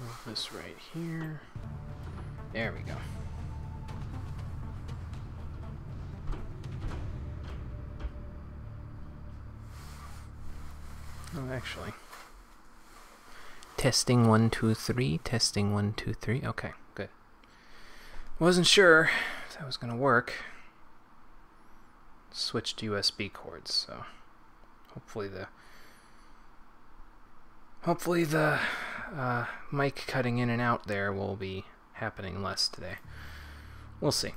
Move this right here. There we go. Oh, actually. Testing 1 2 3. Testing 1 2 3. Okay, good. Wasn't sure if that was gonna work. Switched USB cords, so hopefully the mic cutting in and out there will be happening less today. We'll see.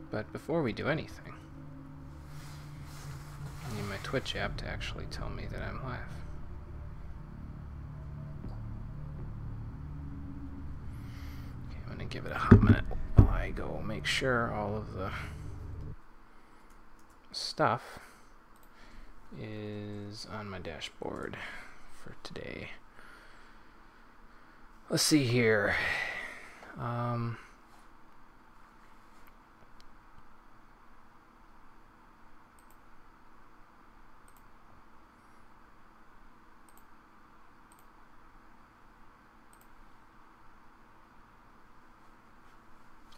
But before we do anything, I need my Twitch app to actually tell me that I'm live. Okay, I'm going to give it a hot minute while I go make sure all of the stuff is on my dashboard for today. Let's see here.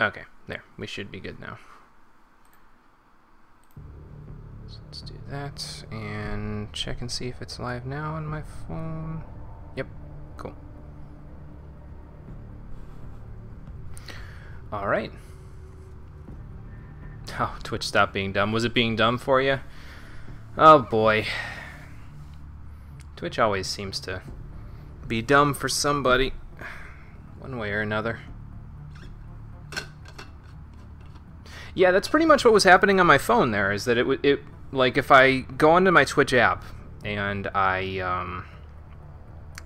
Okay, there. We should be good now. So let's do that and check and see if it's live now on my phone. Yep, cool. Alright. Oh, Twitch stopped being dumb. Was it being dumb for you? Oh boy. Twitch always seems to be dumb for somebody, one way or another. Yeah, that's pretty much what was happening on my phone there, is that it like if I go onto my Twitch app and I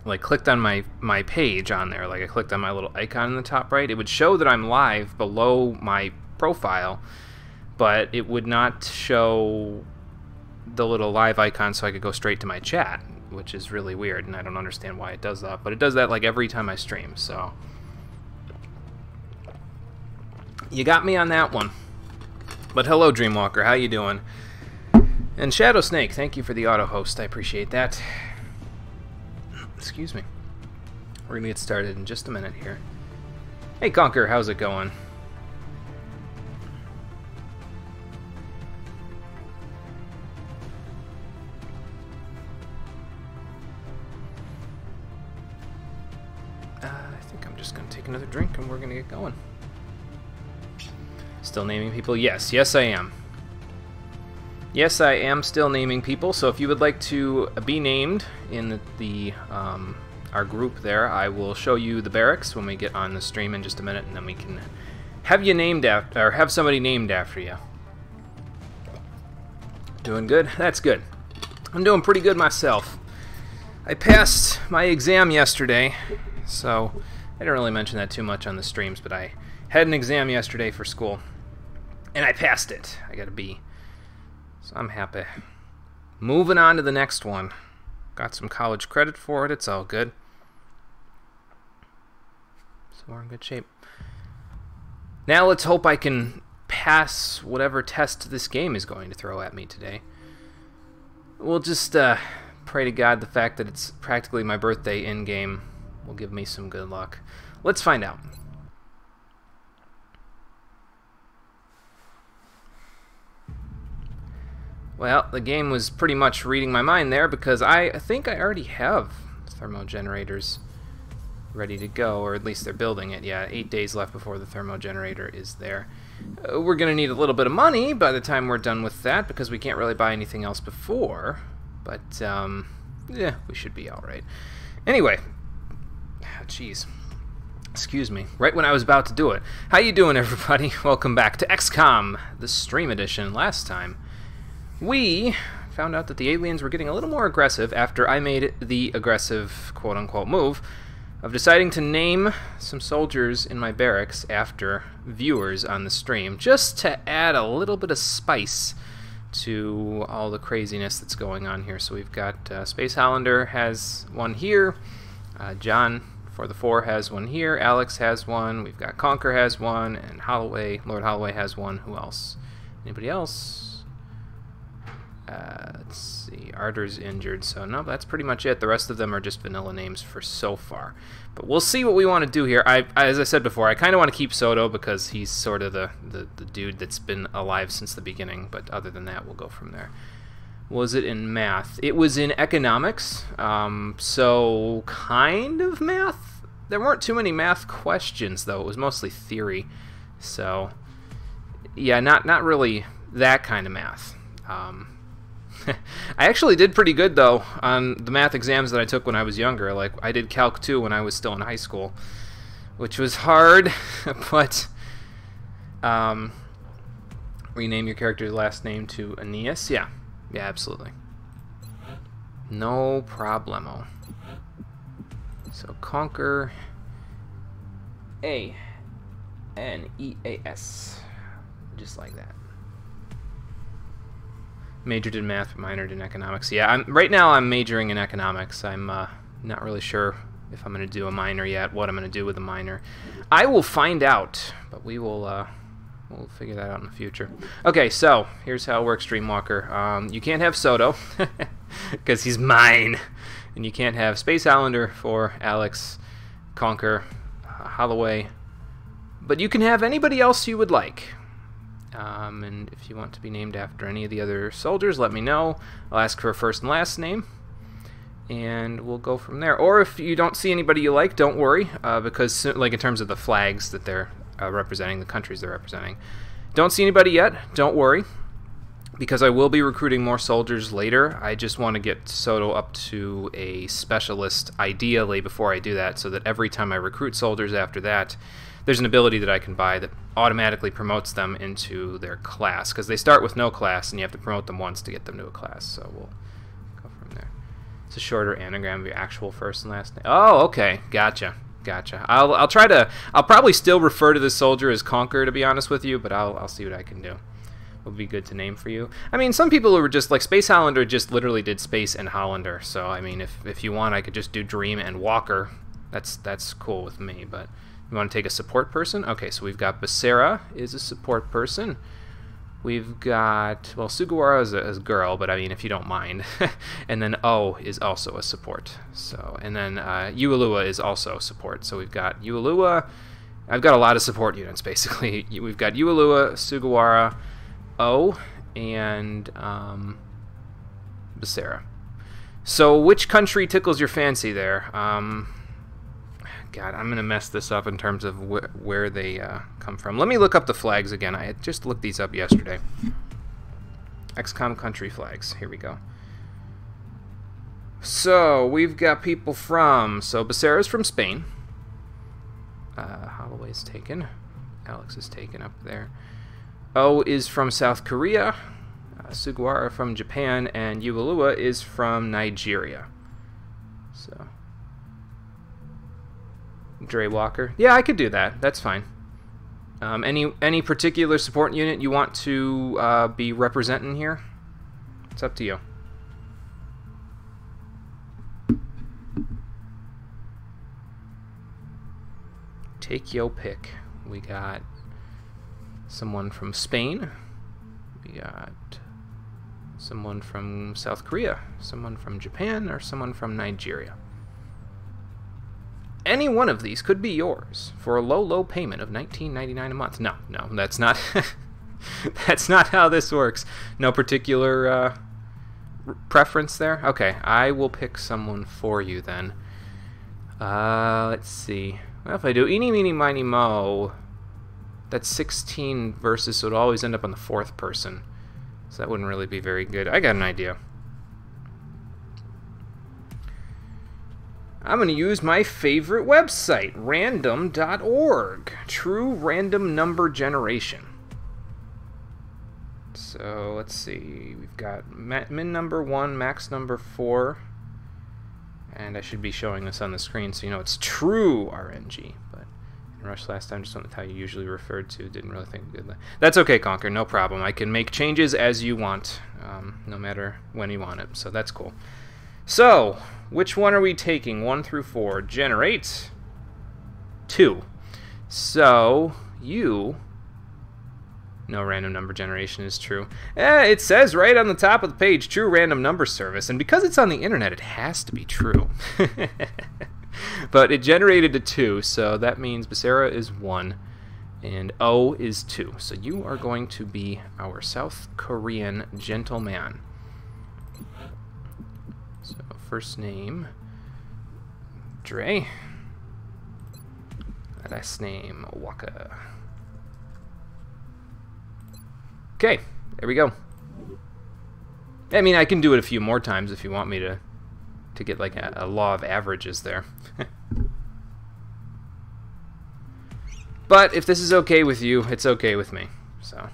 like clicked on my page on there, like I clicked on my little icon in the top right, it would show that I'm live below my profile, but it would not show the little live icon so I could go straight to my chat, which is really weird, and I don't understand why it does that, but it does that like every time I stream, so you got me on that one. But hello, Dreamwalker, how you doing? And Shadow Snake, thank you for the auto host. I appreciate that. Excuse me. We're gonna get started in just a minute here. Hey, Conker, how's it going? I think I'm just gonna take another drink and we're gonna get going. Still naming people? Yes, yes I am. Yes, I am still naming people, so if you would like to be named in the our group there, I will show you the barracks when we get on the stream in just a minute, and then we can have you named after, or have somebody named after you. Doing good? That's good. I'm doing pretty good myself. I passed my exam yesterday, so I didn't really mention that too much on the streams, but I had an exam yesterday for school. And I passed it. I got a B. So I'm happy. Moving on to the next one. Got some college credit for it. It's all good. So we're in good shape. Now let's hope I can pass whatever test this game is going to throw at me today. We'll just pray to God the fact that it's practically my birthday in-game will give me some good luck. Let's find out. Well, the game was pretty much reading my mind there because I think I already have thermo generators ready to go, or at least they're building it. Yeah, 8 days left before the thermo generator is there. We're going to need a little bit of money by the time we're done with that because we can't really buy anything else before, but yeah, we should be alright. Anyway, jeez. Excuse me, right when I was about to do it. How you doing, everybody? Welcome back to XCOM, the stream edition. Last time we found out that the aliens were getting a little more aggressive after I made the aggressive quote-unquote move of deciding to name some soldiers in my barracks after viewers on the stream, just to add a little bit of spice to all the craziness that's going on here. So we've got Space Hollander has one here, John for the 4 has one here. Alex has one. We've got Conquer has one, and Holloway, Lord Holloway has one. Who else? Anybody else? Let's see. Arter's injured, so no, that's pretty much it. The rest of them are just vanilla names for so far. But we'll see what we want to do here. As I said before, I kind of want to keep Soto because he's sort of the dude that's been alive since the beginning. But other than that, we'll go from there. Was it in math? It was in economics, so kind of math. There weren't too many math questions, though. It was mostly theory. So, yeah, not really that kind of math. I actually did pretty good, though, on the math exams that I took when I was younger. Like, I did Calc 2 when I was still in high school, which was hard, but rename your character's last name to Aeneas? Yeah, absolutely. No problemo. So, Conquer A-N-E-A-S. Just like that. Majored in math, but minored in economics. Yeah, right now I'm majoring in economics. I'm not really sure if I'm going to do a minor yet, what I'm going to do with a minor. I will find out, but we'll figure that out in the future. Okay, so here's how it works, Dreamwalker. You can't have Soto, because he's mine. And you can't have Space Islander for Alex, Conquer, Holloway. But you can have anybody else you would like. And if you want to be named after any of the other soldiers, let me know. I'll ask for a first and last name, and we'll go from there. Or if you don't see anybody you like, don't worry, because like in terms of the flags that they're representing, the countries they're representing, don't see anybody yet, don't worry, because I will be recruiting more soldiers later. I just want to get Soto up to a specialist, ideally, before I do that, so that every time I recruit soldiers after that, there's an ability that I can buy that automatically promotes them into their class, because they start with no class, and you have to promote them once to get them to a class. So we'll go from there. It's a shorter anagram of your actual first and last name. Oh, okay, gotcha. I'll try to. I'll probably still refer to this soldier as Conquer, to be honest with you, but I'll see what I can do. Would be good to name for you. I mean, some people who were just like Space Hollander just literally did Space and Hollander. So I mean, if you want, I could just do Dream and Walker. That's cool with me, but. You want to take a support person? Okay, so we've got Becerra is a support person. We've got, well, Sugawara is a girl, but I mean, if you don't mind. And then O is also a support. So, and then Ualua is also support. So we've got Ualua. I've got a lot of support units, basically. We've got Ualua, Sugawara, O, and Becerra. So which country tickles your fancy there? God, I'm going to mess this up in terms of where they come from. Let me look up the flags again. I had just looked these up yesterday. XCOM country flags. Here we go. So, we've got people from... So, Becerra's from Spain. Holloway's taken. Alex is taken up there. O is from South Korea. Sugawara from Japan. And Ualua is from Nigeria. So... Dre Walker. Yeah, I could do that. That's fine. Any particular support unit you want to be representing here? It's up to you. Take your pick. We got someone from Spain. We got someone from South Korea. Someone from Japan, or someone from Nigeria. Any one of these could be yours for a low payment of $19.99 a month. No, that's not. That's not how this works. No particular preference there. Okay, I will pick someone for you then. Let's see. Well, if I do eeny, meeny, miny, mo, that's 16 versus, so it'll always end up on the 4th person. So that wouldn't really be very good. I got an idea. I'm going to use my favorite website, random.org. True random number generation. So, let's see. We've got min number 1, max number 4. And I should be showing this on the screen so you know it's true RNG. But in Rush last time, just went with how you usually referred to. Didn't really think of it. That's okay, Conquer. No problem. I can make changes as you want, no matter when you want it. So that's cool. So, which one are we taking? 1 through 4. Generate. 2. So, you... No random number generation is true. It says right on the top of the page, true random number service. And because it's on the internet, it has to be true. But it generated a 2, so that means Becerra is 1. And O is 2. So you are going to be our South Korean gentleman. So first name, Dre. Last name, Waka. Okay, there we go. I mean, I can do it a few more times if you want me to get like a law of averages there. But if this is okay with you, it's okay with me. So.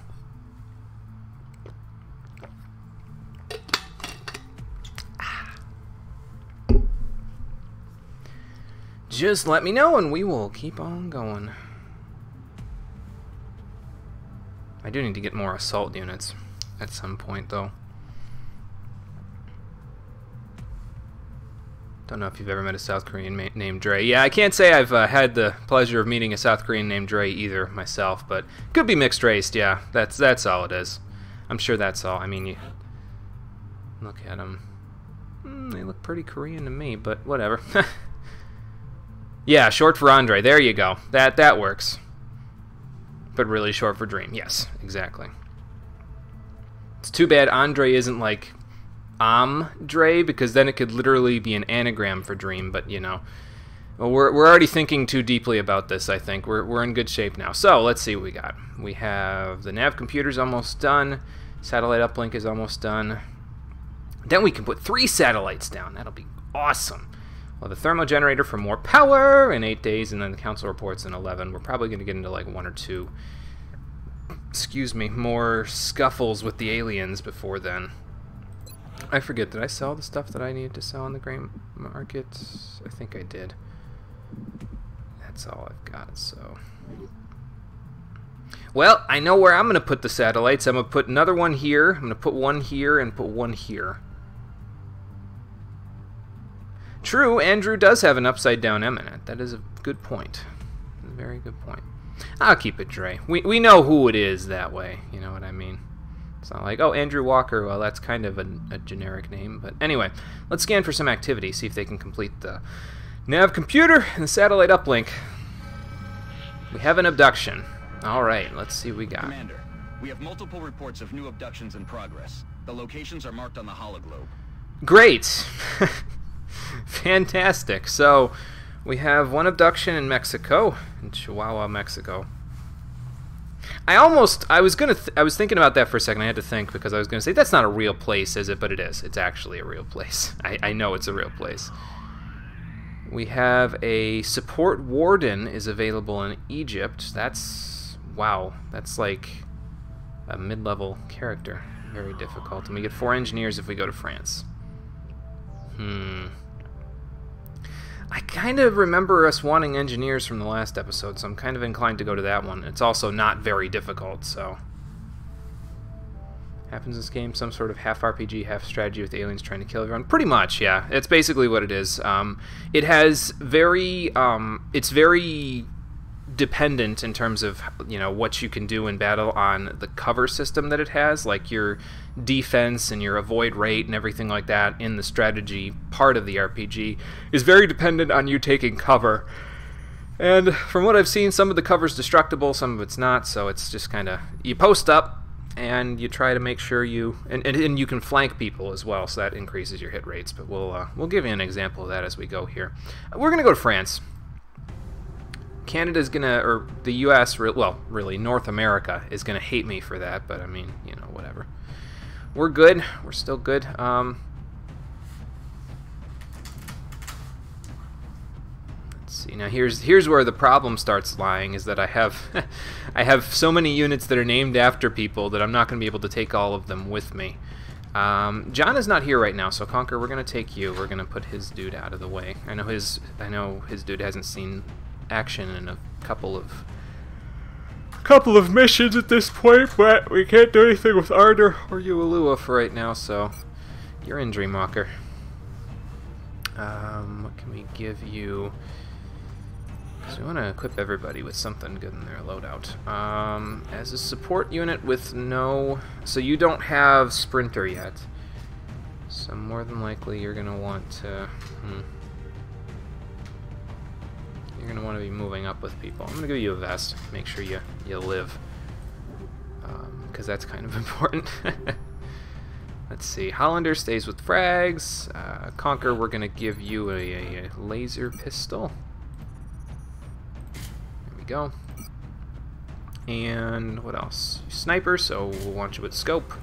Just let me know and we will keep on going. I do need to get more assault units at some point, though. Don't know if you've ever met a South Korean named Dre. Yeah, I can't say I've had the pleasure of meeting a South Korean named Dre either myself, but could be mixed raced. Yeah, that's all it is. I'm sure that's all. I mean, you look at them. They look pretty Korean to me, but whatever. Yeah, short for Andre. There you go. That works. But really short for Dream. Yes, exactly. It's too bad Andre isn't like Dre, because then it could literally be an anagram for Dream, but you know. Well, we're already thinking too deeply about this, I think. We're in good shape now. So, let's see what we got. We have the nav computer's almost done. Satellite uplink is almost done. Then we can put 3 satellites down. That'll be awesome. Well, the thermo generator for more power in 8 days, and then the council reports in 11. We're probably going to get into like 1 or 2, excuse me, more scuffles with the aliens before then. I forget, did I sell the stuff that I needed to sell on the gray market? I think I did. That's all I've got, so... Well, I know where I'm going to put the satellites. I'm going to put another one here, I'm going to put one here, and put one here. True, Andrew does have an upside-down eminent. That is a good point. A very good point. I'll keep it Dre. We know who it is that way. You know what I mean? It's not like, oh, Andrew Walker. Well, that's kind of a generic name. But anyway, let's scan for some activity. See if they can complete the nav computer and the satellite uplink. We have an abduction. All right, let's see what we got. Commander, we have multiple reports of new abductions in progress. The locations are marked on the hologlobe. Great. Fantastic. So we have one abduction in Mexico, in Chihuahua, Mexico. I was thinking about that for a second. I had to think because I was gonna say that's not a real place, is it? But it is. It's actually a real place. I know it's a real place. We have a support warden is available in Egypt. That's wow. That's like a mid-level character. Very difficult. And we get 4 engineers if we go to France. I kind of remember us wanting engineers from the last episode, so I'm kind of inclined to go to that one. It's also not very difficult, so... Happens in this game, some sort of half RPG, half strategy with aliens trying to kill everyone. Pretty much, yeah. It's basically what it is. It has very... it's very dependent in terms of, you know, what you can do in battle on the cover system that it has, like your defense and your avoid rate and everything like that in the strategy part of the RPG is very dependent on you taking cover. And from what I've seen, some of the cover's destructible, some of it's not, so it's just kind of, you post up and you try to make sure you, and you can flank people as well, so that increases your hit rates, but we'll give you an example of that as we go here. We're going to go to France. Canada's gonna, or the U.S., well, really, North America is gonna hate me for that, but I mean, you know, whatever. We're good. We're still good. Let's see. Now here's where the problem starts lying, is that I have I have so many units that are named after people that I'm not gonna be able to take all of them with me. John is not here right now, so Conquer, we're gonna take you. We're gonna put his dude out of the way. I know his dude hasn't seen action in a couple of missions at this point, but we can't do anything with Ardor or Ualua for right now, so you're in Dreamwalker. What can we give you? So we want to equip everybody with something good in their loadout. As a support unit with no... So you don't have Sprinter yet. So more than likely you're going to want to... You're going to want to be moving up with people. I'm going to give you a vest. Make sure you live. Because that's kind of important. Let's see. Hollander stays with frags. Conquer, we're going to give you a laser pistol. There we go. And what else? Sniper, so we'll want you with scope.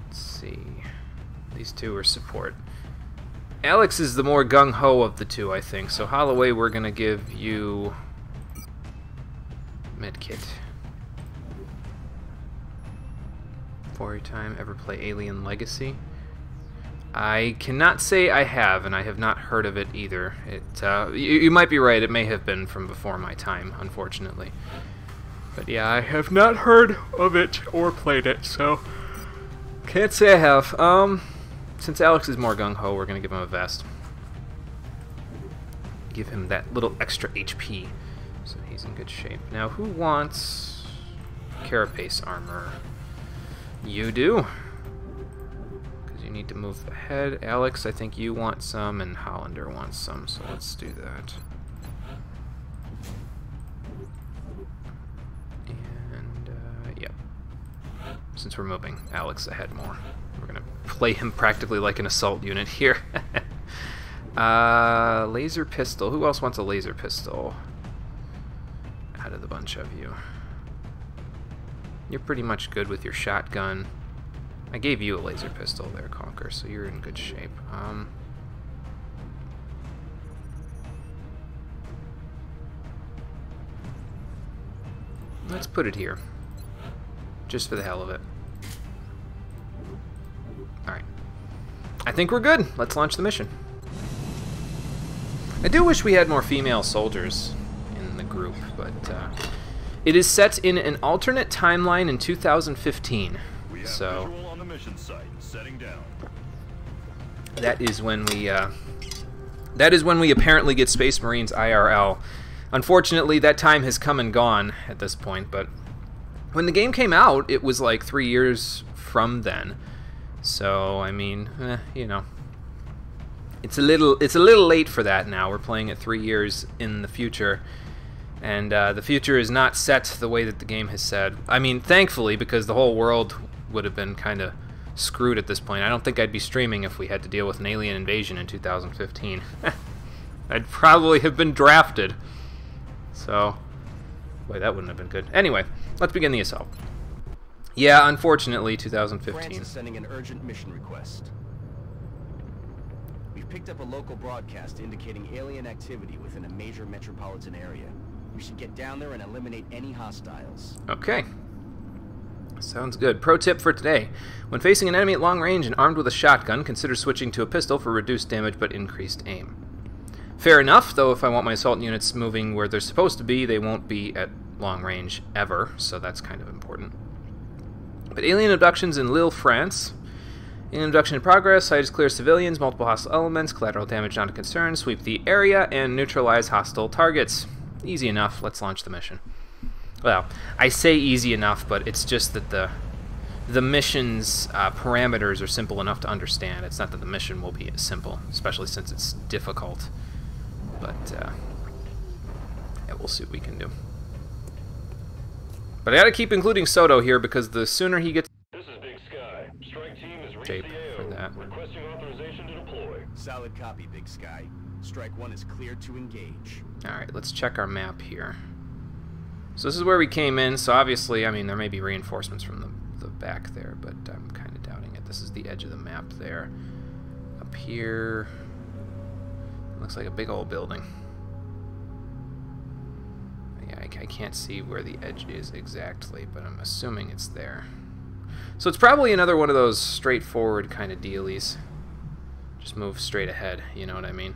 Let's see. These two are support. Alex is the more gung-ho of the two, I think. So Holloway, we're going to give you medkit. For your time, ever play Alien Legacy? I cannot say I have, and I have not heard of it either. You might be right, it may have been from before my time, unfortunately. But yeah, I have not heard of it or played it, so can't say I have. Since Alex is more gung-ho, we're going to give him a vest. Give him that little extra HP, so he's in good shape. Now, who wants carapace armor? You do. Because you need to move ahead. Alex, I think you want some, and Hollander wants some, so let's do that. And, yep. Since we're moving Alex ahead more, we're going to play him practically like an assault unit here. Laser pistol. Who else wants a laser pistol? Out of the bunch of you. You're pretty much good with your shotgun. I gave you a laser pistol there, Conquer, so you're in good shape. Let's put it here. Just for the hell of it. Alright. I think we're good. Let's launch the mission. I do wish we had more female soldiers in the group, but it is set in an alternate timeline in 2015. So on the mission site, setting down. That is when we apparently get Space Marines IRL. Unfortunately, that time has come and gone at this point, but when the game came out, it was like 3 years from then. So, I mean, you know, it's a little late for that now. We're playing it 3 years in the future, and the future is not set the way that the game has said. I mean, thankfully, because the whole world would have been kind of screwed at this point. I don't think I'd be streaming if we had to deal with an alien invasion in 2015. I'd probably have been drafted. So, boy, that wouldn't have been good. Anyway, let's begin the assault. Yeah, unfortunately, 2015. France is sending an urgent mission request. We've picked up a local broadcast indicating alien activity within a major metropolitan area. We should get down there and eliminate any hostiles. Okay. Sounds good. Pro tip for today. When facing an enemy at long range and armed with a shotgun, consider switching to a pistol for reduced damage but increased aim. Fair enough, though if I want my assault units moving where they're supposed to be, they won't be at long range ever, so that's kind of important. But alien abductions in Lille, France. Alien abduction in progress. Site is clear of civilians, multiple hostile elements, collateral damage not a concern. Sweep the area and neutralize hostile targets. Easy enough. Let's launch the mission. Well, I say easy enough, but it's just that the mission's parameters are simple enough to understand. It's not that the mission will be simple, especially since it's difficult. But yeah, we'll see what we can do. But I gotta keep including Soto here because the sooner he gets This is Big Sky. Strike team has reached shape the for AO. that. Requesting authorization to deploy. Solid copy, Big Sky. Strike 1 is cleared to engage. Alright, let's check our map here. So this is where we came in, so obviously, I mean, there may be reinforcements from the back there, but I'm kind of doubting it. This is the edge of the map there. Up here, looks like a big old building. Yeah, I can't see where the edge is exactly, but I'm assuming it's there. So it's probably another one of those straightforward kind of dealies. Just move straight ahead, you know what I mean?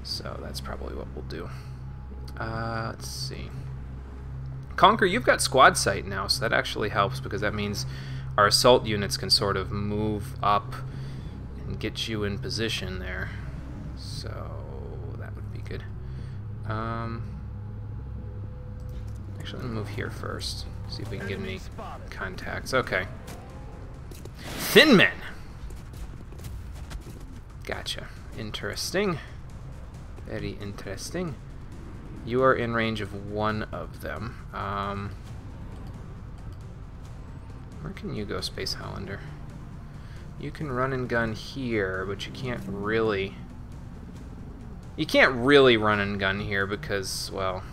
So that's probably what we'll do. Let's see. Conquer, you've got squad sight now, so that actually helps because that means our assault units can sort of move up and get you in position there. So that would be good. Actually, let me move here first. See if we can get any contacts. Okay. Thin men! Gotcha. Interesting. Very interesting. You are in range of one of them. Where can you go, Space Hollander? You can run and gun here, but you can't really... You can't really run and gun here because, well...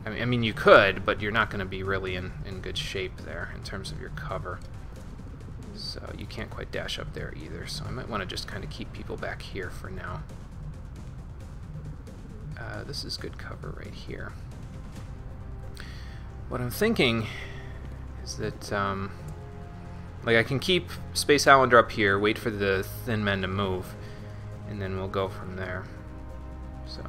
I mean, you could, but you're not going to be really in good shape there in terms of your cover. So you can't quite dash up there either, so I might want to just kind of keep people back here for now. This is good cover right here. What I'm thinking is that, like, I can keep Space Hollander up here, wait for the thin men to move, and then we'll go from there. So...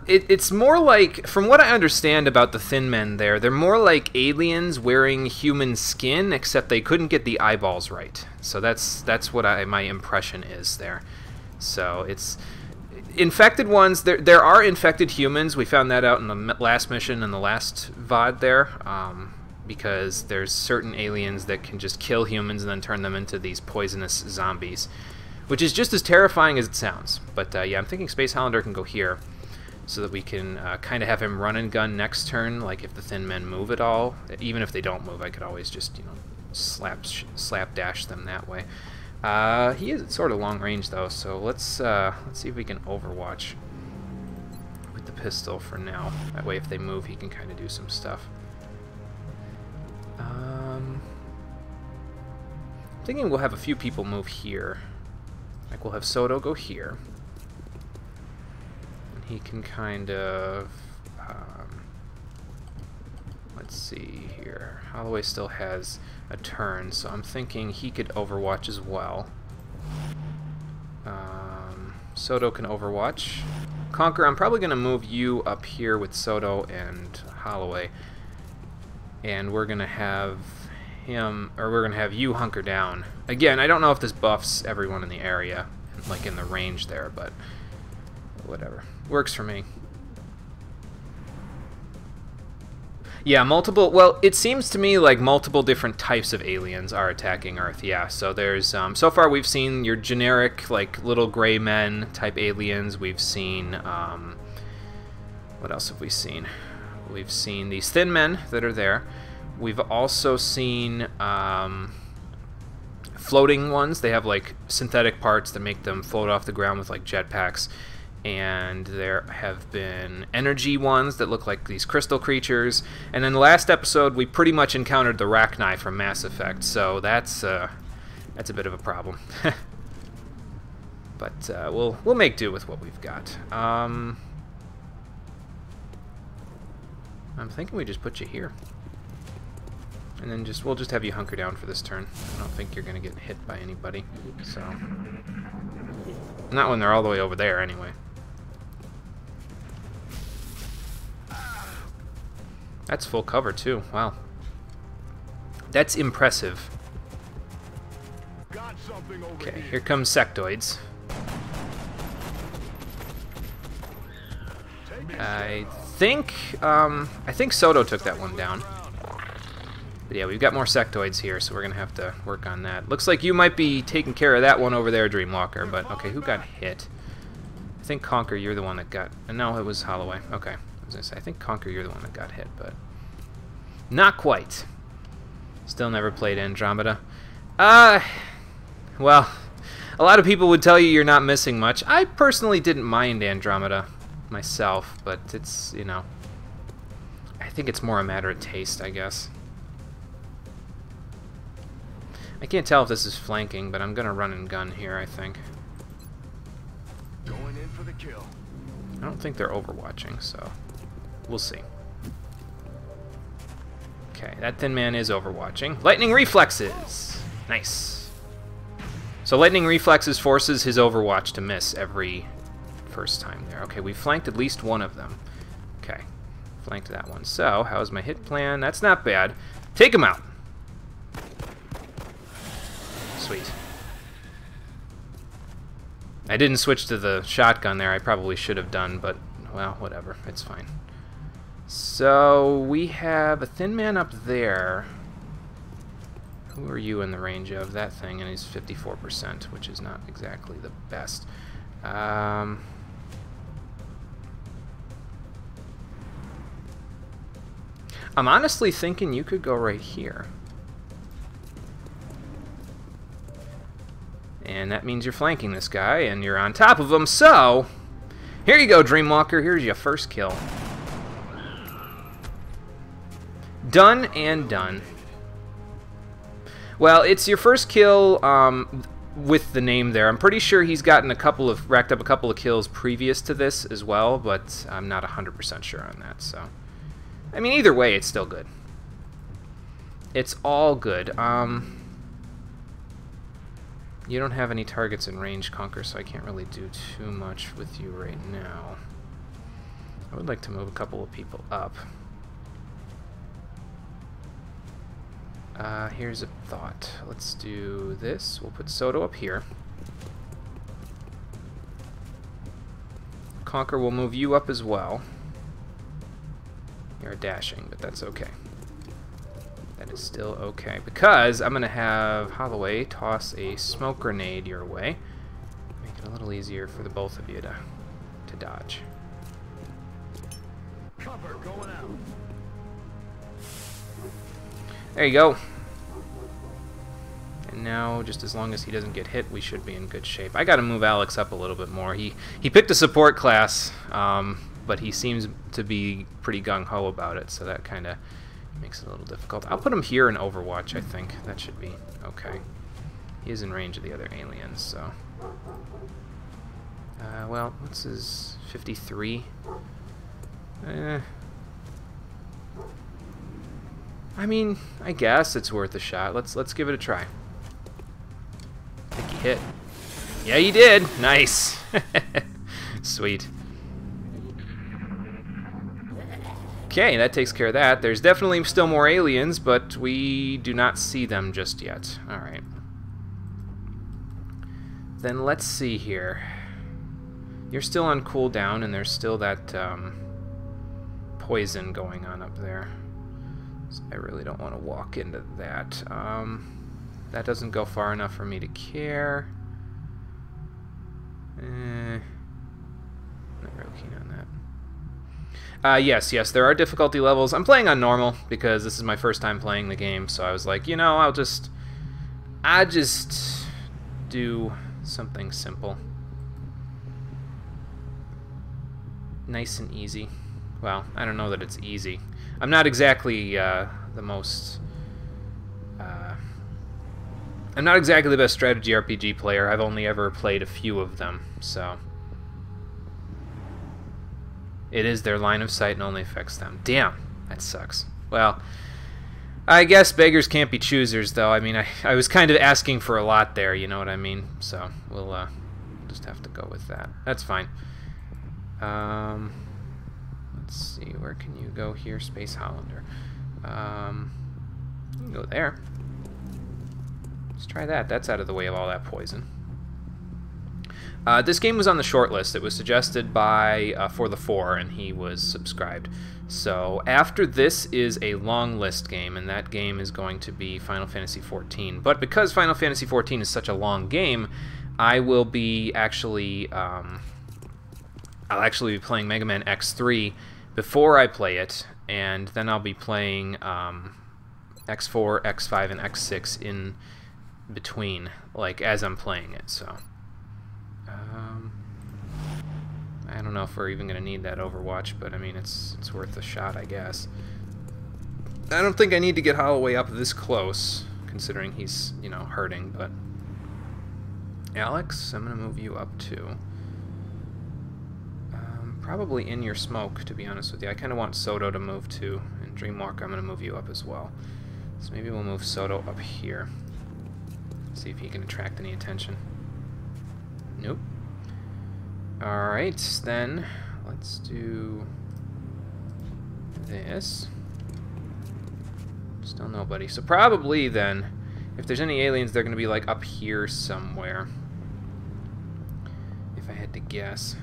it's more like, from what I understand about the thin men there, they're more like aliens wearing human skin, except they couldn't get the eyeballs right. So that's what my impression is there. So it's infected ones. There are infected humans. We found that out in the last mission and the last VOD there, because there's certain aliens that can just kill humans and then turn them into these poisonous zombies, which is just as terrifying as it sounds. But yeah, I'm thinking Space Hollander can go here, so that we can kind of have him run and gun next turn, like if the thin men move at all. Even if they don't move, I could always just, you know, slap dash them that way. He is sort of long range though, so let's see if we can overwatch with the pistol for now. That way, if they move, he can kind of do some stuff. I'm thinking we'll have a few people move here. Like we'll have Soto go here. He can kind of, let's see here. Holloway still has a turn, so I'm thinking he could overwatch as well. Soto can overwatch. Conquer, I'm probably going to move you up here with Soto and Holloway. And we're going to have him, or we're going to have you hunker down. Again, I don't know if this buffs everyone in the area, like in the range there, but whatever. Works for me. Yeah, multiple... Well, it seems to me like multiple different types of aliens are attacking Earth, yeah. So there's... so far we've seen your generic, like, little gray men type aliens. We've seen... what else have we seen? We've seen these thin men that are there. We've also seen... floating ones. They have, like, synthetic parts that make them float off the ground with, like, jetpacks. And there have been energy ones that look like these crystal creatures. And in the last episode, we pretty much encountered the Rachni from Mass Effect, so that's a bit of a problem. But we'll make do with what we've got. I'm thinking we just put you here, and then we'll just have you hunker down for this turn. I don't think you're gonna get hit by anybody, so not when they're all the way over there, anyway. That's full cover, too. Wow. That's impressive. Okay, here comes sectoids. I think Soto took that one down. But yeah, we've got more sectoids here, so we're going to have to work on that. Looks like you might be taking care of that one over there, Dreamwalker, but okay, who got hit? I think Conquer, you're the one that got... No, it was Holloway. Okay. I was going to say, I think Conquer, you're the one that got hit, but... Not quite. Still never played Andromeda. Well, a lot of people would tell you you're not missing much. I personally didn't mind Andromeda myself, but it's, you know... I think it's more a matter of taste, I guess. I can't tell if this is flanking, but I'm going to run and gun here, I think. Going in for the kill. I don't think they're overwatching, so we'll see. Okay, that thin man is overwatching. Lightning reflexes! Nice. So lightning reflexes forces his overwatch to miss every first time there. Okay, we flanked at least one of them. Okay, flanked that one. So, how's my hit plan? That's not bad. Take him out! Sweet. I didn't switch to the shotgun there. I probably should have done, but, well, whatever. It's fine. So, we have a thin man up there. Who are you in the range of? That thing, and he's 54%, which is not exactly the best. I'm honestly thinking you could go right here. And that means you're flanking this guy, and you're on top of him, so... Here you go, Dreamwalker. Here's your first kill. Done and done. Well, it's your first kill with the name there. I'm pretty sure he's gotten racked up a couple of kills previous to this as well, but I'm not 100% sure on that, so... I mean, either way, it's still good. It's all good. You don't have any targets in range, Conquer, so I can't really do too much with you right now. I would like to move a couple of people up. Here's a thought. Let's do this. We'll put Soto up here. Conquer will move you up as well. You're dashing, but that's okay. That is still okay, because I'm going to have Holloway toss a smoke grenade your way. Make it a little easier for the both of you to dodge. Cover going out. There you go. And now, just as long as he doesn't get hit, we should be in good shape. I got to move Alex up a little bit more. He picked a support class, but he seems to be pretty gung-ho about it, so that kind of makes it a little difficult. I'll put him here in Overwatch, I think. That should be okay. He is in range of the other aliens, so... well, what's his... 53? I mean, I guess it's worth a shot. Let's give it a try. I think he hit. Yeah, you did! Nice! Sweet. Okay, that takes care of that. There's definitely still more aliens, but we do not see them just yet. Alright. Then let's see here. You're still on cooldown, and there's still that poison going on up there. So I really don't want to walk into that. That doesn't go far enough for me to care. Not real keen on that. Yes, there are difficulty levels. I'm playing on normal because this is my first time playing the game, so I was like, you know, I'll just do something simple. Nice and easy. Well, I don't know that it's easy. I'm not exactly the most... I'm not exactly the best strategy RPG player. I've only ever played a few of them, so... It is their line of sight and only affects them. Damn, that sucks. Well, I guess beggars can't be choosers, though. I mean, I was kind of asking for a lot there, you know what I mean? So, we'll just have to go with that. That's fine. Let's see, where can you go here? Space Hollander. You can go there. Let's try that. That's out of the way of all that poison. This game was on the short list. It was suggested by For the Four, and he was subscribed. So after this is a long list game, and that game is going to be Final Fantasy XIV. But because Final Fantasy XIV is such a long game, I will be actually... I'll actually be playing Mega Man X3 before I play it, and then I'll be playing X4, X5, and X6 in between, like, as I'm playing it, so... I don't know if we're even going to need that Overwatch, but I mean, it's worth a shot, I guess. I don't think I need to get Holloway up this close, considering he's, you know, hurting, but... Alex, I'm going to move you up too. Probably in your smoke, to be honest with you. I kind of want Soto to move too, and Dreamwalker, I'm going to move you up as well. So maybe we'll move Soto up here. See if he can attract any attention. Nope. Alright, then let's do this. Still nobody. So probably then, if there's any aliens, they're going to be like up here somewhere. if I had to guess.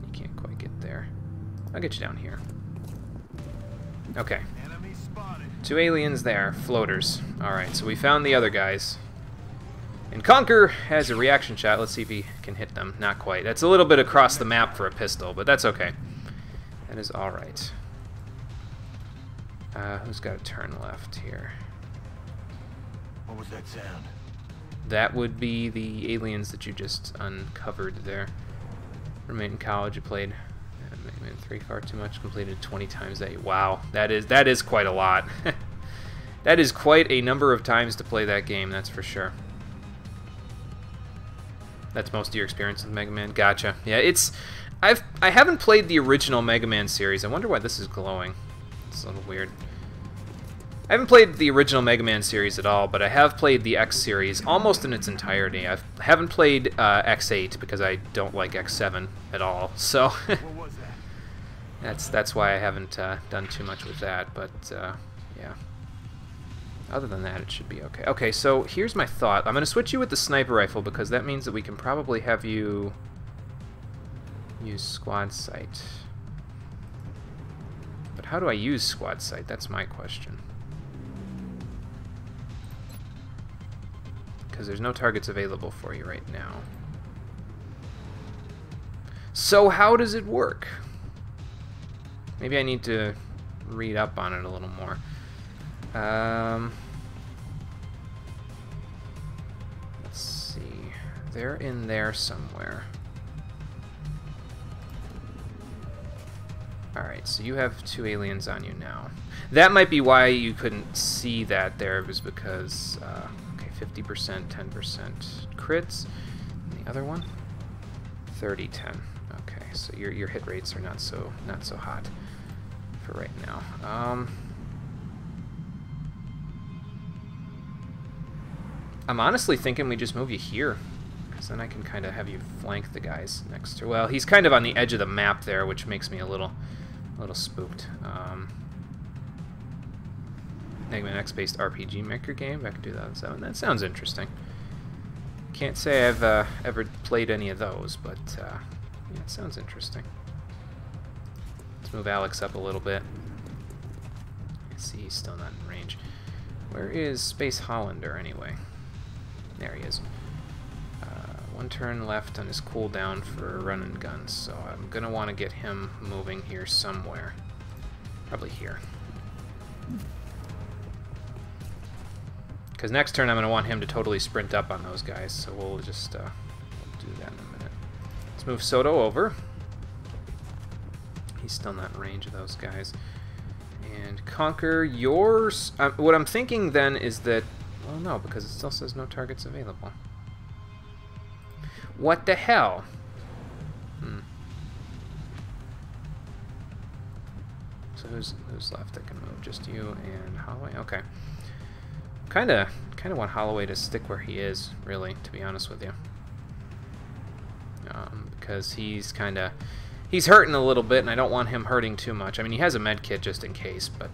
You can't quite get there. I'll get you down here. Okay. 2 aliens there. Floaters. Alright, so we found the other guys. And Conker has a reaction shot. Let's see if he can hit them. Not quite. That's a little bit across the map for a pistol, but that's okay. That is alright. Who's got a turn left here? What was that sound? That would be the aliens that you just uncovered there. Roommate in college, you played Mega Man 3 far too much, completed 20 times that. Wow, that is quite a lot. That is quite a number of times to play that game, that's for sure. That's most of your experience with Mega Man. Gotcha. Yeah, I haven't played the original Mega Man series. I wonder why this is glowing. It's a little weird. I haven't played the original Mega Man series at all, but I have played the X series almost in its entirety. I haven't played X8 because I don't like X7 at all. So that's why I haven't done too much with that. But yeah. Other than that, it should be okay. Okay, so here's my thought. I'm going to switch you with the sniper rifle because that means that we can probably have you use squad sight. But how do I use squad sight? That's my question. Because there's no targets available for you right now. So how does it work? Maybe I need to read up on it a little more. Let's see. They're in there somewhere. Alright, so you have 2 aliens on you now. That might be why you couldn't see that there, was because, okay, 50%, 10% crits. And the other one? 30, 10. Okay, so your hit rates are not so hot for right now. I'm honestly thinking we just move you here, because then I can kind of have you flank the guys next to. Well, he's kind of on the edge of the map there, which makes me a little spooked. Mega Man X-based RPG maker game back in 2007. That sounds interesting. Can't say I've ever played any of those, but yeah, it sounds interesting. Let's move Alex up a little bit. Let's see, he's still not in range. Where is Space Hollander anyway? There he is. 1 turn left on his cooldown for run and guns, so I'm gonna want to get him moving here somewhere. Probably here. Because next turn I'm gonna want him to totally sprint up on those guys, so we'll just we'll do that in a minute. Let's move Soto over. He's still not in range of those guys. And Conquer yours. What I'm thinking then is that, well, no, because it still says no targets available. What the hell? So who's left that can move? Just you and Holloway. Okay. Kind of want Holloway to stick where he is, really, to be honest with you. Because he's hurting a little bit, and I don't want him hurting too much. I mean, he has a med kit just in case, but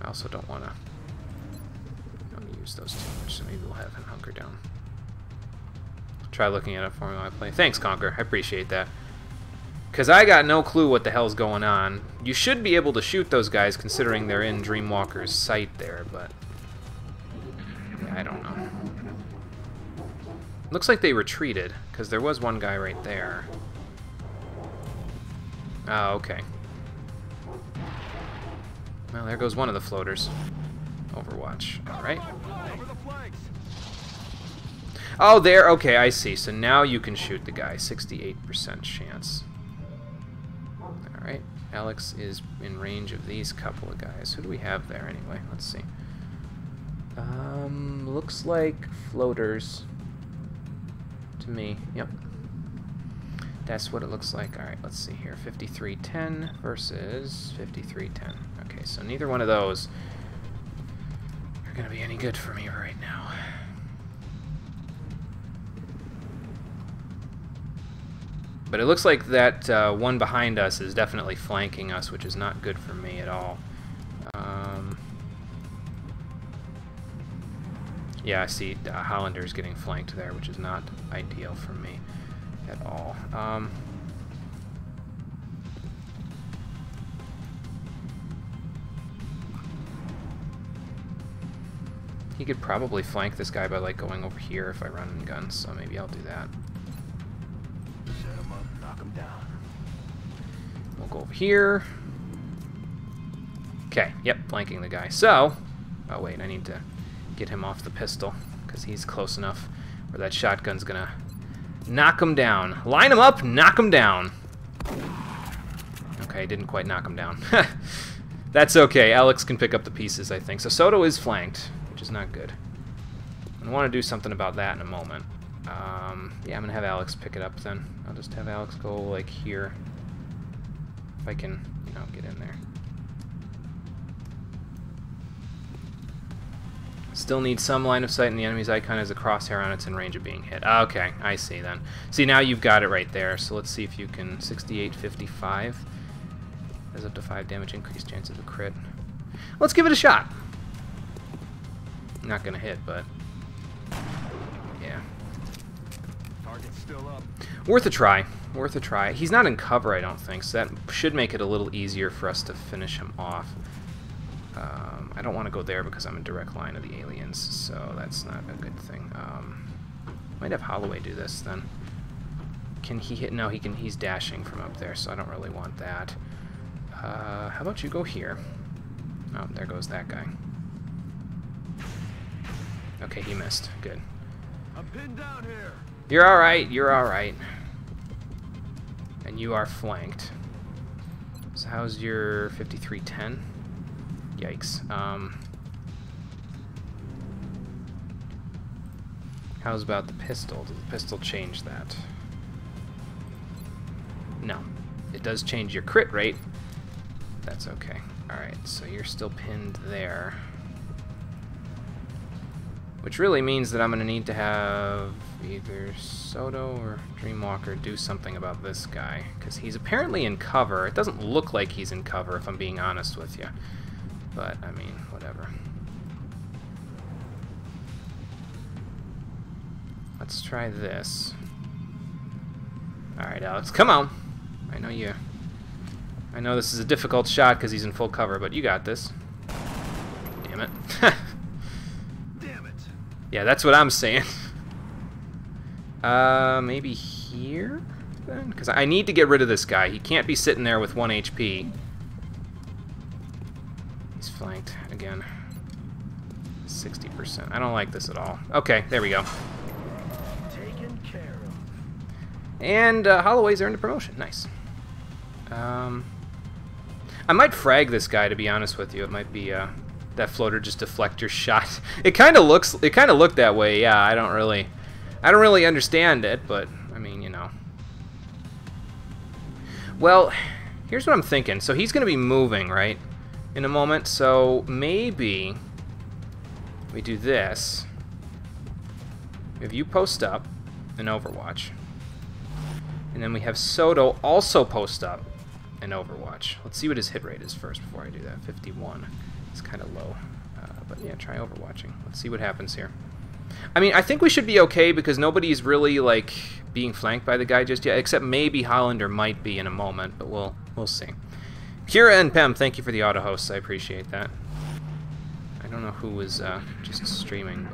I also don't want to use those too much, so maybe we'll have him hunker down. Try looking at it for me while I play. Thanks, Conker. I appreciate that. Because I got no clue what the hell's going on. You should be able to shoot those guys considering they're in Dreamwalker's sight there, but yeah, I don't know. Looks like they retreated, because there was one guy right there. Oh, okay. Well, there goes one of the floaters. Overwatch. Alright. Oh, there. Okay, I see. So now you can shoot the guy. 68% chance. Alright. Alex is in range of these couple of guys. Who do we have there anyway? Let's see. Looks like floaters to me. Yep. That's what it looks like. Alright, let's see here. 5310 versus 5310. Okay, so neither one of those are going to be any good for me right now. But it looks like that one behind us is definitely flanking us, which is not good for me at all. Yeah, I see Hollander's getting flanked there, which is not ideal for me at all. He could probably flank this guy by like going over here if I run and guns, so maybe I'll do that. Set him up, knock him down. We'll go over here. Okay, yep, flanking the guy. So, oh wait, I need to get him off the pistol because he's close enough where that shotgun's gonna knock him down. Line him up, knock him down. Okay, didn't quite knock him down. That's okay. Alex can pick up the pieces, I think. So Soto is flanked, which is not good. I want to do something about that in a moment. Yeah, I'm gonna have Alex pick it up then. I'll just have Alex go like here, if I can, you know, get in there. Still need some line of sight, and the enemy's icon has a crosshair on it's in range of being hit. Okay, I see then. See, now you've got it right there. So let's see if you can 68-55. Has up to 5 damage, increased chance of a crit. Let's give it a shot. Not gonna hit, but yeah. Target's still up. Worth a try. Worth a try. He's not in cover, I don't think, so that should make it a little easier for us to finish him off. I don't want to go there because I'm in direct line of the aliens, so that's not a good thing. Might have Holloway do this then. Can he hit? No, he can. He's dashing from up there, so I don't really want that. How about you go here? Oh, there goes that guy. Okay, he missed. Good. I'm pinned down here. You're all right. You're all right. And you are flanked. So how's your 5310? Yikes. How's about the pistol? Does the pistol change that? No. It does change your crit rate. That's okay. Alright, so you're still pinned there. Which really means that I'm going to need to have either Soto or Dreamwalker do something about this guy. Because he's apparently in cover. It doesn't look like he's in cover, if I'm being honest with you. But, I mean, whatever. Let's try this. Alright, Alex, come on. I know this is a difficult shot because he's in full cover, but you got this. Damn it. Damn it. Yeah, that's what I'm saying. Maybe here, then? Because I need to get rid of this guy. He can't be sitting there with 1 HP. He's flanked again. 60%. I don't like this at all. Okay, there we go. Taken care of. And Holloway's earned a promotion. Nice. I might frag this guy, to be honest with you. It might be that floater just deflect your shot. It kind of looked that way. Yeah, I don't really understand it, but I mean, you know. Well, here's what I'm thinking. So he's going to be moving, right, in a moment. So maybe we do this. If you post up in Overwatch, and then we have Soto also post up in Overwatch. Let's see what his hit rate is first before I do that. 51. It's kind of low. But yeah, try Overwatching. Let's see what happens here. I mean, I think we should be okay because nobody's really, like, being flanked by the guy just yet, except maybe Hollander might be in a moment, but we'll see. Kira and Pem, thank you for the auto hosts. I appreciate that. I don't know who was just streaming,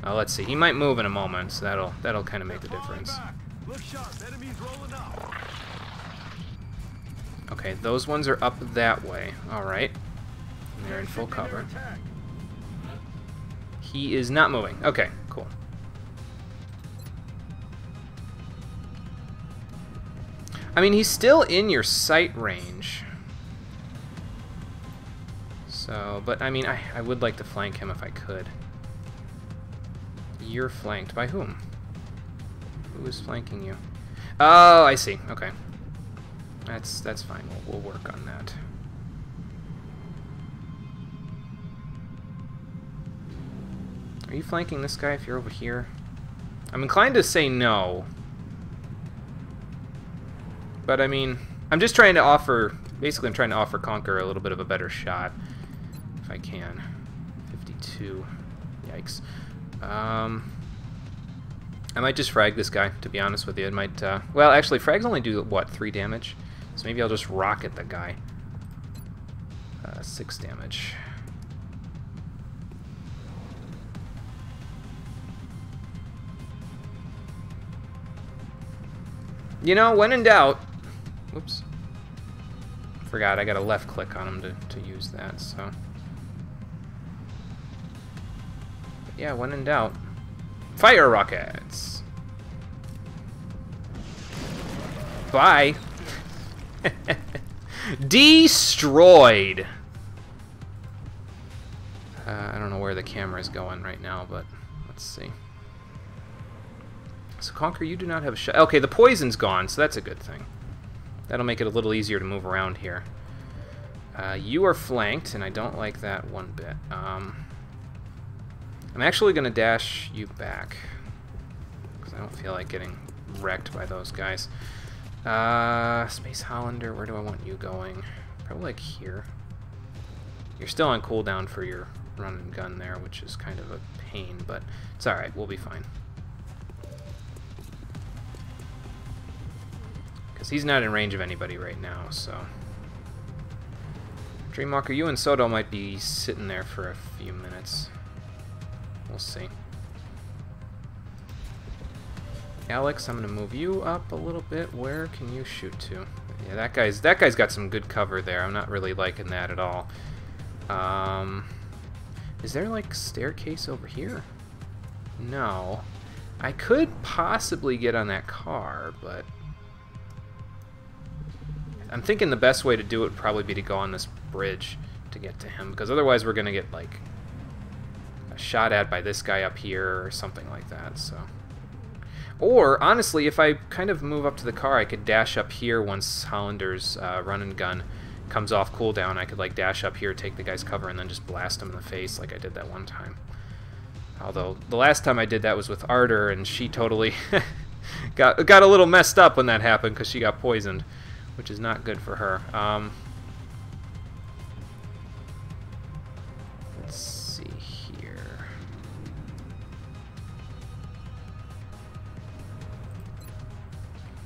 but let's see. He might move in a moment, so that'll kind of make the difference. Look sharp. Enemies rolling up. Okay, those ones are up that way. All right. And they're in full cover. He is not moving. Okay, cool. I mean, he's still in your sight range. So, but I mean, I would like to flank him if I could. You're flanked. By whom? Who is flanking you? Oh, I see. Okay. That's fine. We'll work on that. Are you flanking this guy if you're over here? I'm inclined to say no. But I mean, I'm just trying to offer, basically I'm trying to offer Conquer a little bit of a better shot. If I can. 52. Yikes. I might just frag this guy, to be honest with you. It might, well, actually, frags only do, what, 3 damage? So maybe I'll just rocket the guy. 6 damage. You know, when in doubt... Whoops. Forgot, I got a left click on him to use that, so... But yeah, when in doubt... Fire rockets! Bye! Destroyed! I don't know where the camera is going right now, but let's see. So, Conquer, you do not have a shot. Okay, the poison's gone, so that's a good thing. That'll make it a little easier to move around here. You are flanked, and I don't like that one bit. I'm actually going to dash you back, because I don't feel like getting wrecked by those guys. Space Hollander, where do I want you going? Probably like here. You're still on cooldown for your run and gun there, which is kind of a pain, but it's alright, we'll be fine. Because he's not in range of anybody right now, so... Dreamwalker, you and Soto might be sitting there for a few minutes. We'll see. Alex, I'm going to move you up a little bit. Where can you shoot to? Yeah, that guy's got some good cover there. I'm not really liking that at all. Is there, like, staircase over here? No. I could possibly get on that car, but... I'm thinking the best way to do it would probably be to go on this bridge to get to him, because otherwise we're going to get, like, shot at by this guy up here or something like that, so... Or, honestly, if I kind of move up to the car, I could dash up here once Hollander's run and gun comes off cooldown. I could, like, dash up here, take the guy's cover, and then just blast him in the face like I did that one time. Although, the last time I did that was with Ardor, and she totally got a little messed up when that happened because she got poisoned, which is not good for her. Let's see here.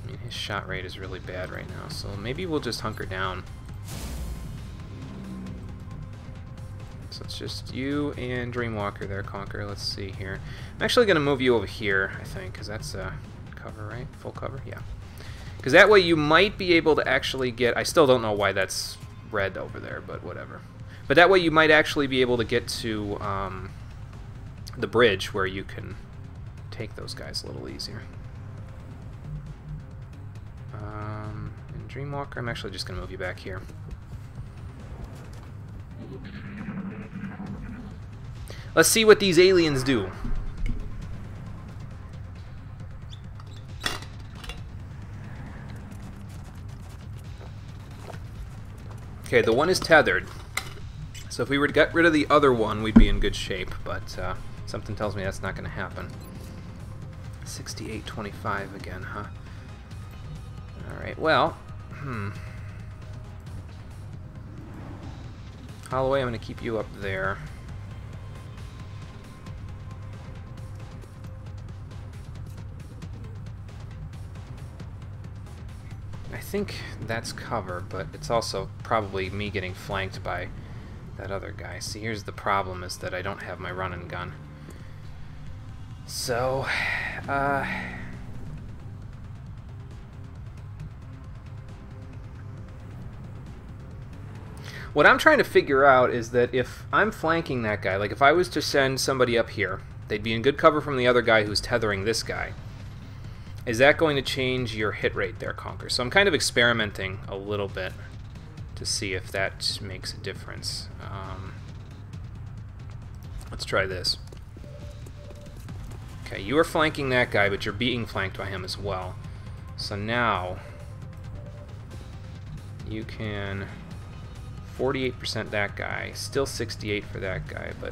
I mean, his shot rate is really bad right now, so maybe we'll just hunker down. So it's just you and Dreamwalker there, Conquer. Let's see here. I'm actually going to move you over here, I think, because that's cover, right? Full cover? Yeah. Because that way you might be able to actually get... I still don't know why that's red over there, but whatever. But that way you might actually be able to get to the bridge where you can take those guys a little easier. And Dreamwalker, I'm actually just going to move you back here. Let's see what these aliens do. Okay, the one is tethered. So if we were to get rid of the other one, we'd be in good shape, but something tells me that's not going to happen. 68-25 again, huh? Alright, well, Holloway, I'm going to keep you up there. I think that's cover, but it's also probably me getting flanked by that other guy. See, here's the problem, is that I don't have my run and gun. So, what I'm trying to figure out is that if I'm flanking that guy, like if I was to send somebody up here, they'd be in good cover from the other guy who's tethering this guy. Is that going to change your hit rate there, Conquer? So I'm kind of experimenting a little bit to see if that makes a difference. Let's try this. Okay, you are flanking that guy, but you're being flanked by him as well. So now you can 48% that guy, still 68 for that guy, but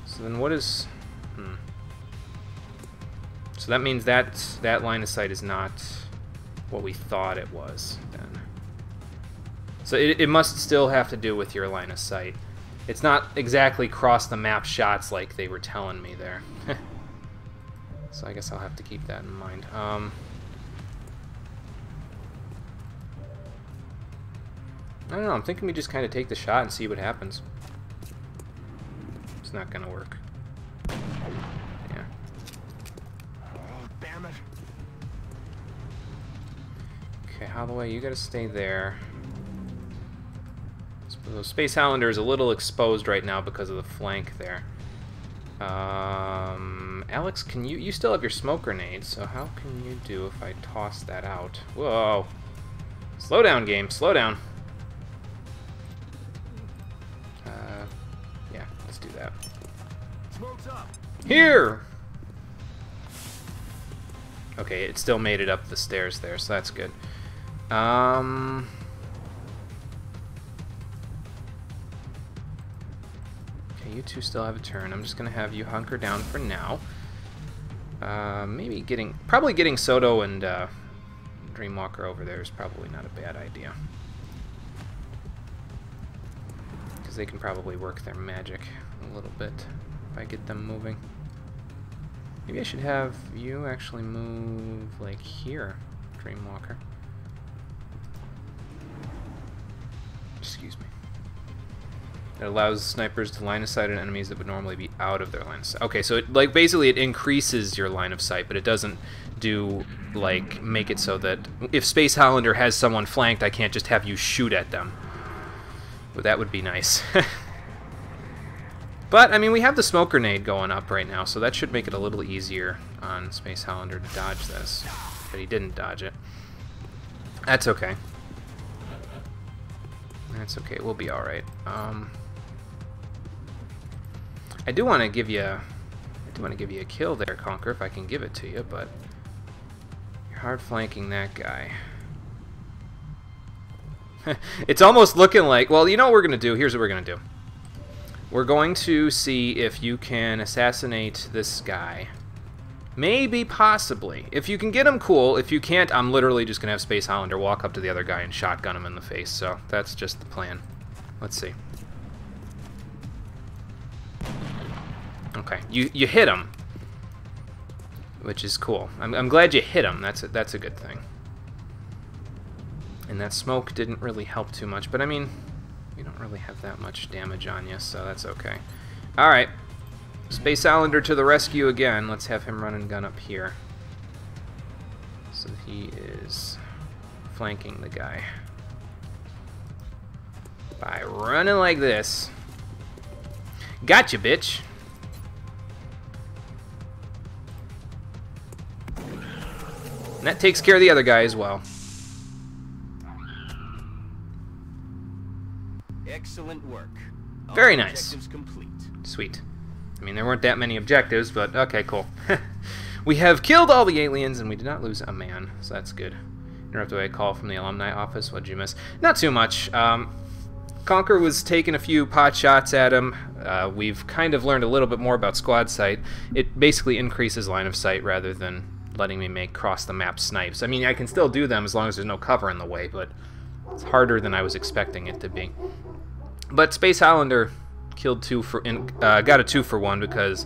so then what is so that means that line of sight is not what we thought it was then. So it must still have to do with your line of sight. It's not exactly cross the map shots like they were telling me there. So I guess I'll have to keep that in mind. I don't know, I'm thinking we just kind of take the shot and see what happens. It's not gonna work. Yeah. Oh, damn it. Okay, Holloway, you gotta stay there. So Space Highlander is a little exposed right now because of the flank there. Alex, can you still have your smoke grenade, so how can you do if I toss that out? Whoa. Slow down, game. Slow down. Yeah, let's do that. Smoke's up. Here! Okay, it still made it up the stairs there, so that's good. Okay, you two still have a turn. I'm just gonna have you hunker down for now. Probably getting Soto and Dreamwalker over there is probably not a bad idea. Because they can probably work their magic a little bit if I get them moving. Maybe I should have you actually move, like, here, Dreamwalker. Excuse me. It allows snipers to line of sight on enemies that would normally be out of their line of sight. Okay, so it, like, basically it increases your line of sight, but it doesn't do, like, make it so that if Space Highlander has someone flanked, I can't just have you shoot at them. But that would be nice. But, I mean, we have the smoke grenade going up right now, so that should make it a little easier on Space Highlander to dodge this. But he didn't dodge it. That's okay. That's okay, we'll be alright. I do want to give you a kill there, Conquer, if I can give it to you, but you're hard flanking that guy. It's almost looking like, well, you know what we're gonna do? Here's what we're gonna do. We're going to see if you can assassinate this guy. Maybe, possibly. If you can get him, cool. If you can't, I'm literally just gonna have Space Highlander walk up to the other guy and shotgun him in the face. So that's just the plan. Let's see. Okay, you hit him, which is cool. I'm glad you hit him. That's a good thing. And that smoke didn't really help too much, but I mean, you don't really have that much damage on you, so that's okay. All right, Space Highlander to the rescue again. Let's have him run and gun up here. So he is flanking the guy by running like this. Gotcha, bitch. And that takes care of the other guy as well. Excellent work. Very nice. Objectives complete. Sweet. I mean, there weren't that many objectives, but okay, cool. We have killed all the aliens, and we did not lose a man, so that's good. Interrupted by a call from the alumni office. What'd you miss? Not too much. Conquer was taking a few pot shots at him. We've kind of learned a little bit more about squad sight. It basically increases line of sight rather than letting me make cross-the-map snipes. I mean, I can still do them as long as there's no cover in the way, but it's harder than I was expecting it to be. But Space Highlander killed got a 2-for-1 because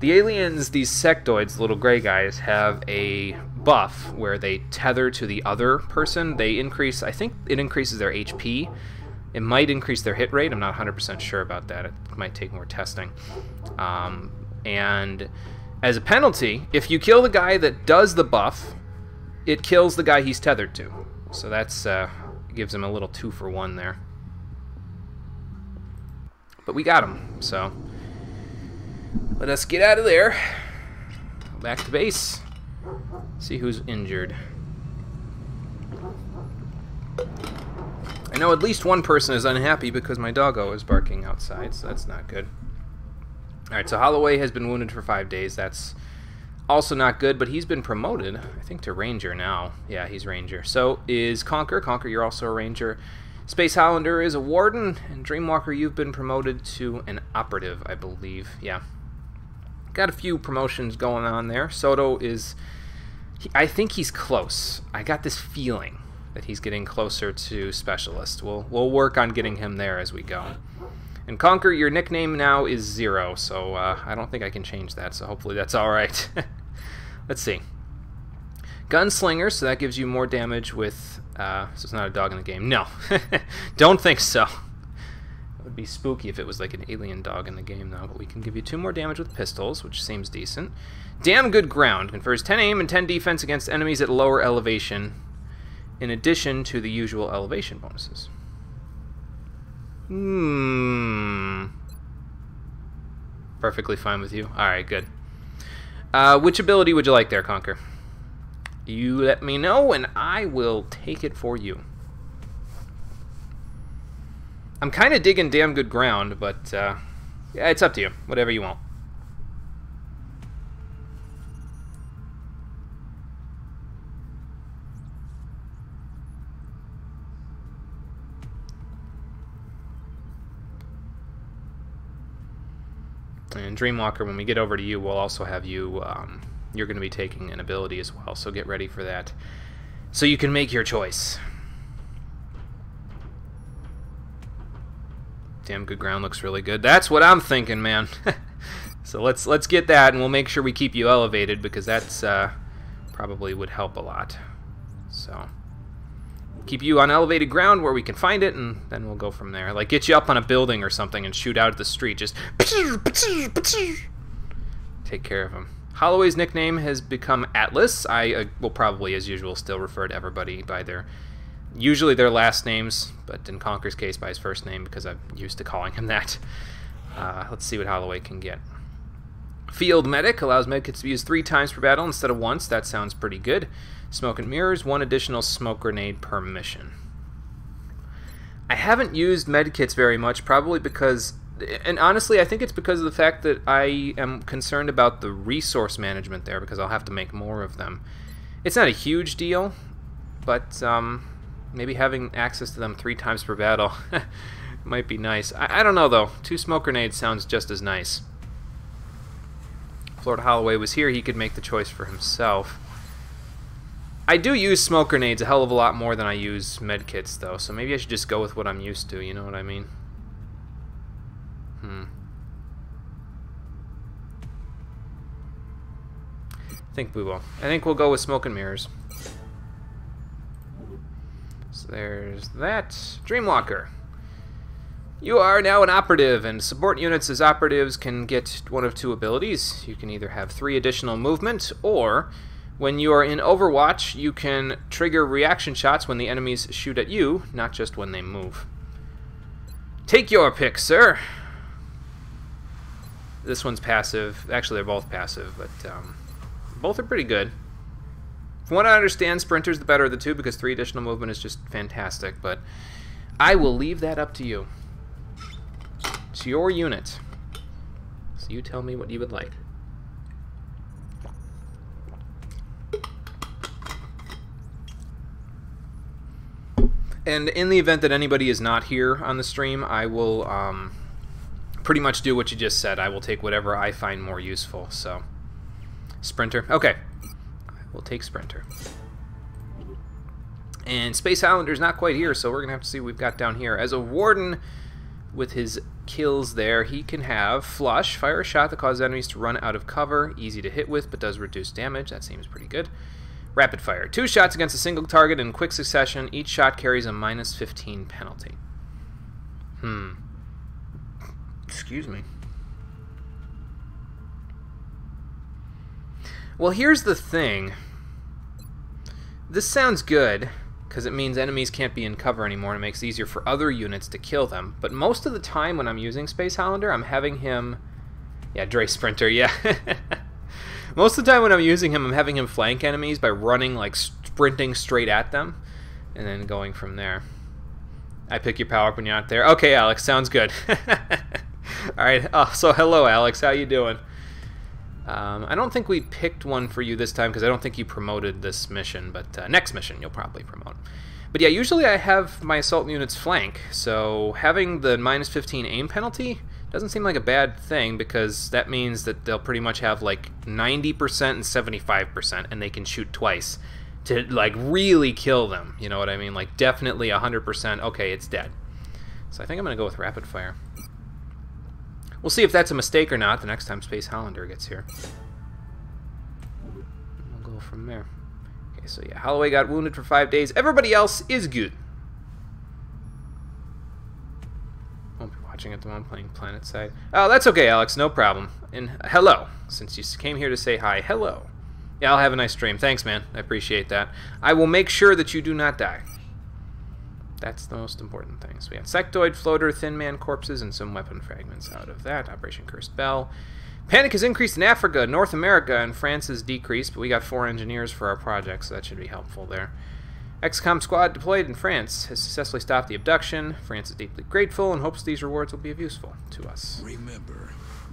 the aliens, these sectoids, little gray guys, have a buff where they tether to the other person. They increase, I think it increases their HP. It might increase their hit rate. I'm not 100% sure about that. It might take more testing. And as a penalty, if you kill the guy that does the buff, it kills the guy he's tethered to. So that's gives him a little 2-for-1 there. But we got him, so let us get out of there. Go back to base. See who's injured. I know at least one person is unhappy because my doggo is barking outside, so that's not good. Alright, so Holloway has been wounded for 5 days. That's also not good, but he's been promoted, I think, to Ranger now. Yeah, he's Ranger. So is Conquer. Conquer, you're also a Ranger. Space Highlander is a Warden, and Dreamwalker, you've been promoted to an Operative, I believe. Yeah. Got a few promotions going on there. Soto is... I think he's close. I got this feeling that he's getting closer to Specialist. We'll work on getting him there as we go. And Conquer, your nickname now is 0, so I don't think I can change that, so hopefully that's alright. Let's see. Gunslinger, so that gives you more damage with... so it's not a dog in the game. No. Don't think so. It would be spooky if it was like an alien dog in the game, though. But we can give you 2 more damage with pistols, which seems decent. Damn Good Ground. Confers 10 aim and 10 defense against enemies at lower elevation, in addition to the usual elevation bonuses. Perfectly fine with you. Alright, good. Which ability would you like there, Conquer? You let me know, and I will take it for you. I'm kind of digging Damn Good Ground, but yeah, it's up to you. Whatever you want. And Dreamwalker, when we get over to you, we'll also have you... you're going to be taking an ability as well, so get ready for that. So you can make your choice. Damn Good Ground looks really good. That's what I'm thinking, man. So let's get that, and we'll make sure we keep you elevated, because that's probably would help a lot. So keep you on elevated ground where we can find it, and then we'll go from there. Like, get you up on a building or something and shoot out at the street. Just take care of him. Holloway's nickname has become Atlas. I will probably, as usual, still refer to everybody by usually their last names, but in Conquer's case by his first name, because I'm used to calling him that. Let's see what Holloway can get. Field Medic allows medkits to be used 3 times per battle instead of once. That sounds pretty good. Smoke and Mirrors, 1 additional smoke grenade per mission. I haven't used medkits very much, probably because... And honestly, I think it's because of the fact that I am concerned about the resource management there, because I'll have to make more of them. It's not a huge deal, but maybe having access to them 3 times per battle might be nice. I don't know, though. 2 smoke grenades sounds just as nice. If Lord Holloway was here, he could make the choice for himself. I do use smoke grenades a hell of a lot more than I use medkits, though, so maybe I should just go with what I'm used to, you know what I mean? I think we will. I think we'll go with Smoke and Mirrors. So there's that. Dreamwalker. You are now an operative, and support units as operatives can get one of 2 abilities. You can either have 3 additional movement, or when you are in Overwatch, you can trigger reaction shots when the enemies shoot at you, not just when they move. Take your pick, sir. This one's passive. Actually, they're both passive, but both are pretty good. From what I understand, Sprinter's the better of the 2 because 3 additional movement is just fantastic, but I will leave that up to you. It's your unit. So you tell me what you would like. And in the event that anybody is not here on the stream, I will pretty much do what you just said. I will take whatever I find more useful. So, Sprinter. Okay. We'll take Sprinter. And Space Islander's not quite here, so we're going to have to see what we've got down here. As a Warden, with his kills there, he can have Flush, fire a shot that causes enemies to run out of cover. Easy to hit with, but does reduce damage. That seems pretty good. Rapid Fire. 2 shots against a single target in quick succession. Each shot carries a -15 penalty. Excuse me. Well, here's the thing. This sounds good, because it means enemies can't be in cover anymore, and it makes it easier for other units to kill them. But most of the time when I'm using Space Highlander, I'm having him... Yeah, Dre Sprinter, yeah. Most of the time when I'm using him, I'm having him flank enemies by running, like, sprinting straight at them, and then going from there. I pick your power up when you're not there. Okay, Alex, sounds good. Alright, so hello, Alex. How you doing? I don't think we picked one for you this time, because I don't think you promoted this mission, but next mission you'll probably promote. But yeah, usually I have my assault units flank, so having the -15 aim penalty doesn't seem like a bad thing, because that means that they'll pretty much have like 90% and 75%, and they can shoot twice to like really kill them, you know what I mean? Like definitely 100%, okay, it's dead. So I think I'm going to go with Rapid Fire. We'll see if that's a mistake or not the next time Space Hollander gets here. We'll go from there. Okay, so yeah, Holloway got wounded for 5 days. Everybody else is good. Won't be watching at the moment, playing PlanetSide. Oh, that's okay, Alex, no problem. And hello, since you came here to say hi, hello. Yeah, I'll have a nice stream. Thanks, man. I appreciate that. I will make sure that you do not die. That's the most important thing. So we got sectoid, floater, thin man corpses, and some weapon fragments out of that. Operation Cursed Bell. Panic has increased in Africa, North America, and France has decreased, but we got 4 engineers for our project, so that should be helpful there. XCOM squad deployed in France has successfully stopped the abduction. France is deeply grateful and hopes these rewards will be of useful to us. Remember,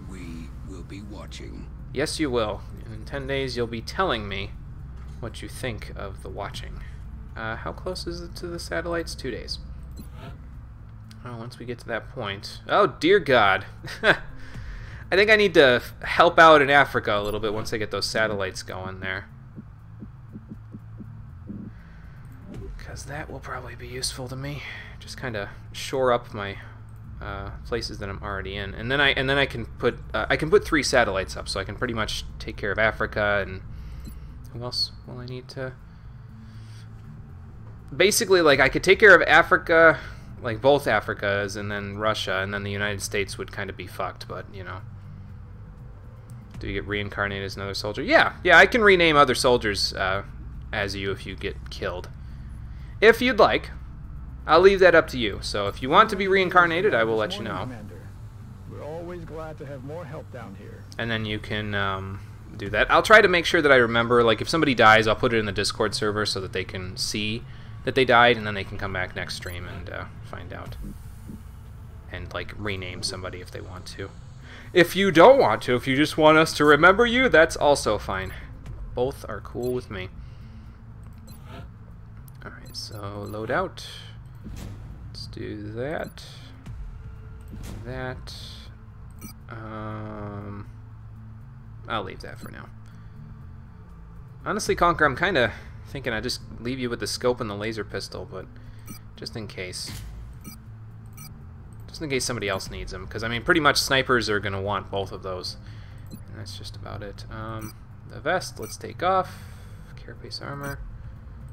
we will be watching. Yes, you will. And in 10 days, you'll be telling me what you think of the watching. How close is it to the satellites? 2 days. Oh, once we get to that point... Oh, dear God. I think I need to help out in Africa a little bit once I get those satellites going there. Because that will probably be useful to me. Just kind of shore up my places that I'm already in. And then I can put 3 satellites up, so I can pretty much take care of Africa. And who else will I need to... Basically, like, I could take care of Africa, like both Africas, and then Russia, and then the United States would kind of be fucked, but, you know. Do you get reincarnated as another soldier? Yeah, I can rename other soldiers as you if you get killed. If you'd like. I'll leave that up to you. So if you want to be reincarnated, I will let you know. We're always glad to have more help down here. And then you can do that. I'll try to make sure that I remember, like, if somebody dies, I'll put it in the Discord server so that they can see that they died, and then they can come back next stream and find out. And, like, rename somebody if they want to. If you don't want to, if you just want us to remember you, that's also fine. Both are cool with me. Alright, so load out. Let's do that. That. I'll leave that for now. Honestly, Conquer, I'm kind of thinking I'd just leave you with the scope and the laser pistol, but just in case. Just in case somebody else needs them. Because, I mean, pretty much snipers are going to want both of those. And that's just about it. The vest, let's take off. Carapace armor.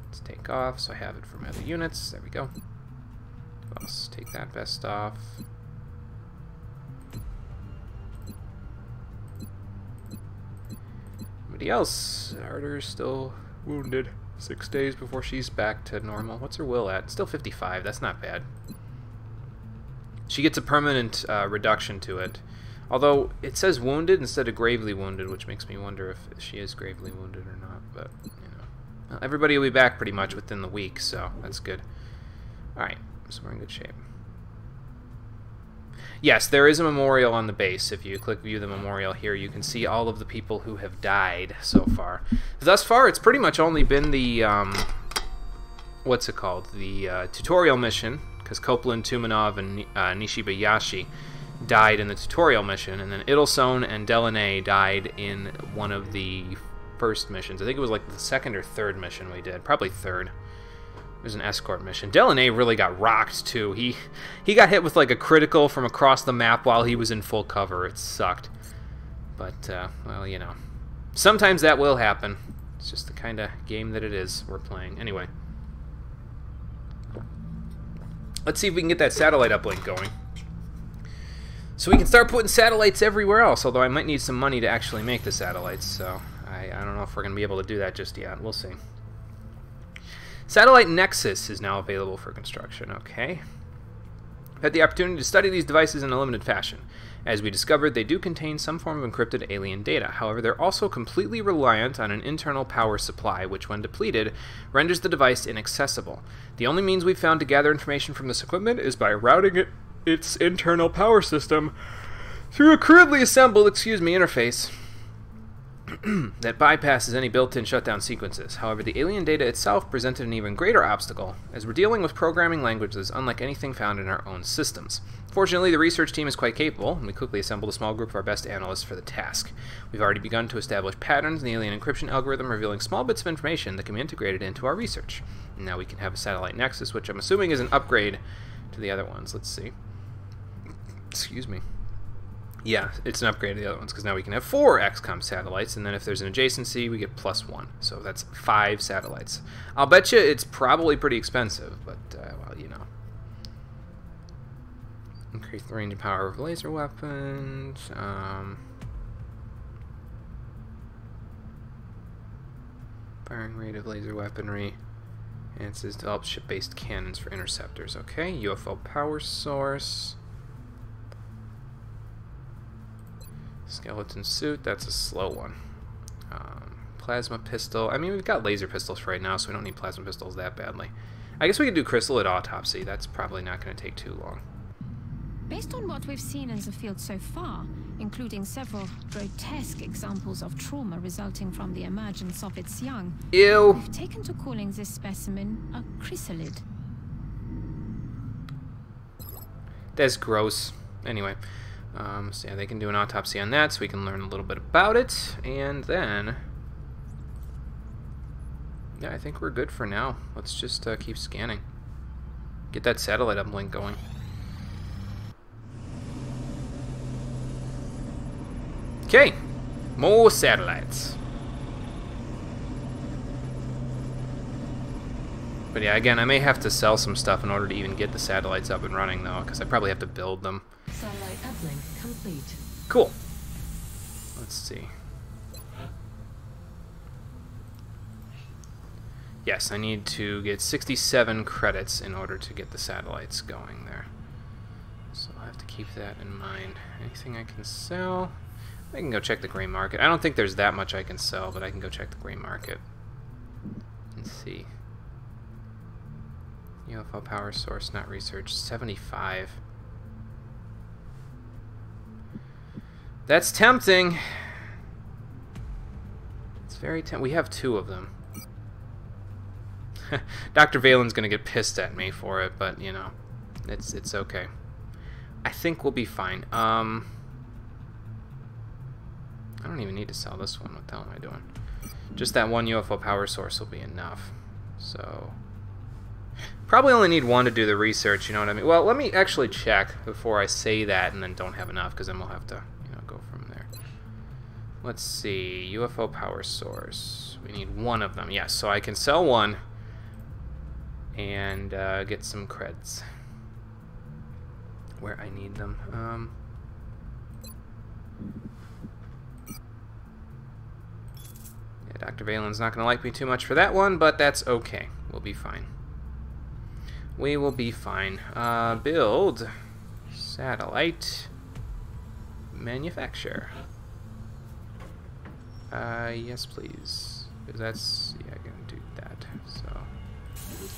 Let's take off, so I have it for my other units. There we go. Let's take that vest off. Anybody else? Arter's still wounded. 6 days before she's back to normal. What's her will at? Still 55. That's not bad. She gets a permanent reduction to it. Although, it says wounded instead of gravely wounded, which makes me wonder if she is gravely wounded or not. But, you know. Well, everybody will be back pretty much within the week, so that's good. Alright, so we're in good shape. Yes, there is a memorial on the base. If you click view the memorial here, you can see all of the people who have died so far. Thus far, it's pretty much only been the, what's it called? The tutorial mission, because Copeland, Tumanov, and Nishibayashi died in the tutorial mission, and then Idelson and Delaney died in one of the first missions. I think it was like the 2nd or 3rd mission we did. Probably 3rd. It was an escort mission. Delaney really got rocked, too. He got hit with, like, a critical from across the map while he was in full cover. It sucked. But, well, you know. Sometimes that will happen. It's just the kind of game that it is we're playing. Anyway. Let's see if we can get that satellite uplink going. So we can start putting satellites everywhere else, although I might need some money to actually make the satellites, so I don't know if we're going to be able to do that just yet. We'll see. Satellite Nexus is now available for construction. Okay. I've had the opportunity to study these devices in a limited fashion. As we discovered, they do contain some form of encrypted alien data. However, they're also completely reliant on an internal power supply, which, when depleted, renders the device inaccessible. The only means we've found to gather information from this equipment is by routing its internal power system through a crudely assembled, interface that bypasses any built-in shutdown sequences. However, the alien data itself presented an even greater obstacle, as we're dealing with programming languages unlike anything found in our own systems. Fortunately, the research team is quite capable, and we quickly assembled a small group of our best analysts for the task. We've already begun to establish patterns in the alien encryption algorithm, revealing small bits of information that can be integrated into our research. And now we can have a satellite nexus, which I'm assuming is an upgrade to the other ones. Let's see. Excuse me. Yeah, it's an upgrade to the other ones, because now we can have 4 XCOM satellites, and then if there's an adjacency, we get +1. So that's 5 satellites. I'll bet you it's probably pretty expensive, but, well, you know. Increase the range and power of laser weapons. Firing rate of laser weaponry. Enhances developed ship-based cannons for interceptors. Okay, UFO power source. Skeleton suit, that's a slow one. Plasma pistol. I mean, we've got laser pistols for right now, so we don't need plasma pistols that badly. I guess we could do chrysalid autopsy. That's probably not going to take too long. Based on what we've seen in the field so far, including several grotesque examples of trauma resulting from the emergence of its young, Ew! we've taken to calling this specimen a chrysalid. That's gross. Anyway. So yeah, they can do an autopsy on that, so we can learn a little bit about it, and then, yeah, I think we're good for now. Let's just keep scanning. Get that satellite uplink going. Okay, more satellites. But yeah, again, I may have to sell some stuff in order to even get the satellites up and running, though, because I probably have to build them. Satellite uplink complete. Cool. Let's see. Yes, I need to get 67 credits in order to get the satellites going there. So I'll have to keep that in mind. Anything I can sell? I can go check the gray market. I don't think there's that much I can sell, but I can go check the gray market and see. UFO power source not researched. 75. That's tempting. It's very tempting. We have 2 of them. Dr. Valen's gonna get pissed at me for it, but you know, it's okay. I think we'll be fine. I don't even need to sell this one. What the hell am I doing? Just that one UFO power source will be enough. So probably only need 1 to do the research. You know what I mean? Well, let me actually check before I say that, and then don't have enough, because then we'll have to, you know, go from there. Let's see. UFO power source. We need 1 of them. Yes, so I can sell 1 and get some creds where I need them. Yeah, Dr. Valen's not going to like me too much for that one, but that's okay. We'll be fine. We will be fine. Build satellite manufacture. Yes, please. Because that's, yeah, I'm gonna do that. So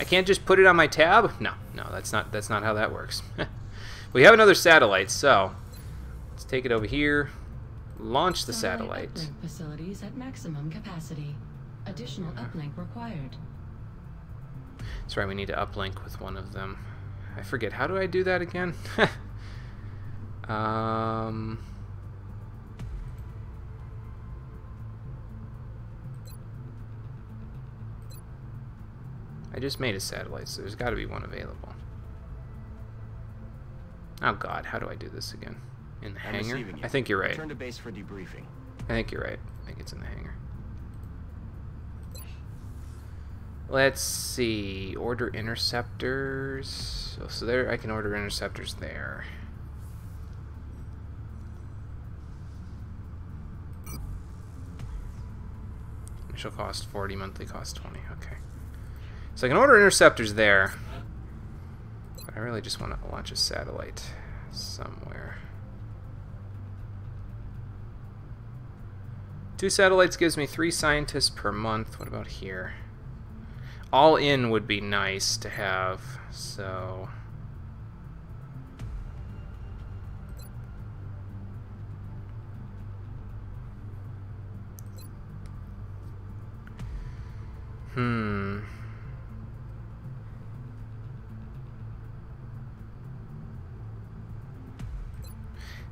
I can't just put it on my tab. No, that's not how that works. We have another satellite, so let's take it over here. Launch the satellite. Uplink facilities at maximum capacity. Additional uplink required. That's right, we need to uplink with one of them. I forget, how do I do that again? I just made a satellite, so there's got to be one available. Oh god, how do I do this again? In the hangar? I think you're right. Return to base for debriefing. I think you're right. I think it's in the hangar. Let's see. Order interceptors. So there, I can order interceptors there. Initial cost 40, monthly cost 20. Okay. So I can order interceptors there. But I really just want to launch a satellite somewhere. 2 satellites gives me 3 scientists per month. What about here? All in would be nice to have, so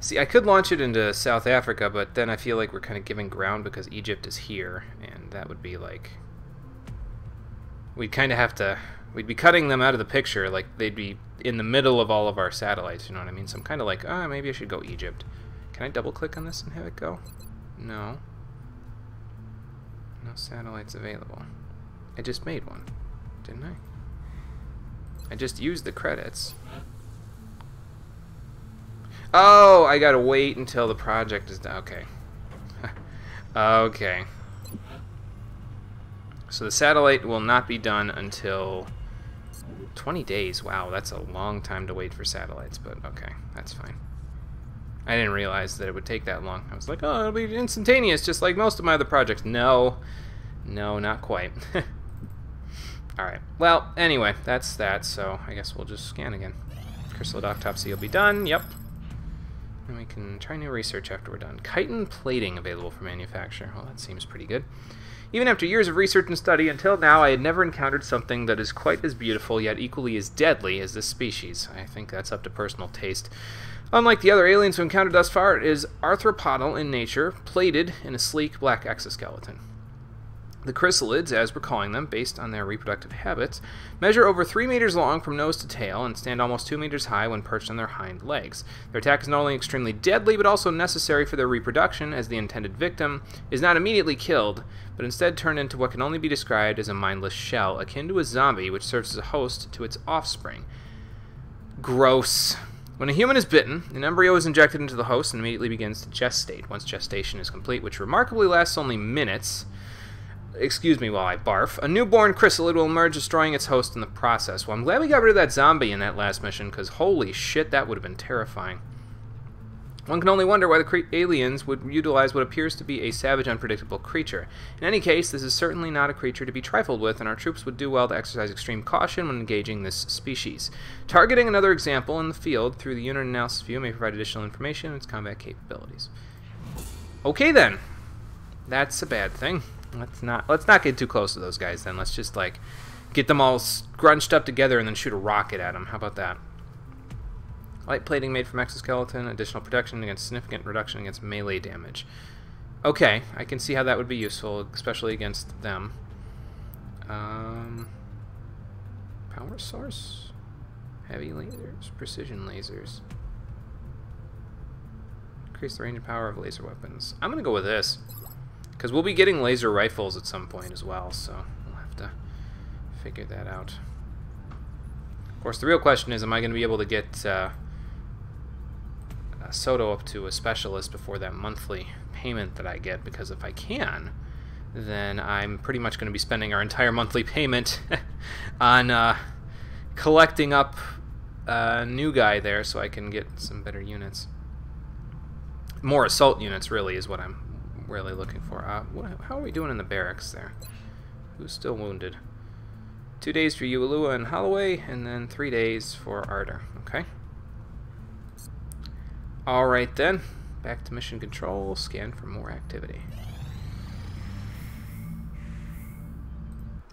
see, I could launch it into South Africa, but then I feel like we're kind of giving ground because Egypt is here, and that would be like, we'd kind of have to, we'd be cutting them out of the picture, like they'd be in the middle of all of our satellites, you know what I mean? So I'm kind of like, maybe I should go Egypt. Can I double-click on this and have it go? No. No satellites available. I just made one, didn't I? I just used the credits. Oh, I gotta wait until the project is done. Okay. Okay. So the satellite will not be done until 20 days. Wow, that's a long time to wait for satellites, but okay, that's fine. I didn't realize that it would take that long. I was like, oh, it'll be instantaneous, just like most of my other projects. No. No, not quite. Alright, well, anyway, that's that, so I guess we'll just scan again. Chrysalid autopsy will be done, yep. And we can try new research after we're done. Chitin plating available for manufacture. Well, that seems pretty good. Even after years of research and study, until now I had never encountered something that is quite as beautiful yet equally as deadly as this species. I think that's up to personal taste. Unlike the other aliens we encountered thus far, it is arthropodal in nature, plated in a sleek black exoskeleton. The chrysalids, as we're calling them, based on their reproductive habits, measure over 3 meters long from nose to tail and stand almost 2 meters high when perched on their hind legs. Their attack is not only extremely deadly, but also necessary for their reproduction, as the intended victim is not immediately killed, but instead turned into what can only be described as a mindless shell, akin to a zombie which serves as a host to its offspring. Gross. When a human is bitten, an embryo is injected into the host and immediately begins to gestate. Once gestation is complete, which remarkably lasts only minutes, excuse me while I barf, a newborn chrysalid will emerge, destroying its host in the process. Well, I'm glad we got rid of that zombie in that last mission, because holy shit, that would have been terrifying. One can only wonder why the aliens would utilize what appears to be a savage, unpredictable creature. In any case, this is certainly not a creature to be trifled with, and our troops would do well to exercise extreme caution when engaging this species. Targeting another example in the field through the unit analysis view may provide additional information on its combat capabilities. Okay then. That's a bad thing. Let's not get too close to those guys then. Let's just like get them all scrunched up together and then shoot a rocket at them. How about that? Light plating made from exoskeleton, additional protection against significant reduction against melee damage. Okay, I can see how that would be useful, especially against them. Power source, heavy lasers, precision lasers. Increase the range and power of laser weapons. I'm gonna go with this. Because we'll be getting laser rifles at some point as well, so we'll have to figure that out. Of course, the real question is, am I going to be able to get Soto up to a specialist before that monthly payment that I get? Because if I can, then I'm pretty much going to be spending our entire monthly payment on collecting up a new guy there so I can get some better units. More assault units, really, is what I'm really looking for. How are we doing in the barracks there? Who's still wounded? 2 days for Ualua and Holloway, and then 3 days for Arter. Okay. Alright then. Back to mission control. Scan for more activity.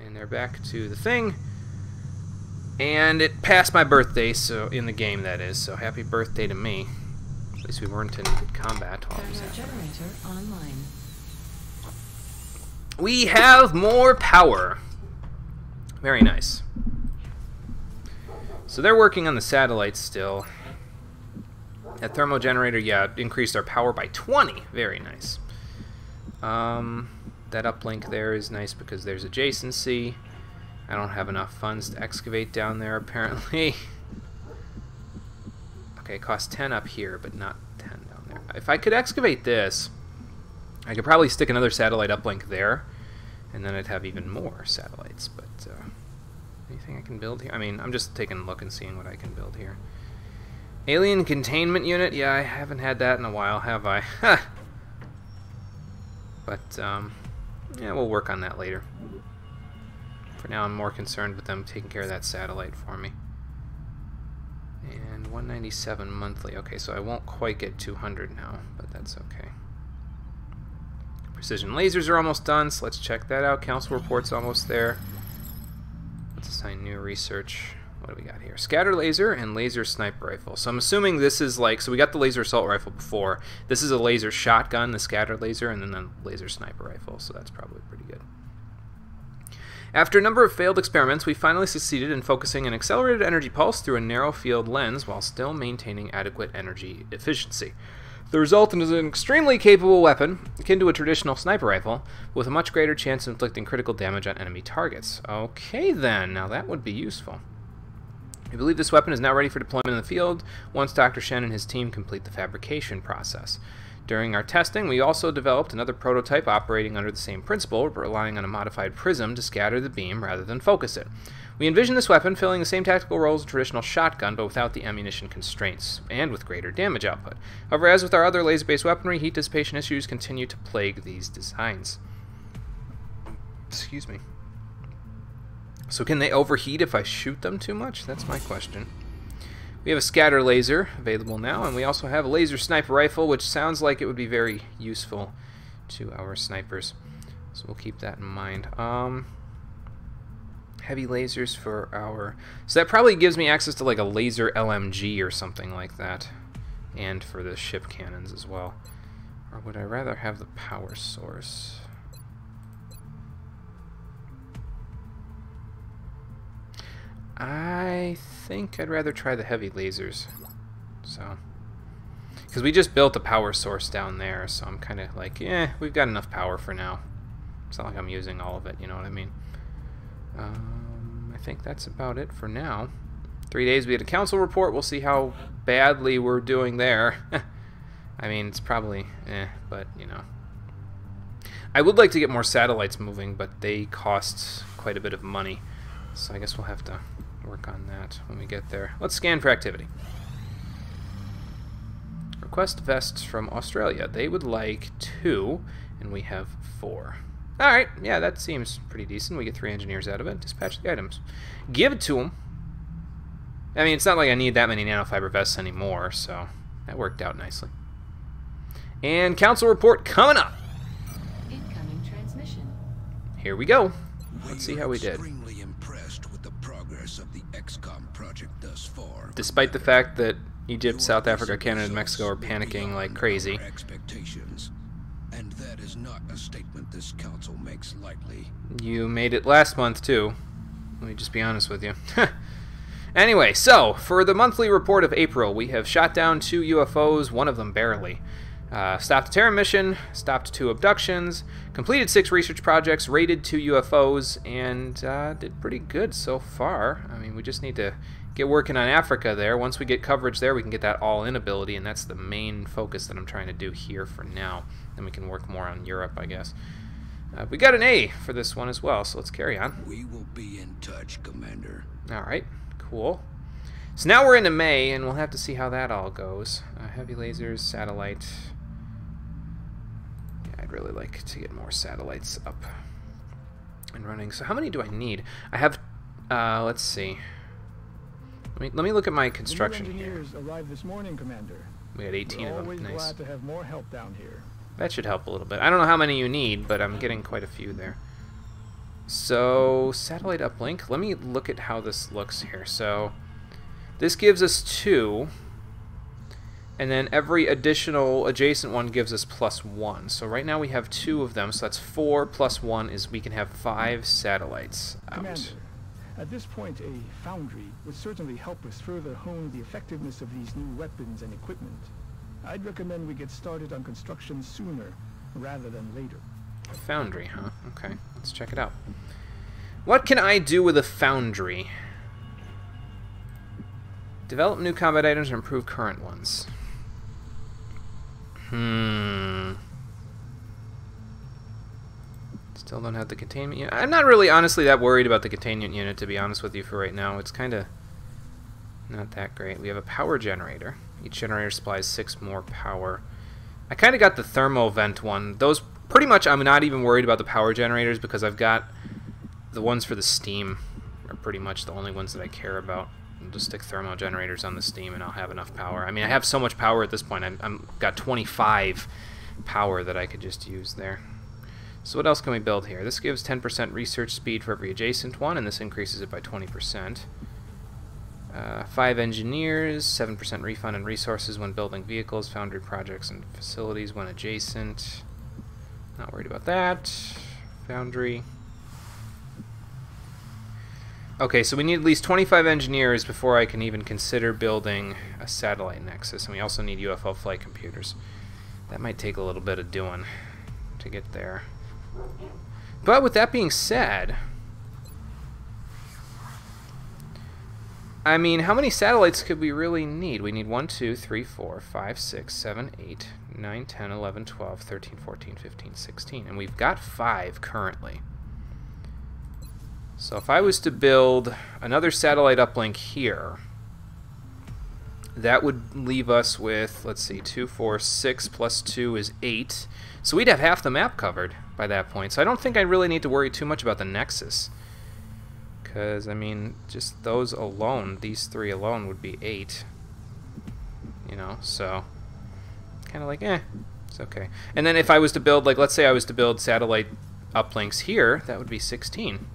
And they're back to the thing. And it passed my birthday, so in the game that is, so happy birthday to me. At least we weren't in combat while it was happening. Generator online. We have more power. Very nice. So they're working on the satellites still. That thermal generator, yeah, increased our power by 20. Very nice. That uplink there is nice because there's adjacency. I don't have enough funds to excavate down there, apparently. Okay, it costs 10 up here, but not 10 down there. If I could excavate this, I could probably stick another satellite uplink there, and then I'd have even more satellites. But anything I can build here? I mean, I'm just taking a look and seeing what I can build here. Alien containment unit? Yeah, I haven't had that in a while, have I? But, yeah, we'll work on that later. For now, I'm more concerned with them taking care of that satellite for me. And 197 monthly. Okay, so I won't quite get 200 now, but that's okay. Precision lasers are almost done, so let's check that out. Council report's almost there. Let's assign new research. What do we got here? Scatter laser and laser sniper rifle. So I'm assuming this is like, so we got the laser assault rifle before. This is a laser shotgun, the scatter laser, and then the laser sniper rifle, so that's probably pretty good. After a number of failed experiments, we finally succeeded in focusing an accelerated energy pulse through a narrow field lens while still maintaining adequate energy efficiency. The result is an extremely capable weapon, akin to a traditional sniper rifle, with a much greater chance of inflicting critical damage on enemy targets. Okay then, now that would be useful. We believe this weapon is now ready for deployment in the field once Dr. Shen and his team complete the fabrication process. During our testing, we also developed another prototype operating under the same principle, relying on a modified prism to scatter the beam rather than focus it. We envision this weapon filling the same tactical role as a traditional shotgun, but without the ammunition constraints, and with greater damage output. However, as with our other laser-based weaponry, heat dissipation issues continue to plague these designs. Excuse me. So can they overheat if I shoot them too much? That's my question. We have a scatter laser available now, and we also have a laser sniper rifle, which sounds like it would be very useful to our snipers. So we'll keep that in mind. Heavy lasers for our... So that probably gives me access to like a laser LMG or something like that. And for the ship cannons as well. Or would I rather have the power source? I think I'd rather try the heavy lasers. So, because we just built a power source down there, so I'm kind of like, yeah, we've got enough power for now. It's not like I'm using all of it, you know what I mean? I think that's about it for now. 3 days we had a council report. We'll see how badly we're doing there. I mean, it's probably, but, you know. I would like to get more satellites moving, but they cost quite a bit of money. So I guess we'll have to work on that when we get there. Let's scan for activity. Request vests from Australia. They would like 2, and we have 4. Alright, yeah, that seems pretty decent. We get 3 engineers out of it. Dispatch the items. Give it to them. I mean, it's not like I need that many nanofiber vests anymore, so that worked out nicely. And council report coming up. Incoming transmission. Here we go. Let's see how we did. Extremely impressed with the progress of the XCOM project thus far. Despite the fact that Egypt, South Africa, Canada, and Mexico are panicking like crazy. Expectations. And that is not a statement this council makes lightly. You made it last month, too. Let me just be honest with you. Anyway, so, for the monthly report of April, we have shot down 2 UFOs, one of them barely. Stopped a Terran mission, stopped 2 abductions, completed 6 research projects, raided 2 UFOs, and did pretty good so far. I mean, we just need to get working on Africa there. Once we get coverage there, we can get that all-in ability, and that's the main focus that I'm trying to do here for now. Then we can work more on Europe, I guess. We got an A for this one as well, so let's carry on. We will be in touch, Commander. Alright, cool. So now we're into May, and we'll have to see how that all goes. Heavy lasers, satellite. Yeah, I'd really like to get more satellites up and running. So how many do I need? I have, let's see. Let me look at my construction the new here. engineers arrived this morning, Commander. We got 18 We're of them. always Nice. glad to have more help down here. That should help a little bit. I don't know how many you need, but I'm getting quite a few there. So, satellite uplink. Let me look at how this looks here. So, this gives us 2, and then every additional adjacent one gives us +1. So right now we have 2 of them, so that's 4 + 1 is we can have 5 satellites out. Commander, at this point, a foundry would certainly help us further hone the effectiveness of these new weapons and equipment. I'd recommend we get started on construction sooner rather than later. Foundry, huh? Okay, let's check it out. What can I do with a foundry? Develop new combat items or improve current ones. Still don't have the containment unit. I'm not really honestly that worried about the containment unit, to be honest with you, for right now. It's kind of not that great. We have a power generator. Each generator supplies 6 more power. I kind of got the thermal vent one. Those, pretty much, I'm not even worried about the power generators because I've got the ones for the steam are pretty much the only ones that I care about. I'll just stick thermal generators on the steam and I'll have enough power. I mean, I have so much power at this point. I'm got 25 power that I could just use there. So what else can we build here? This gives 10% research speed for every adjacent one, and this increases it by 20%. 5 engineers, 7% refund on resources when building vehicles, foundry projects, and facilities when adjacent. Not worried about that. Foundry. Okay, so we need at least 25 engineers before I can even consider building a satellite nexus, and we also need UFO flight computers. That might take a little bit of doing to get there. But with that being said, I mean, how many satellites could we really need? We need 1, 2, 3, 4, 5, 6, 7, 8, 9, 10, 11, 12, 13, 14, 15, 16. And we've got 5 currently. So if I was to build another satellite uplink here, that would leave us with, let's see, 2, 4, 6 plus 2 is 8. So we'd have half the map covered by that point. So I don't think I really need to worry too much about the Nexus. Because, I mean, just those alone, these 3 alone would be 8. You know, so kind of like, it's okay. And then if I was to build, like, let's say I was to build satellite uplinks here, that would be 16.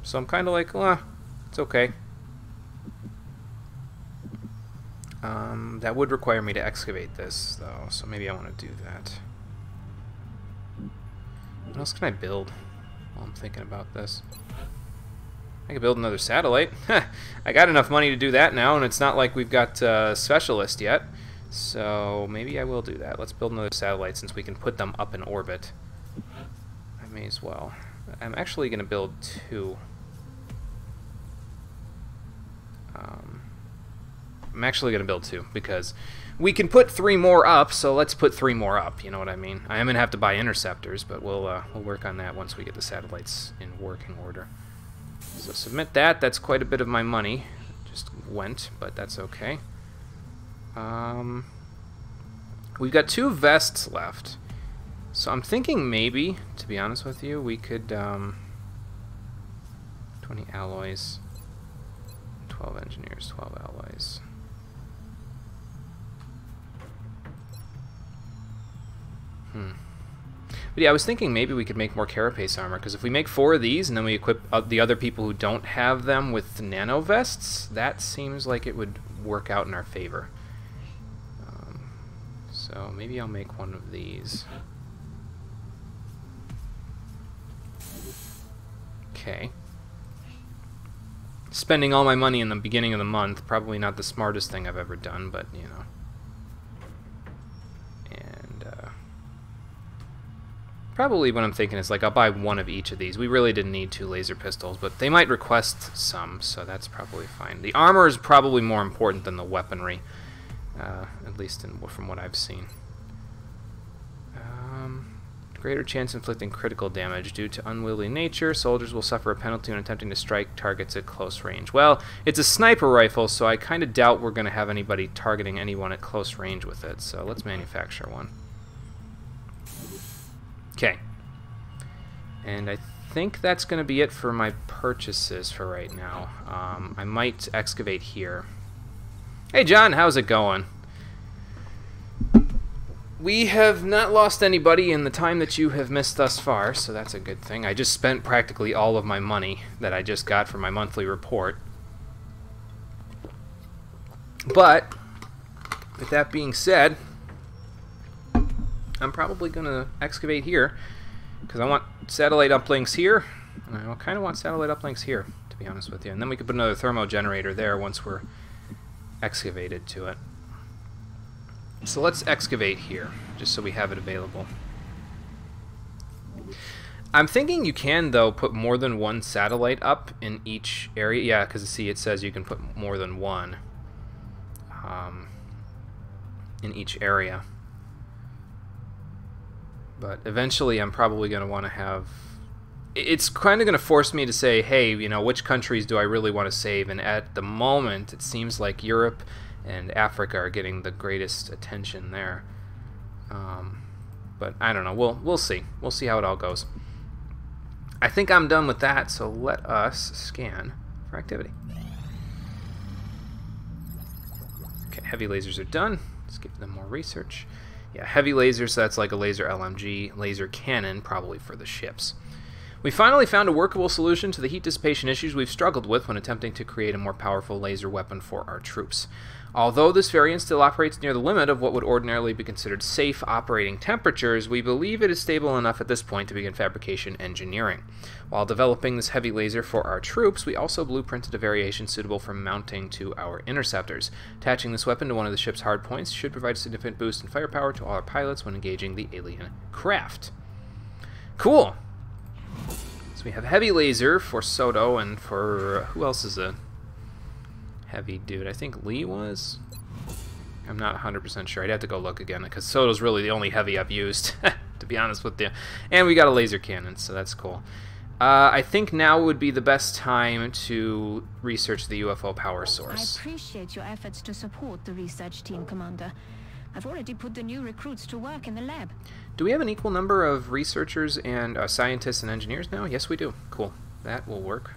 So I'm kind of like, well, it's okay. That would require me to excavate this, though, so maybe I want to do that. What else can I build while I'm thinking about this? I could build another satellite. I got enough money to do that now, and it's not like we've got a specialist yet. So maybe I will do that. Let's build another satellite since we can put them up in orbit. I may as well. I'm actually going to build 2. I'm actually going to build 2 because we can put 3 more up, so let's put 3 more up, you know what I mean? I am going to have to buy interceptors, but we'll work on that once we get the satellites in working order. So submit that. That's quite a bit of my money. Just went, but that's okay. We've got 2 vests left. So I'm thinking maybe, to be honest with you, we could 20 alloys, 12 engineers, 12 alloys. But yeah, I was thinking maybe we could make more carapace armor, because if we make 4 of these and then we equip the other people who don't have them with nano vests, that seems like it would work out in our favor. So maybe I'll make one of these. Okay. Spending all my money in the beginning of the month, probably not the smartest thing I've ever done, but you know. Probably what I'm thinking is, like, I'll buy 1 of each of these. We really didn't need 2 laser pistols, but they might request some, so that's probably fine. The armor is probably more important than the weaponry, at least from what I've seen. Greater chance inflicting critical damage. Due to unwieldy nature, soldiers will suffer a penalty when attempting to strike targets at close range. Well, it's a sniper rifle, so I kind of doubt we're going to have anybody targeting anyone at close range with it, so let's manufacture one. Okay, and I think that's going to be it for my purchases for right now. I might excavate here. Hey John, how's it going? We have not lost anybody in the time that you have missed thus far, so that's a good thing. I just spent practically all of my money that I just got for my monthly report. But, with that being said, I'm probably going to excavate here, because I want satellite uplinks here, and I kind of want satellite uplinks here, to be honest with you. And then we could put another thermo generator there once we're excavated to it. So let's excavate here, just so we have it available. I'm thinking you can, though, put more than 1 satellite up in each area. Yeah, because see, it says you can put more than 1 in each area. But eventually I'm probably going to want to have... It's kind of going to force me to say, hey, you know, which countries do I really want to save? And at the moment, it seems like Europe and Africa are getting the greatest attention there. But I don't know. We'll see. We'll see how it all goes. I think I'm done with that, so let us scan for activity. Okay, heavy lasers are done. Let's give them more research. Yeah, heavy lasers, so that's like a laser LMG, laser cannon, probably for the ships. We finally found a workable solution to the heat dissipation issues we've struggled with when attempting to create a more powerful laser weapon for our troops. Although this variant still operates near the limit of what would ordinarily be considered safe operating temperatures, we believe it is stable enough at this point to begin fabrication engineering. While developing this heavy laser for our troops, we also blueprinted a variation suitable for mounting to our interceptors. Attaching this weapon to one of the ship's hardpoints should provide a significant boost in firepower to all our pilots when engaging the alien craft. Cool! So we have heavy laser for Soto, and for... who else is a heavy dude? I think Lee was? I'm not 100% sure. I'd have to go look again, because Soto's really the only heavy I've used, to be honest with you. And we got a laser cannon, so that's cool. I think now would be the best time to research the UFO power source. I appreciate your efforts to support the research team, Commander. I've already put the new recruits to work in the lab. Do we have an equal number of researchers and scientists and engineers now? Yes, we do. Cool. That will work.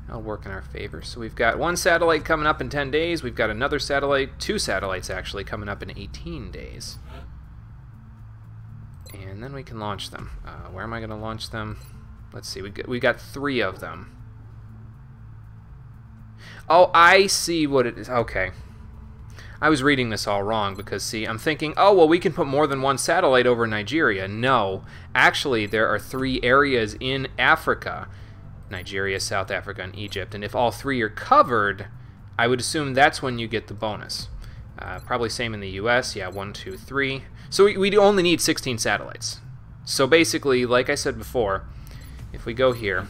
That'll work in our favor. So we've got one satellite coming up in 10 days. We've got another satellite, 2 satellites actually, coming up in 18 days. And then we can launch them. Where am I going to launch them? Let's see. We got 3 of them. Oh, I see what it is. Okay. I was reading this all wrong because, see, I'm thinking, oh, well, we can put more than one satellite over Nigeria. No. Actually, there are 3 areas in Africa. Nigeria, South Africa, and Egypt. And if all 3 are covered, I would assume that's when you get the bonus. Probably same in the US. Yeah, 1, 2, 3. So we only need 16 satellites. So basically, like I said before, if we go here,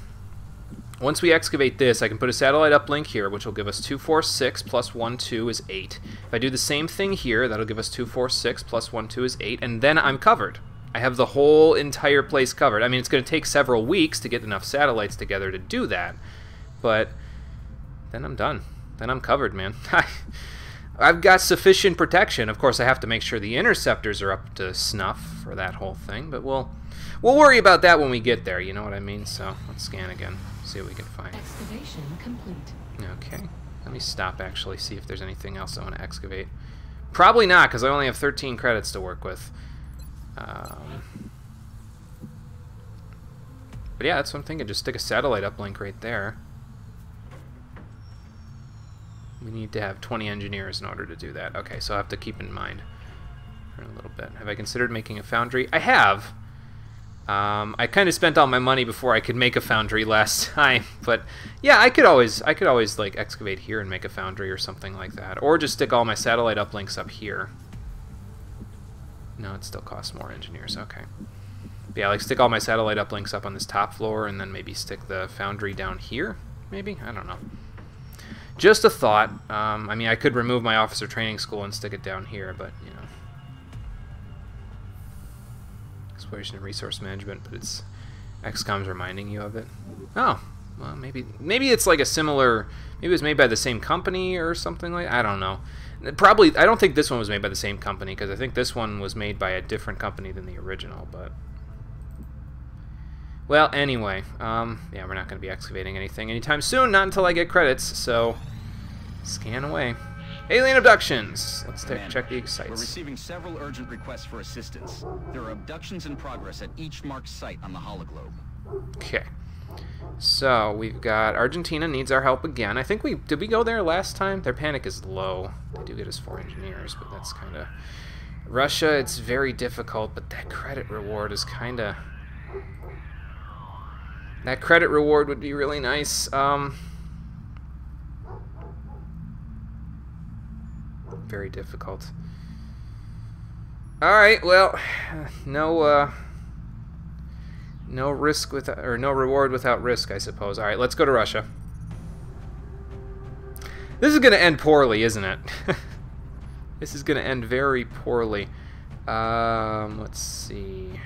once we excavate this, I can put a satellite uplink here, which will give us 2, 4, 6, plus 1, 2 is 8. If I do the same thing here, that'll give us 2, 4, 6, plus 1, 2 is 8, and then I'm covered. I have the whole entire place covered. I mean, it's going to take several weeks to get enough satellites together to do that, but then I'm done. Then I'm covered, man. I've got sufficient protection. Of course, I have to make sure the interceptors are up to snuff for that whole thing, but we'll worry about that when we get there, you know what I mean? So let's scan again, see what we can find. Excavation complete. Okay, let me stop actually, see if there's anything else I want to excavate. Probably not, because I only have 13 credits to work with. But yeah, that's what I'm thinking. Just stick a satellite uplink right there. We need to have 20 engineers in order to do that. Okay, so I'll have to keep in mind for a little bit. Have I considered making a foundry? I have. I kind of spent all my money before I could make a foundry last time, but yeah, I could always like excavate here and make a foundry or something like that, or just stick all my satellite uplinks up here. No, it still costs more engineers. Okay. But yeah, like stick all my satellite uplinks up on this top floor, and then maybe stick the foundry down here. Maybe, I don't know. Just a thought. I mean, I could remove my officer training school and stick it down here, but you know. Exploration and resource management, but it's XCOM's reminding you of it. Oh, well, maybe it's like a similar. Maybe it was made by the same company or something like. I don't know. Probably, I don't think this one was made by the same company, because I think this one was made by a different company than the original. But well, anyway, yeah, we're not going to be excavating anything anytime soon. Not until I get credits. So scan away. Alien abductions. Let's check the sites. We're receiving several urgent requests for assistance. There are abductions in progress at each marked site on the hologlobe. Okay. So we've got Argentina needs our help again. I think did we go there last time? Their panic is low. They do get us 4 engineers, but that's kind of Russia. It's very difficult, but that credit reward is kind of. That credit reward would be really nice. Very difficult. All right, well, no risk with, or no reward without risk, I suppose. All right, let's go to Russia. This is going to end poorly, isn't it? This is going to end very poorly. Let's see.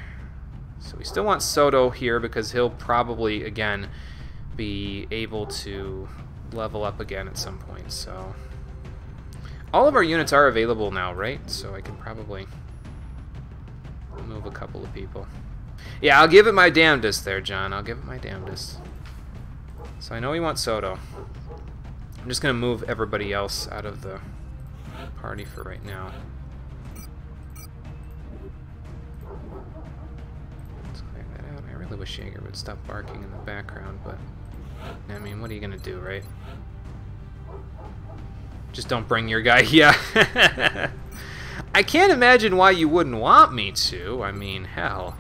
So we still want Soto here because he'll probably again be able to level up again at some point. So. All of our units are available now, right? So I can probably move a couple of people. Yeah, I'll give it my damnedest there, John. I'll give it my damnedest. So I know we want Soto. I'm just going to move everybody else out of the party for right now. Let's clear that out. I really wish Jaeger would stop barking in the background, but I mean, what are you going to do, right? Just don't bring your guy. Yeah. I can't imagine why you wouldn't want me to. I mean, hell.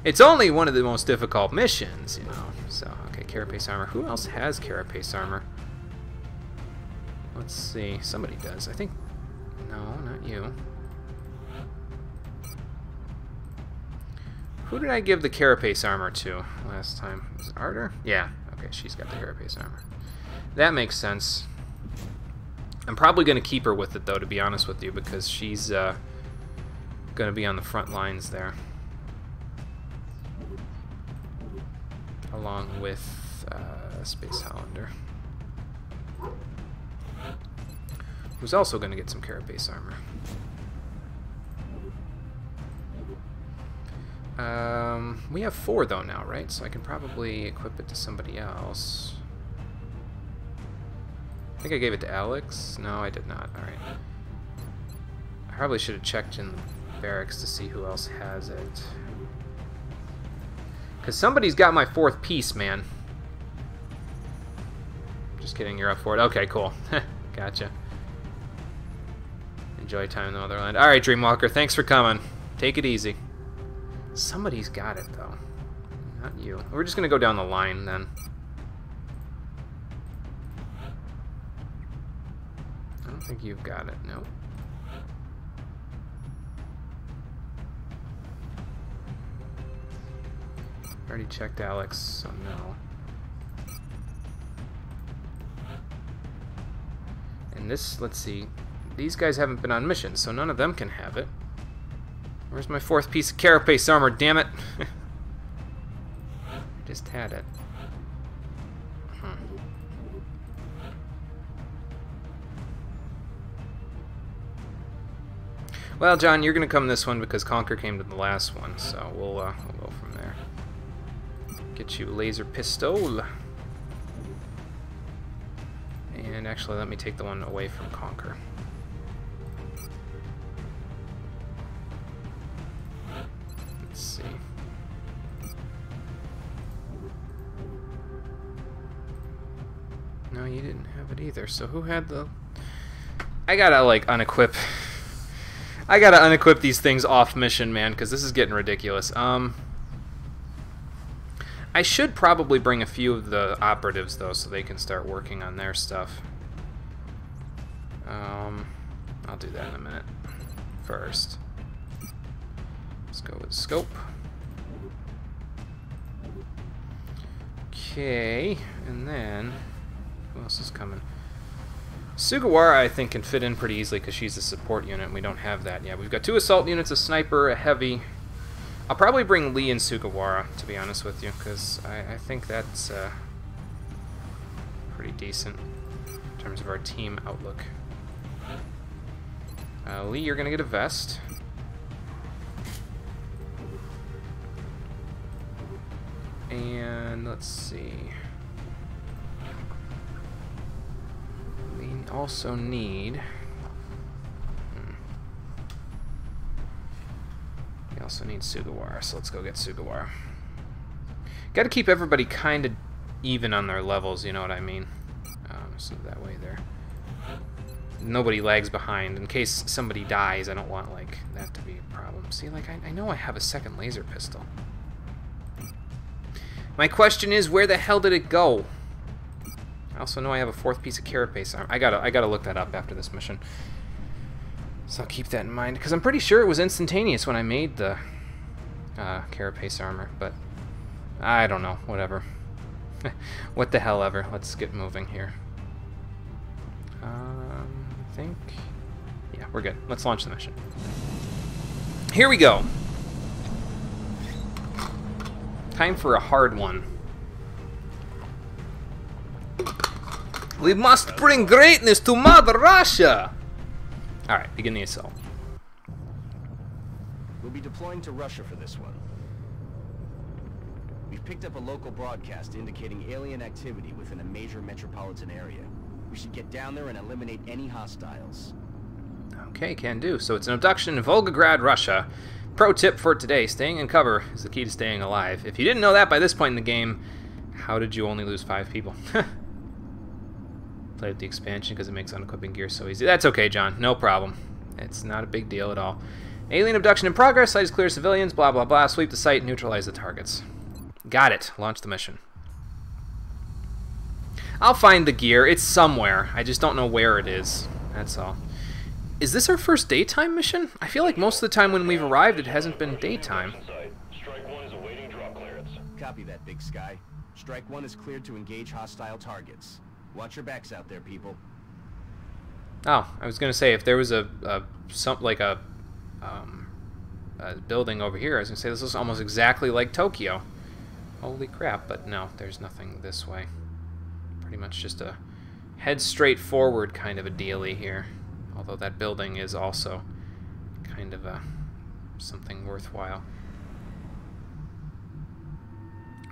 It's only one of the most difficult missions, you know. So, okay, carapace armor. Who else has carapace armor? Let's see. Somebody does. I think... No, not you. Who did I give the carapace armor to last time? Was it Arter? Yeah. Okay, she's got the carapace armor. That makes sense. I'm probably going to keep her with it, though, to be honest with you, because she's going to be on the front lines there. Along with Space Hollander, who's also going to get some carapace armor. We have 4 though now, right? So I can probably equip it to somebody else. I think I gave it to Alex. No, I did not. All right. I probably should have checked in the barracks to see who else has it. Because somebody's got my 4th piece, man. Just kidding, you're up for it. Okay, cool. Gotcha. Enjoy time in the motherland. Alright, Dreamwalker, thanks for coming. Take it easy. Somebody's got it, though. Not you. We're just going to go down the line, then. I don't think you've got it. Nope. Already checked Alex, so no. And this, let's see, these guys haven't been on missions, so none of them can have it. Where's my 4th piece of carapace armor, damn it? I just had it. Well, John, you're going to come this one because Conquer came to the last one, so we'll go from there. Get you a laser pistol. And actually, let me take the one away from Conquer. Let's see. No, you didn't have it either. So who had the... I gotta, like, unequip... I gotta unequip these things off mission, man, because this is getting ridiculous. I should probably bring a few of the operatives, though, so they can start working on their stuff. I'll do that in a minute. First, let's go with scope. Okay, and then who else is coming? Sugawara, I think, can fit in pretty easily because she's a support unit, and we don't have that yet. We've got 2 assault units, a sniper, a heavy. I'll probably bring Lee and Sugawara, to be honest with you, because I think that's pretty decent in terms of our team outlook. Lee, you're going to get a vest. And let's see. We also need... We also need Sugawara, so let's go get Sugawara. Got to keep everybody kind of even on their levels, you know what I mean? So that way nobody lags behind. In case somebody dies, I don't want like that to be a problem. See, like I know I have a 2nd laser pistol. My question is, where the hell did it go? I also know I have a 4th piece of carapace armor. I gotta look that up after this mission. So I'll keep that in mind, because I'm pretty sure it was instantaneous when I made the carapace armor, but I don't know, whatever. What the hell ever. Let's get moving here. I think... Yeah, we're good. Let's launch the mission. Here we go. Time for a hard one. We must bring greatness to Mother Russia! Alright, begin the assault. We'll be deploying to Russia for this one. We've picked up a local broadcast indicating alien activity within a major metropolitan area. We should get down there and eliminate any hostiles. Okay, can do. So it's an abduction in Volgograd, Russia. Pro tip for today, staying in cover is the key to staying alive. If you didn't know that by this point in the game, how did you only lose 5 people? Play with the expansion because it makes unequipping gear so easy. That's okay, John. No problem. It's not a big deal at all. Alien abduction in progress. Site is clear of civilians. Blah, blah, blah. Sweep the site. Neutralize the targets. Got it. Launch the mission. I'll find the gear. It's somewhere. I just don't know where it is. That's all. Is this our first daytime mission? I feel like most of the time when we've arrived, it hasn't been daytime. Strike 1 is awaiting drop clearance. Copy that, Big Sky. Strike 1 is cleared to engage hostile targets. Watch your backs out there, people. Oh, I was gonna say if there was a building over here, I was gonna say this is almost exactly like Tokyo. Holy crap! But no, there's nothing this way. Pretty much just a head straight forward kind of a dealie here. Although that building is also kind of something worthwhile.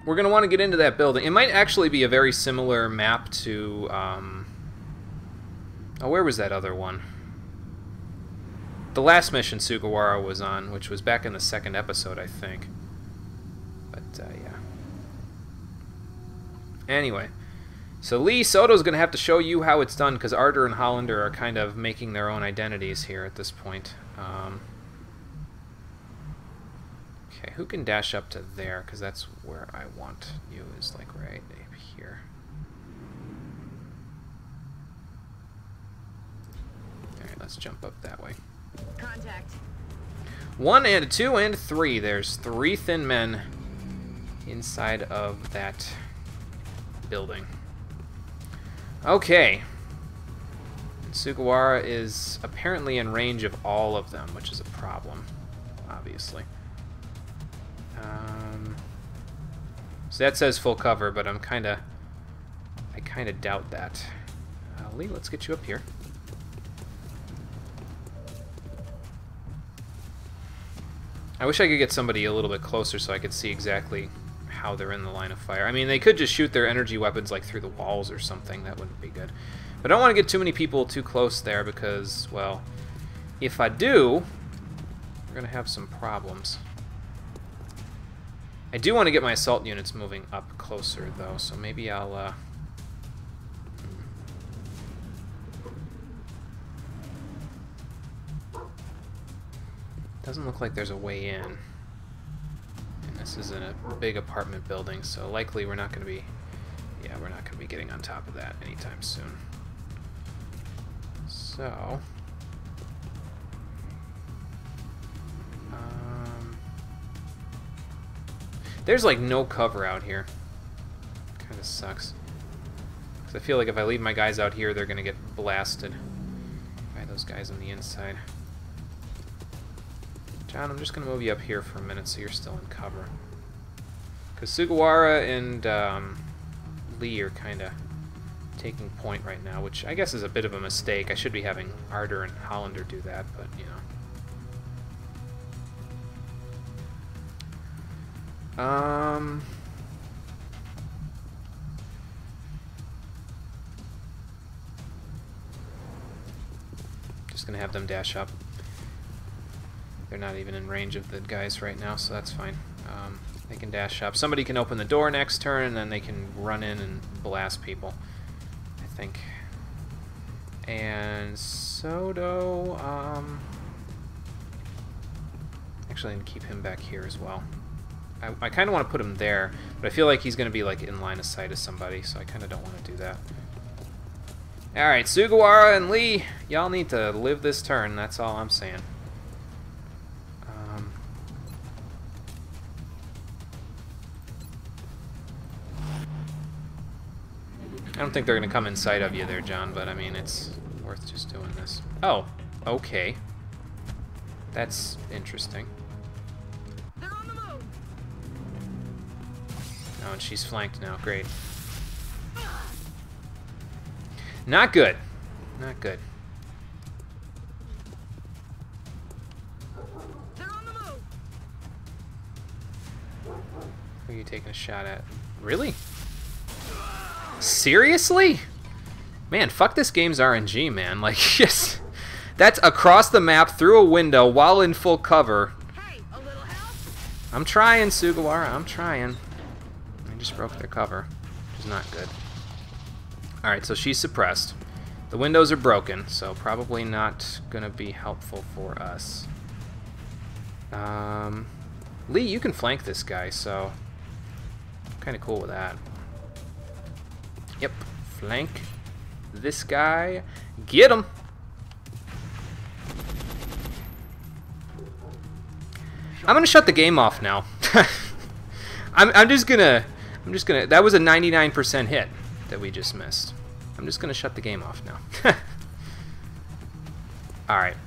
We're going to want to get into that building. It might actually be a very similar map to... oh, where was that other one? The last mission Sugawara was on, which was back in the second episode, I think. But, yeah. Anyway. So Lee, Soto's going to have to show you how it's done, because Arter and Hollander are kind of making their own identities here at this point. Okay, who can dash up to there? Because that's where I want you, is like right here. Alright, let's jump up that way. Contact. 1 and 2 and 3. There's 3 thin men inside of that building. Okay. And Sugawara is apparently in range of all of them, which is a problem, obviously. So that says full cover, but I kind of doubt that. Lee, let's get you up here. I wish I could get somebody a little bit closer so I could see exactly how they're in the line of fire. I mean, they could just shoot their energy weapons like through the walls or something. That wouldn't be good. But I don't want to get too many people too close there because, well, if I do, we're going to have some problems. I do want to get my assault units moving up closer, though, so maybe I'll... Doesn't look like there's a way in. And this is in a big apartment building, so likely we're not going to be... Yeah, we're not going to be getting on top of that anytime soon. So... there's like no cover out here. Kind of sucks. Because I feel like if I leave my guys out here, they're going to get blasted by those guys on the inside. John, I'm just going to move you up here for a minute so you're still in cover. Because Sugawara and Lee are kind of taking point right now, which I guess is a bit of a mistake. I should be having Arter and Hollander do that, but, you know. Just gonna have them dash up. They're not even in range of the guys right now, so that's fine. They can dash up. Somebody can open the door next turn, and then they can run in and blast people, I think. And Soto, actually, I'm gonna keep him back here as well. I kind of want to put him there, but I feel like he's going to be like in line of sight of somebody, so I kind of don't want to do that. Alright, Sugawara and Lee, y'all need to live this turn, that's all I'm saying. I don't think they're going to come in sight of you there, John, but I mean, it's worth just doing this. Oh, okay. That's interesting. Oh, and she's flanked now. Great. Not good. Not good. Who are you taking a shot at? Really? Seriously? Man, fuck this game's RNG, man. Like, yes. That's across the map, through a window, while in full cover. Hey, a little help? I'm trying, Sugawara. I'm trying. Just broke their cover, which is not good. Alright, so she's suppressed. The windows are broken, so probably not going to be helpful for us. Lee, you can flank this guy, so I'm kind of cool with that. Yep, flank this guy. Get him! I'm gonna shut the game off now. I'm just gonna. That was a 99% hit that we just missed. I'm just gonna shut the game off now. All right.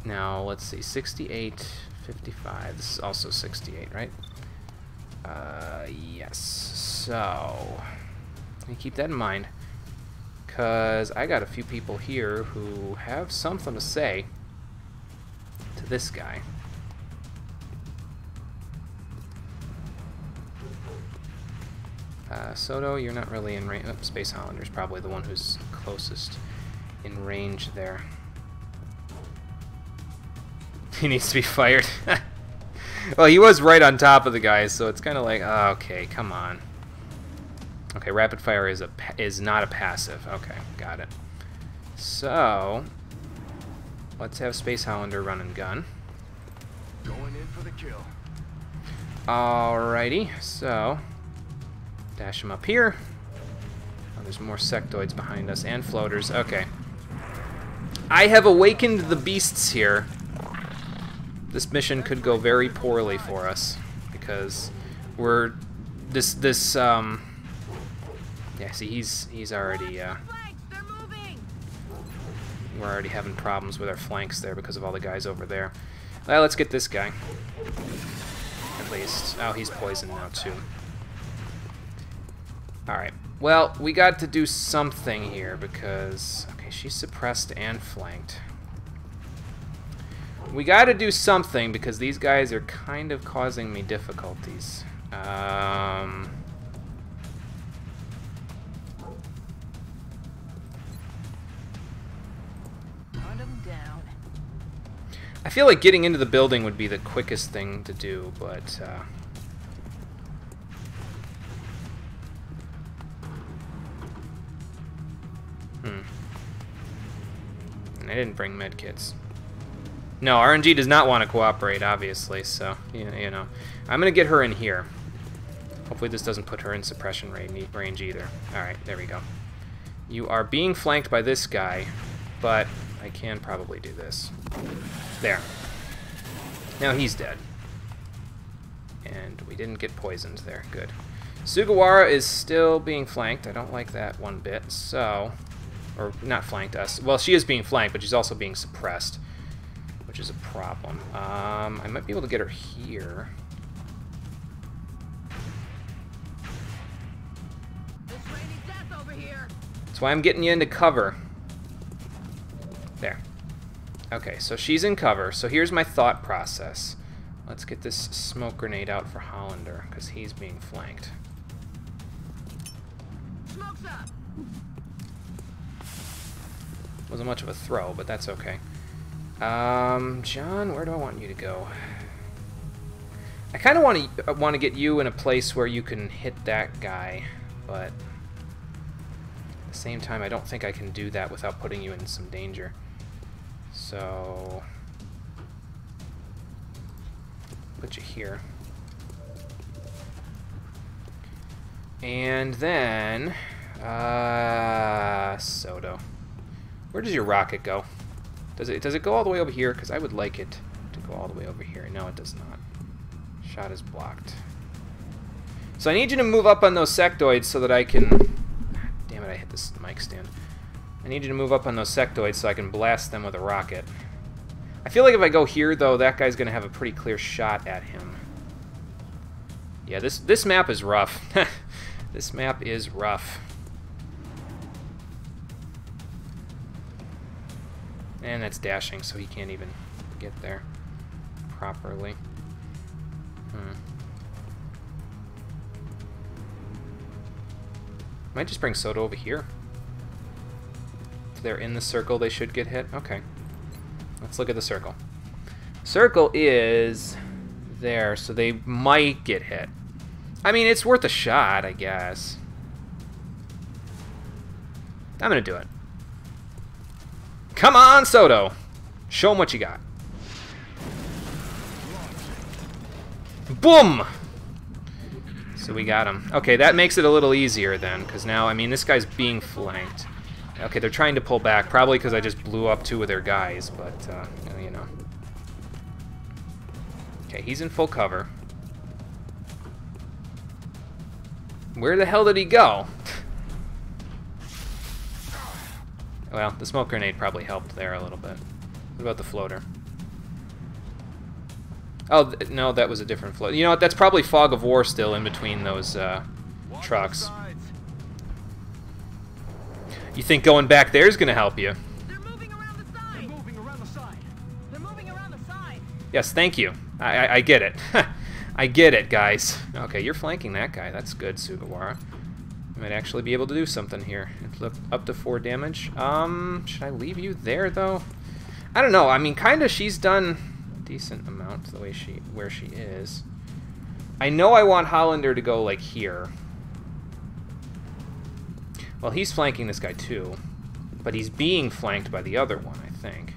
Now let's see. 68, 55. This is also 68, right? Yes. So let me keep that in mind, cause I got a few people here who have something to say to this guy. Soto, you're not really in range. Oh, Space Hollander's probably the one who's closest in range there. He needs to be fired. Well, he was right on top of the guy, so it's kind of like, oh, okay, come on. Okay, rapid fire is not a passive. Okay, got it. So let's have Space Hollander run and gun. Going in for the kill. Alrighty, so dash him up here. Oh, there's more sectoids behind us and floaters. Okay. I have awakened the beasts here. This mission could go very poorly for us because we're yeah, see, he's already we're already having problems with our flanks there because of all the guys over there. Well, let's get this guy. At least. Oh, he's poisoned now too. Alright, well, we got to do something here because, okay, she's suppressed and flanked. We got to do something because these guys are kind of causing me difficulties. Hunt them down. I feel like getting into the building would be the quickest thing to do, but And I didn't bring medkits. No, RNG does not want to cooperate, obviously, so, you know. I'm going to get her in here. Hopefully this doesn't put her in suppression range either. Alright, there we go. You are being flanked by this guy, but I can probably do this. There. Now he's dead. And we didn't get poisoned there. Good. Sugawara is still being flanked. I don't like that one bit, so... Or not flanked us. Well, she is being flanked, but she's also being suppressed, which is a problem. I might be able to get her here. That's why I'm getting you into cover. There. Okay, so she's in cover. So here's my thought process. Let's get this smoke grenade out for Hollander, because he's being flanked. Smoke's up. Wasn't much of a throw, but that's okay. John, where do I want you to go? I kind of want to get you in a place where you can hit that guy, but at the same time, I don't think I can do that without putting you in some danger. So put you here, and then Soto. Where does your rocket go? Does it go all the way over here? Because I would like it to go all the way over here. No, it does not. Shot is blocked. So I need you to move up on those sectoids so that I can... Damn it, I hit this mic stand. I need you to move up on those sectoids so I can blast them with a rocket. I feel like if I go here, though, that guy's going to have a pretty clear shot at him. Yeah, this map is rough. This map is rough. And that's dashing, so he can't even get there properly. Might just bring Soto over here. If they're in the circle, they should get hit. Okay. Let's look at the circle. Circle is there, so they might get hit. I mean, it's worth a shot, I guess. I'm gonna do it. Come on, Soto! Show him what you got. Boom! So we got him. Okay, that makes it a little easier then, because now, I mean, this guy's being flanked. Okay, they're trying to pull back, probably because I just blew up 2 of their guys, but, you know. Okay, he's in full cover. Where the hell did he go? Well, the smoke grenade probably helped there a little bit. What about the floater? Oh, no, that was a different float. You know what? That's probably Fog of War still in between those trucks. You think going back there is going to help you? They're moving around the side. They're moving around the side. They're moving around the side. Yes, thank you. I get it. I get it, guys. Okay, you're flanking that guy. That's good, Sugawara. You might actually be able to do something here. Up to 4 damage. Should I leave you there, though? I don't know. I mean, kind of she's done a decent amount the way where she is. I know I want Hollander to go, like, here. Well, he's flanking this guy, too. But he's being flanked by the other one, I think.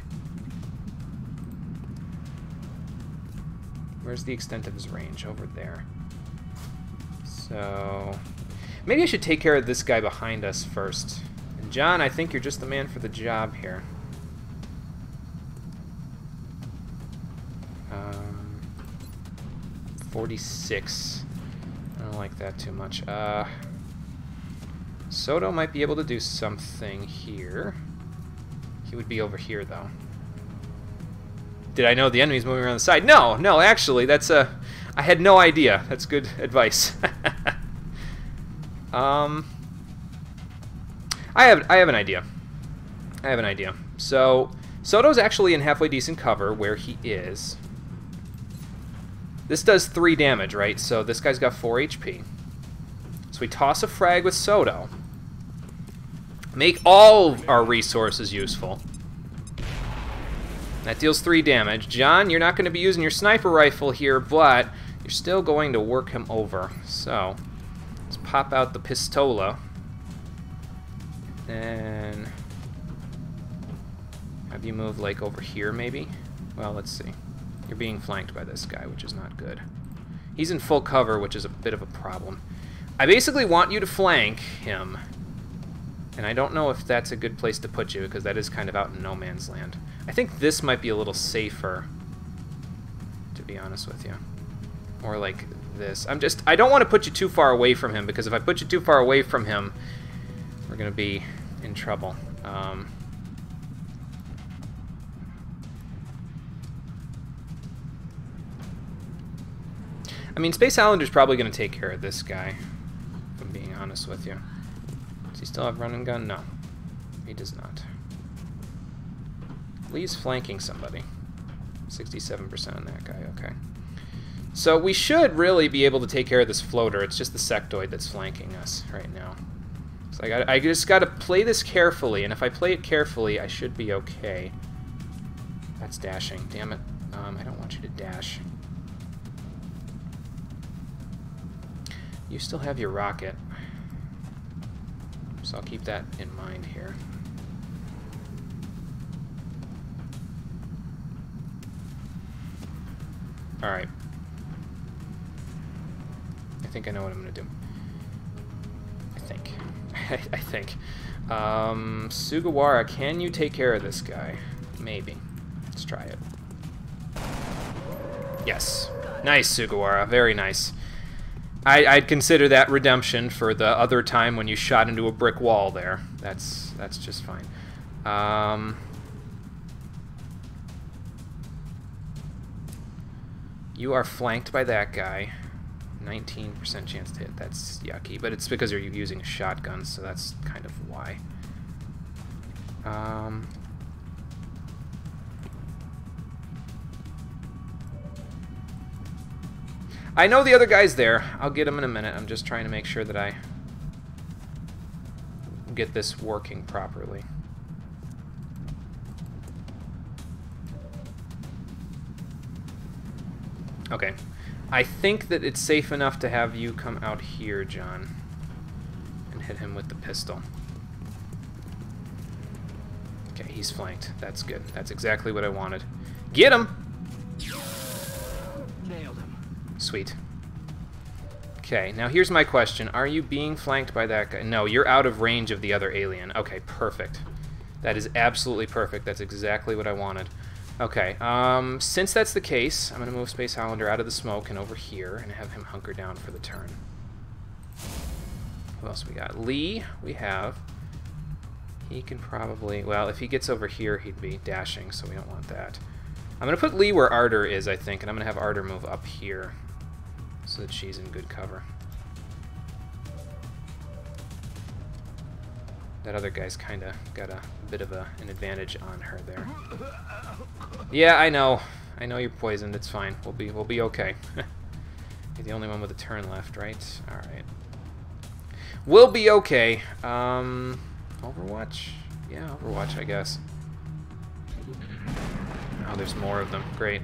Where's the extent of his range? Over there. So... maybe I should take care of this guy behind us first. And John, I think you're just the man for the job here. 46. I don't like that too much. Soto might be able to do something here. He would be over here, though. Did I know the enemy's moving around the side? No, no, actually, that's I had no idea. That's good advice. I have an idea. I have an idea. So, Soto's actually in halfway decent cover where he is. This does 3 damage, right? So this guy's got 4 HP. So we toss a frag with Soto. Make all our resources useful. That deals 3 damage. John, you're not going to be using your sniper rifle here, but you're still going to work him over. So, let's pop out the pistola. And have you move, like, over here, maybe? Well, let's see. You're being flanked by this guy, which is not good. He's in full cover, which is a bit of a problem. I basically want you to flank him. And I don't know if that's a good place to put you, because that is kind of out in no man's land. I think this might be a little safer, to be honest with you. Or like this. I don't want to put you too far away from him, because if I put you too far away from him, we're going to be in trouble. I mean, Space Islander's probably going to take care of this guy, if I'm being honest with you. Does he still have run and gun? No, he does not. Lee's flanking somebody. 67% on that guy, okay. So we should really be able to take care of this floater. It's just the sectoid that's flanking us right now. So I just got to play this carefully, and if I play it carefully, I should be okay. That's dashing. Damn it. I don't want you to dash. You still have your rocket, so I'll keep that in mind here. Alright. I think I know what I'm going to do. I think. I think. Sugawara, can you take care of this guy? Maybe. Let's try it. Yes. Nice, Sugawara. Very nice. I'd consider that redemption for the other time when you shot into a brick wall there. That's just fine. You are flanked by that guy. 19% chance to hit. That's yucky, but it's because you're using a shotgun, so that's kind of why. I know the other guy's there. I'll get him in a minute. I'm just trying to make sure that I get this working properly. Okay. I think that it's safe enough to have you come out here, John, and hit him with the pistol. he's flanked. That's good. That's exactly what I wanted. Get him! Nailed him. Sweet. Okay, now here's my question. Are you being flanked by that guy? No, you're out of range of the other alien. Okay, perfect. That is absolutely perfect. That's exactly what I wanted. Okay, since that's the case, I'm going to move Space Highlander out of the smoke and over here and have him hunker down for the turn. Who else we got? Lee, we have. He can probably... Well, if he gets over here, he'd be dashing, so we don't want that. I'm going to put Lee where Arter is, I think, and I'm going to have Arter move up here so that she's in good cover. That other guy's kind of got a bit of an advantage on her there. Yeah, I know. I know you're poisoned. It's fine. We'll be okay. You're the only one with a turn left, right? All right. We'll be okay. Overwatch? Yeah, Overwatch, I guess. Oh, there's more of them. Great.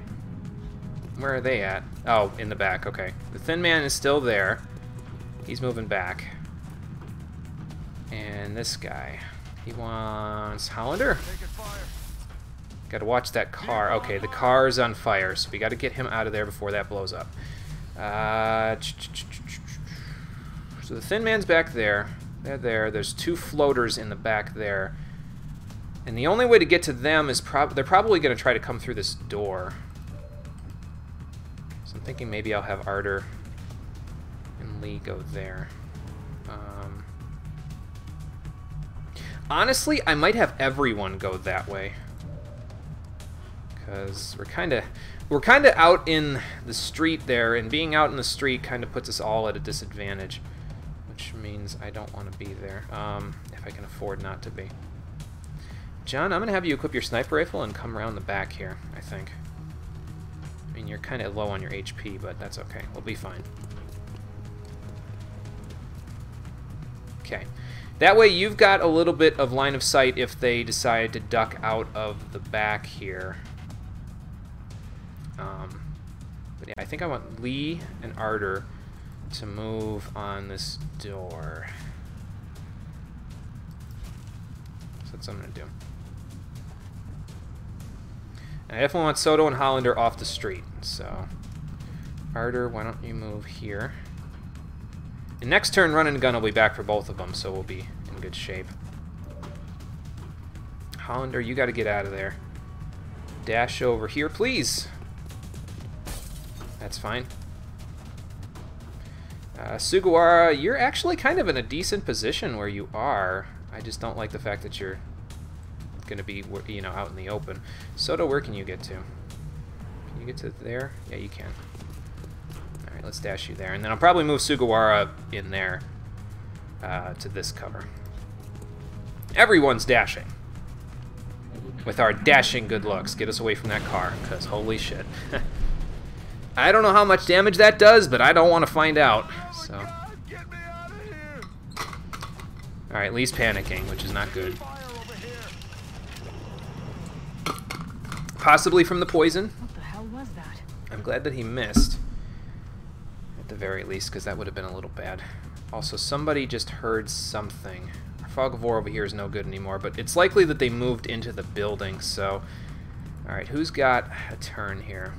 Where are they at? Oh, in the back. Okay. The Thin Man is still there. He's moving back. And this guy, he wants Hollander. Got to watch that car. Okay, the car's on fire, so we got to get him out of there before that blows up. So the Thin Man's back there. They're there. There's 2 floaters in the back there. And the only way to get to them is they're probably going to try to come through this door. So I'm thinking maybe I'll have Arter and Lee go there. Honestly, I might have everyone go that way. Because we're kind of out in the street there, and being out in the street kind of puts us all at a disadvantage. Which means I don't want to be there, if I can afford not to be. John, I'm going to have you equip your sniper rifle and come around the back here, I think. I mean, you're kind of low on your HP, but that's okay. We'll be fine. Okay. That way you've got a little bit of line of sight if they decide to duck out of the back here. But yeah, I think I want Lee and Arter to move on this door. So that's what I'm going to do. And I definitely want Soto and Hollander off the street. So, Arter, why don't you move here? And next turn, Run and Gun will be back for both of them, so we'll be in good shape. Hollander, you got to get out of there. Dash over here, please. That's fine. Sugawara, you're actually kind of in a decent position where you are. I just don't like the fact that you're going to be, you know, out in the open. Soto, where can you get to? Can you get to there? Yeah, you can. All right, let's dash you there, and then I'll probably move Sugawara in there to this cover. Everyone's dashing. With our dashing good looks, get us away from that car, because holy shit. I don't know how much damage that does, but I don't want to find out. So, alright, Lee's panicking, which is not good. Possibly from the poison. What the hell was that? I'm glad that he missed. At the very least, because that would have been a little bad. Also, somebody just heard something. Our Fog of War over here is no good anymore, but it's likely that they moved into the building, so... Alright, who's got a turn here?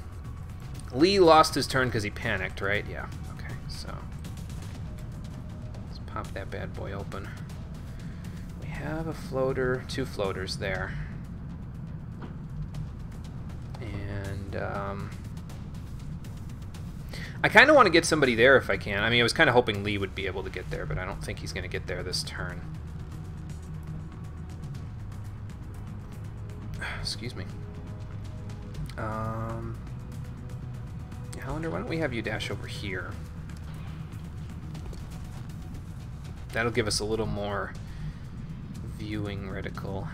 Lee lost his turn because he panicked, right? Yeah, okay, so... Let's pop that bad boy open. We have a floater, 2 floaters there. And, I kind of want to get somebody there if I can. I mean, I was kind of hoping Lee would be able to get there, but I don't think he's going to get there this turn. Excuse me. Hollander, why don't we have you dash over here? That'll give us a little more viewing reticle.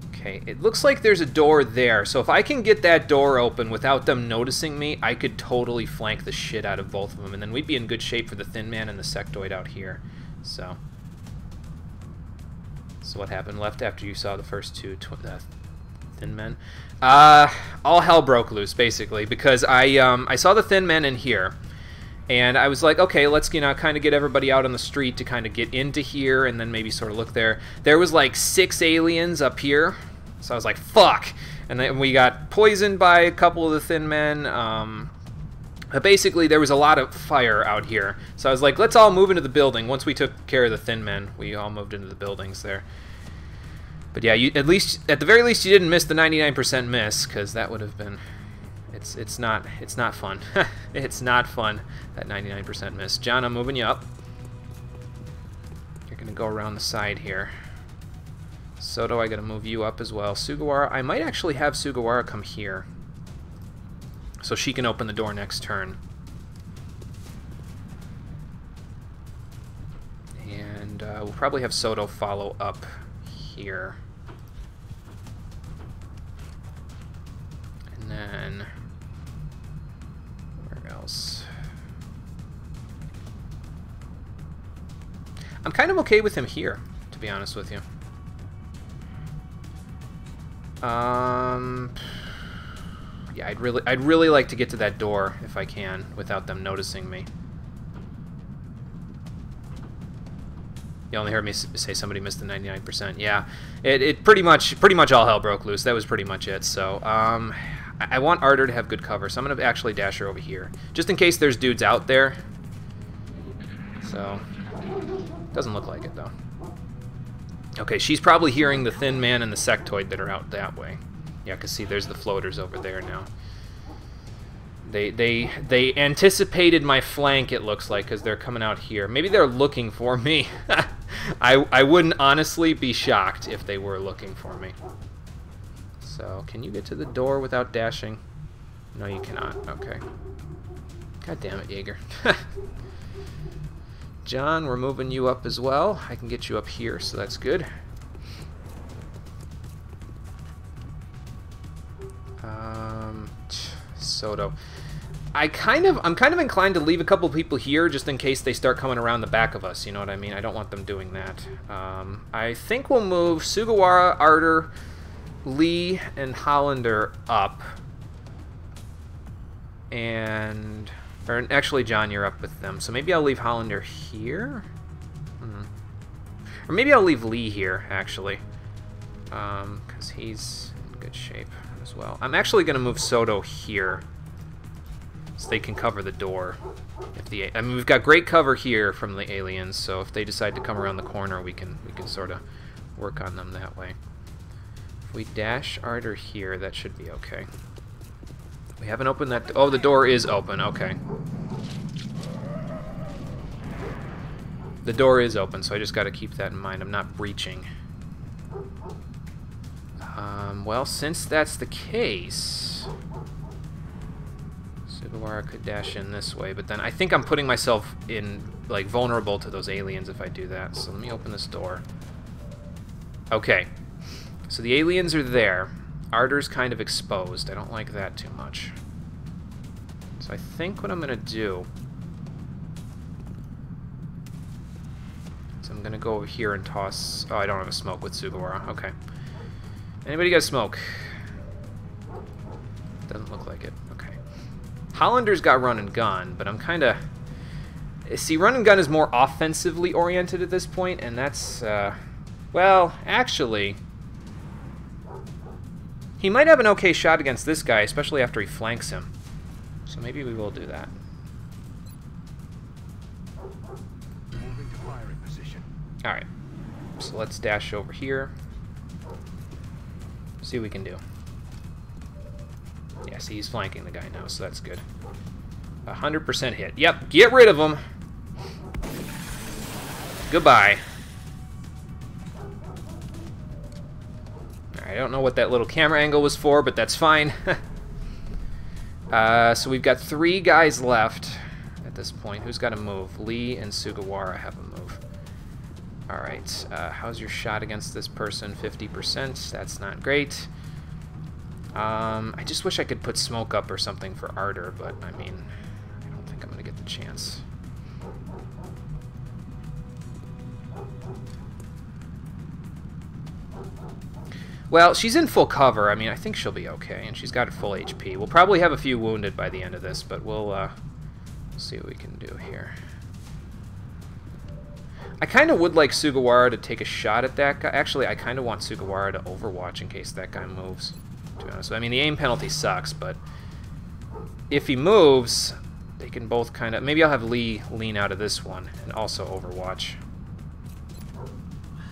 Okay, it looks like there's a door there, so if I can get that door open without them noticing me, I could totally flank the shit out of both of them, and then we'd be in good shape for the Thin Man and the Sectoid out here. So what happened left after you saw the first 2 Thin Men? All hell broke loose, basically, because I saw the Thin Men in here, And I was like, okay, let's, you know, kind of get everybody out on the street to kind of get into here and then maybe sort of look there. There was like 6 aliens up here. So I was like, fuck. And then we got poisoned by a couple of the thin men. But basically, there was a lot of fire out here. So I was like, let's all move into the building. Once we took care of the thin men, we all moved into the buildings there. But yeah, at the very least, you didn't miss the 99% miss, because that would have been... It's not fun. It's not fun, that 99% miss. John, I'm moving you up. You're going to go around the side here. Soto, I got to move you up as well. Sugawara, I might actually have Sugawara come here, so she can open the door next turn. And we'll probably have Soto follow up here. And then... where else? I'm kind of okay with him here, to be honest with you. Yeah, I'd really like to get to that door if I can without them noticing me. You only heard me say somebody missed the 99%. Yeah, it pretty much all hell broke loose. That was pretty much it. So I want Arter to have good cover, so I'm gonna actually dash her over here just in case there's dudes out there. So doesn't look like it though. Okay, she's probably hearing the thin man and the sectoid that are out that way. Yeah, cause see, there's the floaters over there now. They anticipated my flank, it looks like, because they're coming out here. Maybe they're looking for me. I wouldn't honestly be shocked if they were looking for me. So, can you get to the door without dashing? No, you cannot. Okay. God damn it, Jaeger. John, we're moving you up as well. I can get you up here, so that's good. Soto. I'm kind of inclined to leave a couple people here just in case they start coming around the back of us, you know what I mean? I don't want them doing that. I think we'll move Sugawara, Arter, Lee, and Hollander up. And... or actually, John, you're up with them. So maybe I'll leave Hollander here? Or maybe I'll leave Lee here, actually. Because he's in good shape as well. I'm actually going to move Soto here, so they can cover the door. I mean, we've got great cover here from the aliens, so if they decide to come around the corner, we can sort of work on them that way. If we dash Arter here, that should be okay. We haven't opened that... oh, the door is open. Okay. The door is open, so I just got to keep that in mind. I'm not breaching. Well, since that's the case... Sugawara could dash in this way, but then I think I'm putting myself in, like, vulnerable to those aliens if I do that. So let me open this door. Okay. So the aliens are there. Arter's kind of exposed. I don't like that too much. So I think what I'm going to do... so I'm going to go over here and toss... oh, I don't have a smoke with Sugawara. Okay. Anybody got smoke? Doesn't look like it. Okay. Hollander's got run and gun, but I'm kind of... see, run and gun is more offensively oriented at this point, and that's... well, actually... he might have an okay shot against this guy, especially after he flanks him. So maybe we will do that. Moving to firing position. Alright. So let's dash over here. See what we can do. Yeah, see, he's flanking the guy now, so that's good. 100% hit. Yep, get rid of him. Goodbye. I don't know what that little camera angle was for, but that's fine. So we've got 3 guys left at this point. Who's got to move? Lee and Sugawara have a move. Alright, how's your shot against this person? 50%. That's not great. I just wish I could put smoke up or something for Arter, but I mean, I don't think I'm going to get the chance. Well, she's in full cover. I mean, I think she'll be okay, and she's got full HP. We'll probably have a few wounded by the end of this, but we'll Let's see what we can do here. I kind of would like Sugawara to take a shot at that guy. Actually, I kind of want Sugawara to overwatch in case that guy moves, to be honest. I mean, the aim penalty sucks, but if he moves, they can both kind of... Maybe I'll have Lee lean out of this one and also overwatch.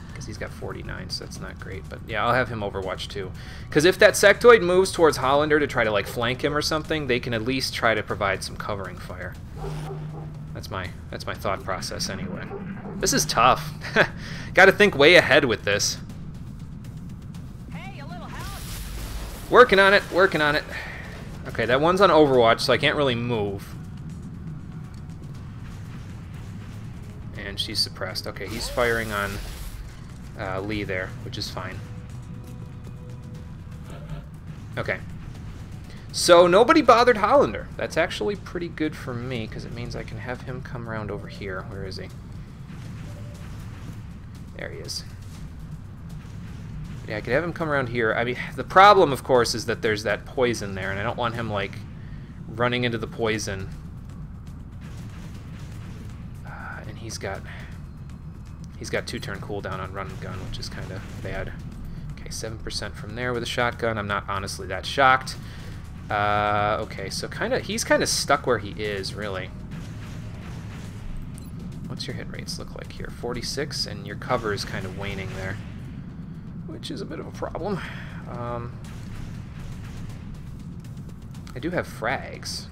Because he's got 49, so that's not great. But yeah, I'll have him overwatch too. Because if that sectoid moves towards Hollander to try to like flank him or something, they can at least try to provide some covering fire. That's my thought process anyway. This is tough. Got to think way ahead with this. Hey, a little help. Working on it, working on it. Okay, that one's on Overwatch, so I can't really move. And she's suppressed. Okay, he's firing on Lee there, which is fine. Okay. So nobody bothered Hollander. That's actually pretty good for me, because it means I can have him come around over here. Where is he? There he is. Yeah, I could have him come around here. I mean, the problem, of course, is that there's that poison there, and I don't want him, like, running into the poison. And he's got 2-turn cooldown on run and gun, which is kind of bad. Okay, 7% from there with a shotgun. I'm not honestly that shocked. Okay, so he's kind of stuck where he is, really. What's your hit rates look like here? 46, and your cover is kind of waning there, which is a bit of a problem. I do have frags.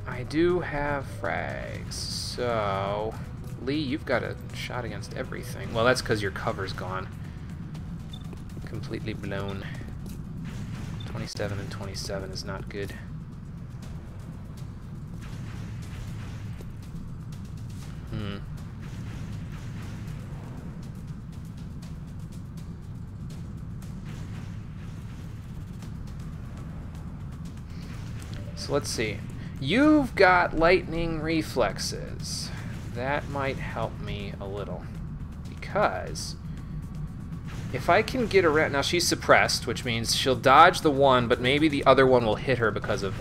I do have frags, so... Lee, you've got a shot against everything. Well, that's because your cover's gone. Completely blown. 27 and 27 is not good. So let's see. You've got lightning reflexes. That might help me a little. Because if I can get around... Now, she's suppressed, which means she'll dodge the one, but maybe the other one will hit her because of...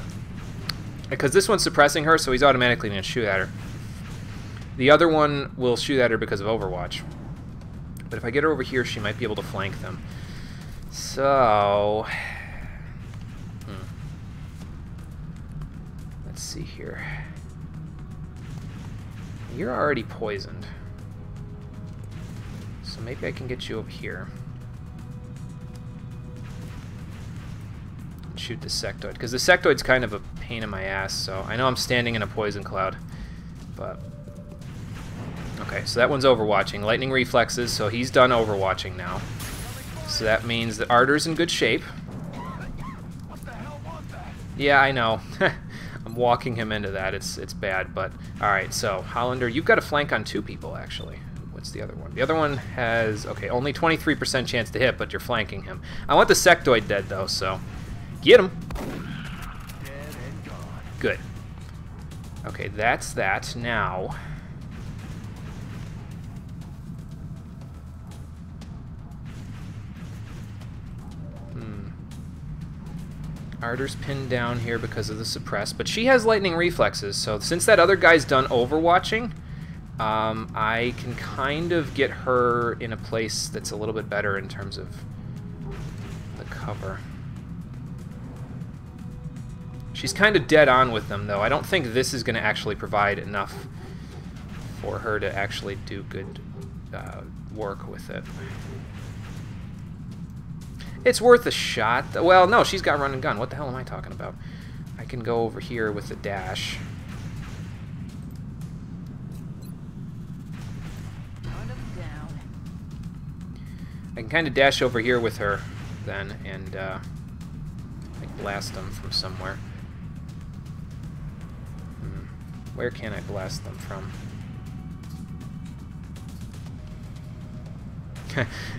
Because this one's suppressing her, so he's automatically going to shoot at her. The other one will shoot at her because of Overwatch. But if I get her over here, she might be able to flank them. So... Let's see here. You're already poisoned. So maybe I can get you over here. And shoot the sectoid. Because the sectoid's kind of a pain in my ass, so I know I'm standing in a poison cloud. But... Okay, so that one's overwatching. Lightning reflexes, so he's done overwatching now. So that means that Arter's in good shape. Yeah, I know. I'm walking him into that. It's bad, but... Alright, so, Hollander, you've got a flank on 2 people, actually. What's the other one? The other one has... Okay, only 23% chance to hit, but you're flanking him. I want the sectoid dead, though, so... Get him! Good. Okay, that's that. Now... Arter's pinned down here because of the suppress, but she has lightning reflexes, so since that other guy's done overwatching, I can kind of get her in a place that's a little bit better in terms of the cover. She's kind of dead on with them, though. I don't think this is going to actually provide enough for her to actually do good work with it. It's worth a shot. Well, no, she's got run and gun. What the hell am I talking about? I can go over here with the dash. I can kind of dash over here with her then and like blast them from somewhere. Where can I blast them from?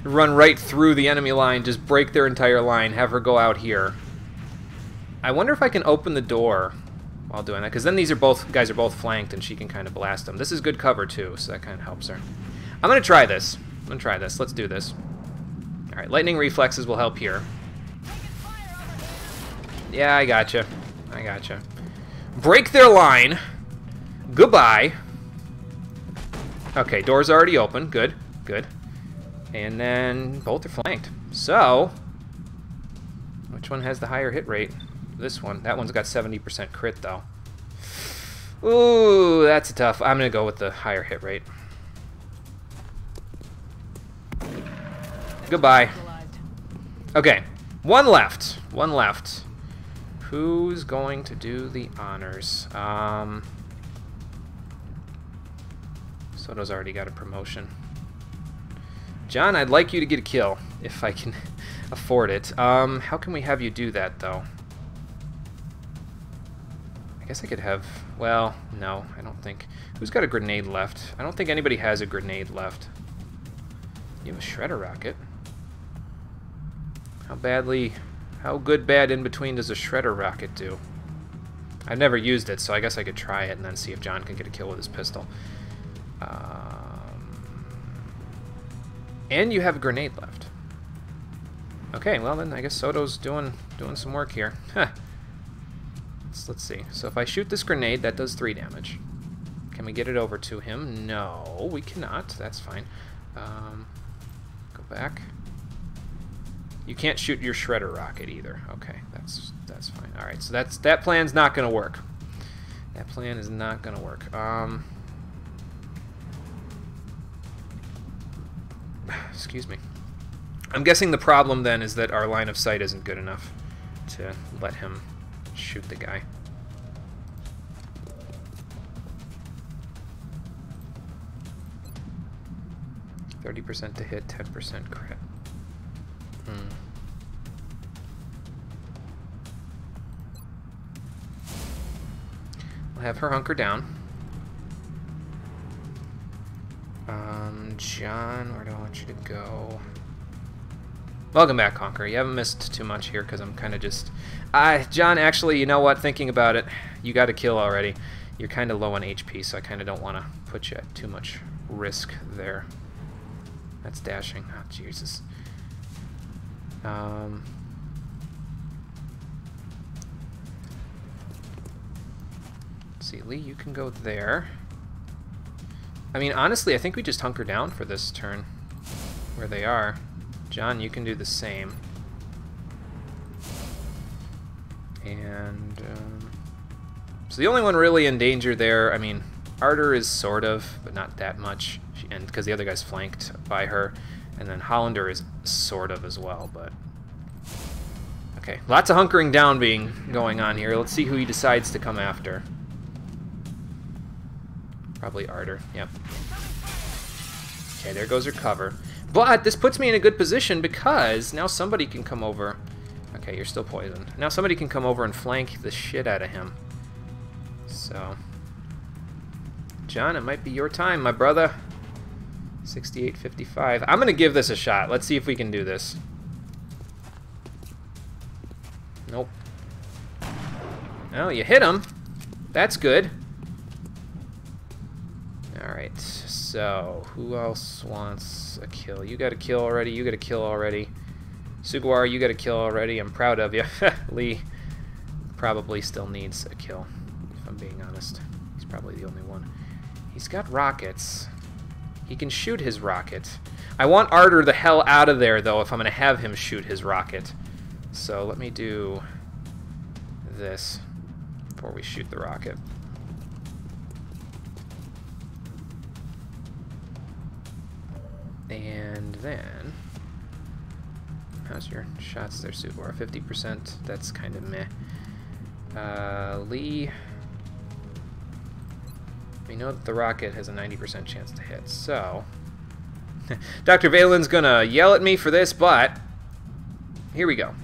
Run right through the enemy line, just break their entire line, have her go out here. I wonder if I can open the door while doing that, because then these guys are both flanked and she can kind of blast them. This is good cover too, so that kind of helps her. I'm going to try this. Let's do this. Alright, lightning reflexes will help here. Yeah, I gotcha. I gotcha. Break their line. Goodbye. Okay, door's already open. Good, good. And then both are flanked. So, which one has the higher hit rate? This one. That one's got 70% crit, though. Ooh, that's a tough. I'm going to go with the higher hit rate. Goodbye. Okay, one left. One left. Who's going to do the honors? Soto's already got a promotion. John, I'd like you to get a kill, if I can afford it. How can we have you do that, though? I guess I could have... Well, no, I don't think... Who's got a grenade left? I don't think anybody has a grenade left. You have a shredder rocket. How badly... How good, bad, in between does a shredder rocket do? I've never used it, so I guess I could try it and then see if John can get a kill with his pistol. And you have a grenade left. Okay, well then I guess Soto's doing some work here. Huh. Let's see. So if I shoot this grenade, that does 3 damage. Can we get it over to him? No, we cannot. That's fine. Go back. You can't shoot your shredder rocket either. Okay, that's fine. All right, so that plan's not gonna work. That plan is not gonna work. Excuse me. I'm guessing the problem then is that our line of sight isn't good enough to let him shoot the guy. %30 to hit, 10% crit. We'll have her hunker down. John, where do I want you to go? Welcome back, Conqueror. You haven't missed too much here because I'm kind of just... John, actually, you know what? Thinking about it, you got a kill already. You're kind of low on HP, so I kind of don't want to put you at too much risk there. That's dashing. Oh, Jesus. Let's see, Lee, you can go there. I mean, honestly, I think we just hunker down for this turn where they are. John, you can do the same. And, so the only one really in danger there, I mean, Arter is sort of, but not that much, and because the other guy's flanked by her, and then Hollander is sort of as well, but... Okay, lots of hunkering down going on here. Let's see who he decides to come after. Probably Arter, yep. Okay, there goes her cover. But this puts me in a good position because now somebody can come over. Okay, you're still poisoned. Now somebody can come over and flank the shit out of him. So, John, it might be your time, my brother. 68-55. I'm gonna give this a shot. Let's see if we can do this. Nope. Oh, you hit him. That's good. Alright, so who else wants a kill? You got a kill already, you got a kill already. Sugawara, you got a kill already. I'm proud of you. Lee probably still needs a kill, if I'm being honest. He's probably the only one. He's got rockets. He can shoot his rocket. I want Arter the hell out of there, though, if I'm going to have him shoot his rocket. So let me do this before we shoot the rocket. And then, how's your shots there, Sugawara? 50%, that's kind of meh. Lee, we know that the rocket has a 90% chance to hit, so... Dr. Valen's gonna yell at me for this, but here we go.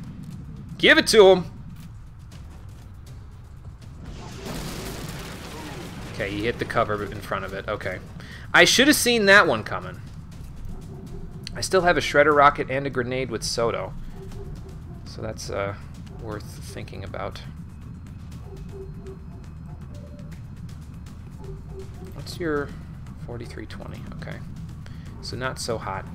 Give it to him! Okay, he hit the cover in front of it, okay. I should have seen that one coming. I still have a shredder rocket and a grenade with Soto, so that's worth thinking about. What's your 4320? Okay, so not so hot.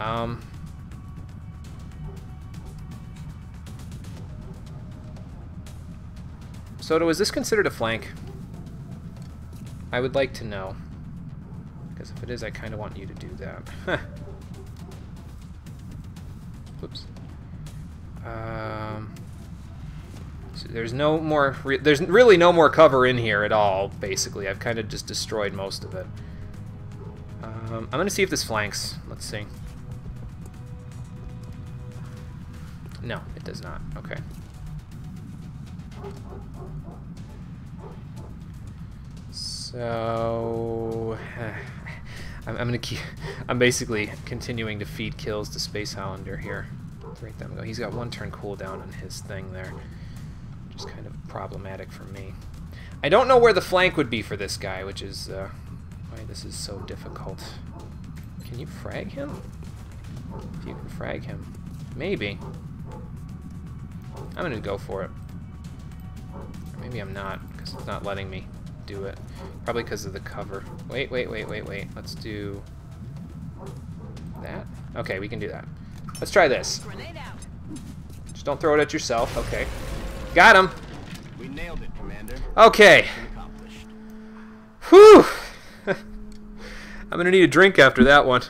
Soto, is this considered a flank? I would like to know. Because if it is, I kind of want you to do that. Whoops. So there's no more. There's really no more cover in here at all. Basically, I've kind of just destroyed most of it. I'm gonna see if this flanks. Let's see. No, it does not. Okay. So I'm basically continuing to feed kills to Space Highlander here. Right, them go. He's got 1 turn cooldown on his thing there, which is kind of problematic for me. I don't know where the flank would be for this guy, which is why this is so difficult. Can you frag him? If you can frag him, maybe. I'm gonna go for it. Or maybe I'm not, because it's not letting me do it. Probably because of the cover. Wait. Let's do that. Okay, we can do that. Let's try this. Just don't throw it at yourself. Okay. Got him. We nailed it, Commander. Okay. Whew. I'm gonna need a drink after that one.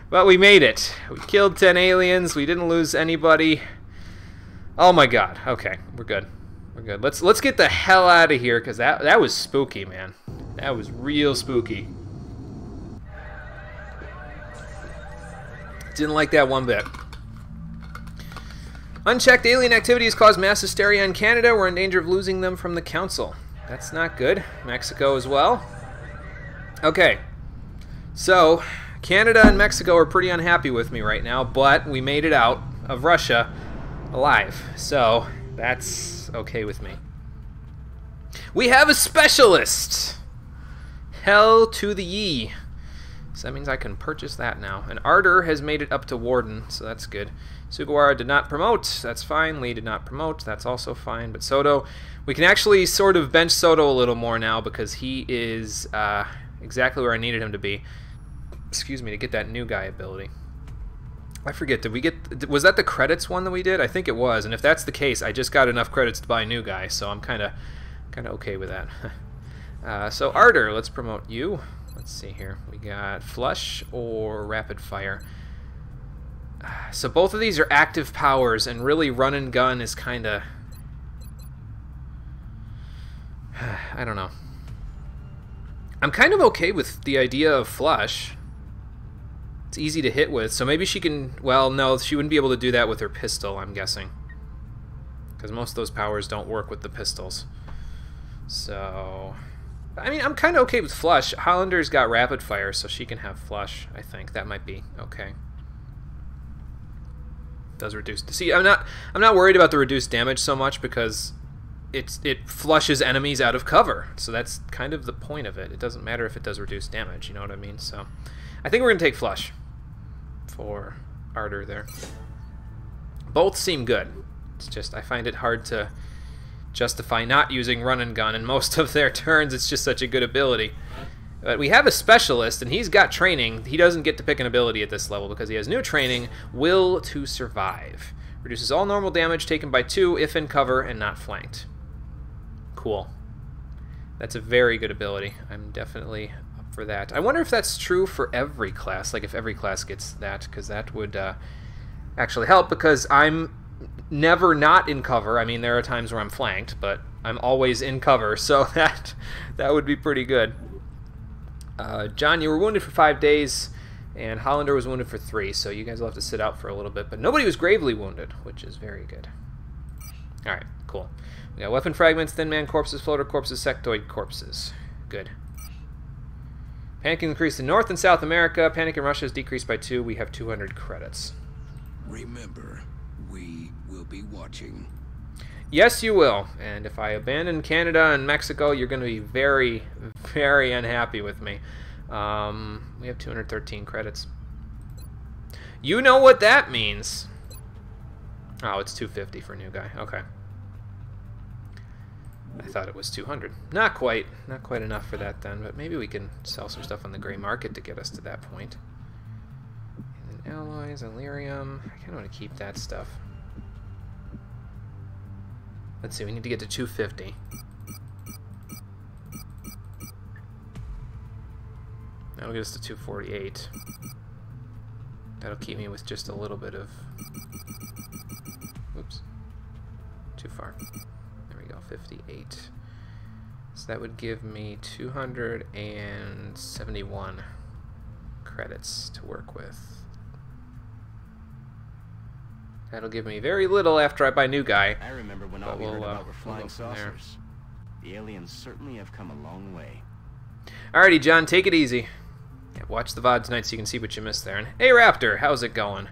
But we made it. We killed 10 aliens. We didn't lose anybody. Oh my god. Okay, we're good. We're good. Let's get the hell out of here, because that was spooky, man. That was real spooky. Didn't like that one bit. Unchecked alien activity has caused mass hysteria in Canada. We're in danger of losing them from the council. That's not good. Mexico as well. Okay. So, Canada and Mexico are pretty unhappy with me right now, but we made it out of Russia alive. So, that's okay with me. We have a specialist! Hell to the ye. So that means I can purchase that now. And Ardor has made it up to Warden, so that's good. Sugawara did not promote. That's fine. Lee did not promote. That's also fine. But Soto, we can actually sort of bench Soto a little more now because he is exactly where I needed him to be. Excuse me, to get that new guy ability. I forget, did we get... Was that the credits one that we did? I think it was. And if that's the case, I just got enough credits to buy a new guy, so I'm kind of okay with that. So Ardor, let's promote you. Let's see here. We got Flush or Rapid Fire. So both of these are active powers, and really run and gun is kind of... I don't know. I'm kind of okay with the idea of Flush. It's easy to hit with, so maybe she can... Well, no, she wouldn't be able to do that with her pistol, I'm guessing. Because most of those powers don't work with the pistols. So... I mean, I'm kind of okay with Flush. Hollander's got Rapid Fire, so she can have Flush, I think. That might be okay. Does reduce... See, I'm not worried about the reduced damage so much because it flushes enemies out of cover. So that's kind of the point of it. It doesn't matter if it does reduce damage, you know what I mean? So I think we're going to take Flush for Ardor there. Both seem good. It's just I find it hard to justify not using run and gun in most of their turns. It's just such a good ability. But we have a specialist, and he's got training. He doesn't get to pick an ability at this level because he has new training, Will to Survive. Reduces all normal damage taken by 2 if in cover and not flanked. Cool. That's a very good ability. I'm definitely up for that. I wonder if that's true for every class, like if every class gets that, because that would actually help, because I'm never not in cover. I mean, there are times where I'm flanked, but I'm always in cover, so that would be pretty good. John, you were wounded for 5 days, and Hollander was wounded for 3, so you guys will have to sit out for a little bit, but nobody was gravely wounded, which is very good. Alright, cool. We got weapon fragments, thin man corpses, floater corpses, sectoid corpses. Good. Panic increased in North and South America. Panic in Russia has decreased by 2. We have 200 credits. Remember, we will be watching. Yes, you will. And if I abandon Canada and Mexico, you're going to be very, very unhappy with me. We have 213 credits. You know what that means. Oh, it's 250 for a new guy. Okay. I thought it was 200. Not quite. Not quite enough for that then, but maybe we can sell some stuff on the gray market to get us to that point. And then alloys, Illyrium. I kind of want to keep that stuff. Let's see, we need to get to 250. That'll get us to 248. That'll keep me with just a little bit of... Oops. Too far. There we go, 58. So that would give me 271 credits to work with. That'll give me very little after I buy new guy. I remember when all we heard about were flying saucers. The aliens certainly have come a long way. Alrighty, John, take it easy. Yeah, watch the VOD tonight so you can see what you missed there. And hey, Raptor, how's it going?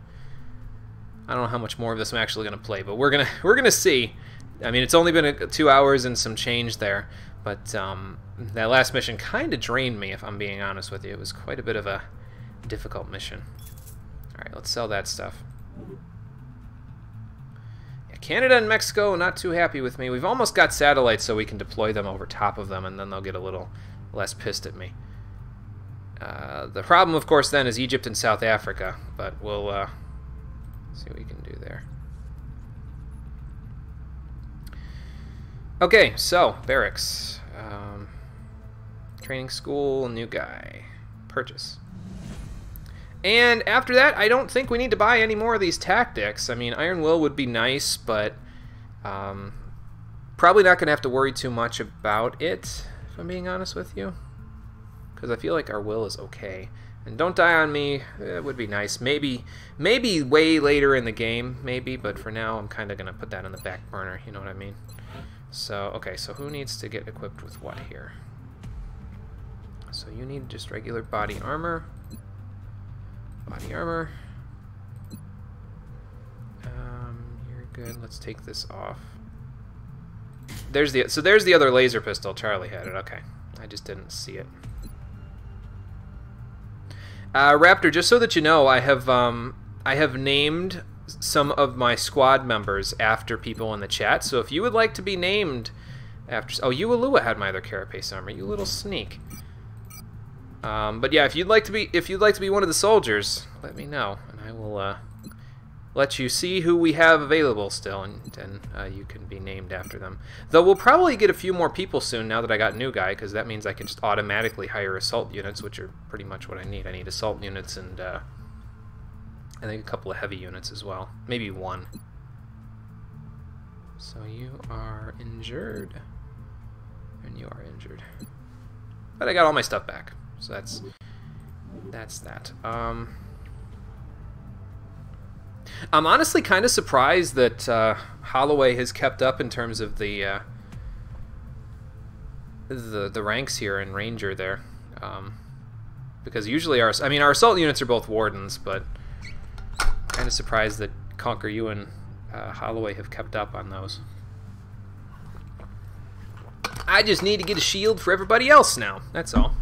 I don't know how much more of this I'm actually gonna play, but we're gonna see. I mean, it's only been 2 hours and some change there, but that last mission kind of drained me, if I'm being honest with you. It was quite a bit of a difficult mission. All right, let's sell that stuff. Yeah, Canada and Mexico not too happy with me. We've almost got satellites so we can deploy them over top of them, and then they'll get a little less pissed at me. The problem, of course, then is Egypt and South Africa, but we'll see what we can do there. Okay, so barracks, training school, new guy, purchase. And after that, I don't think we need to buy any more of these tactics. I mean, Iron Will would be nice, but probably not going to have to worry too much about it, if I'm being honest with you. Because I feel like our will is okay. And don't die on me, it would be nice. Maybe way later in the game, maybe, but for now I'm kind of going to put that on the back burner, you know what I mean? So, okay, so who needs to get equipped with what here? So you need just regular body armor. Body armor. You're good. Let's take this off. There's the other laser pistol Charlie had it. Okay, I just didn't see it. Raptor, just so that you know, I have named some of my squad members after people in the chat. So if you would like to be named after, oh, Ualua had my other carapace armor. You little sneak. But yeah, if you'd like to be one of the soldiers, let me know, and I will let you see who we have available still, and you can be named after them. Though we'll probably get a few more people soon now that I got new guy, because that means I can just automatically hire assault units, which are pretty much what I need. I need assault units and I think a couple of heavy units as well, maybe one. So you are injured, and you are injured, but I got all my stuff back. So that's that. I'm honestly kind of surprised that Holloway has kept up in terms of the ranks here in Ranger there, because usually our assault units are both Wardens, but I'm kind of surprised that Conquer You and Holloway have kept up on those. I just need to get a shield for everybody else now. That's all.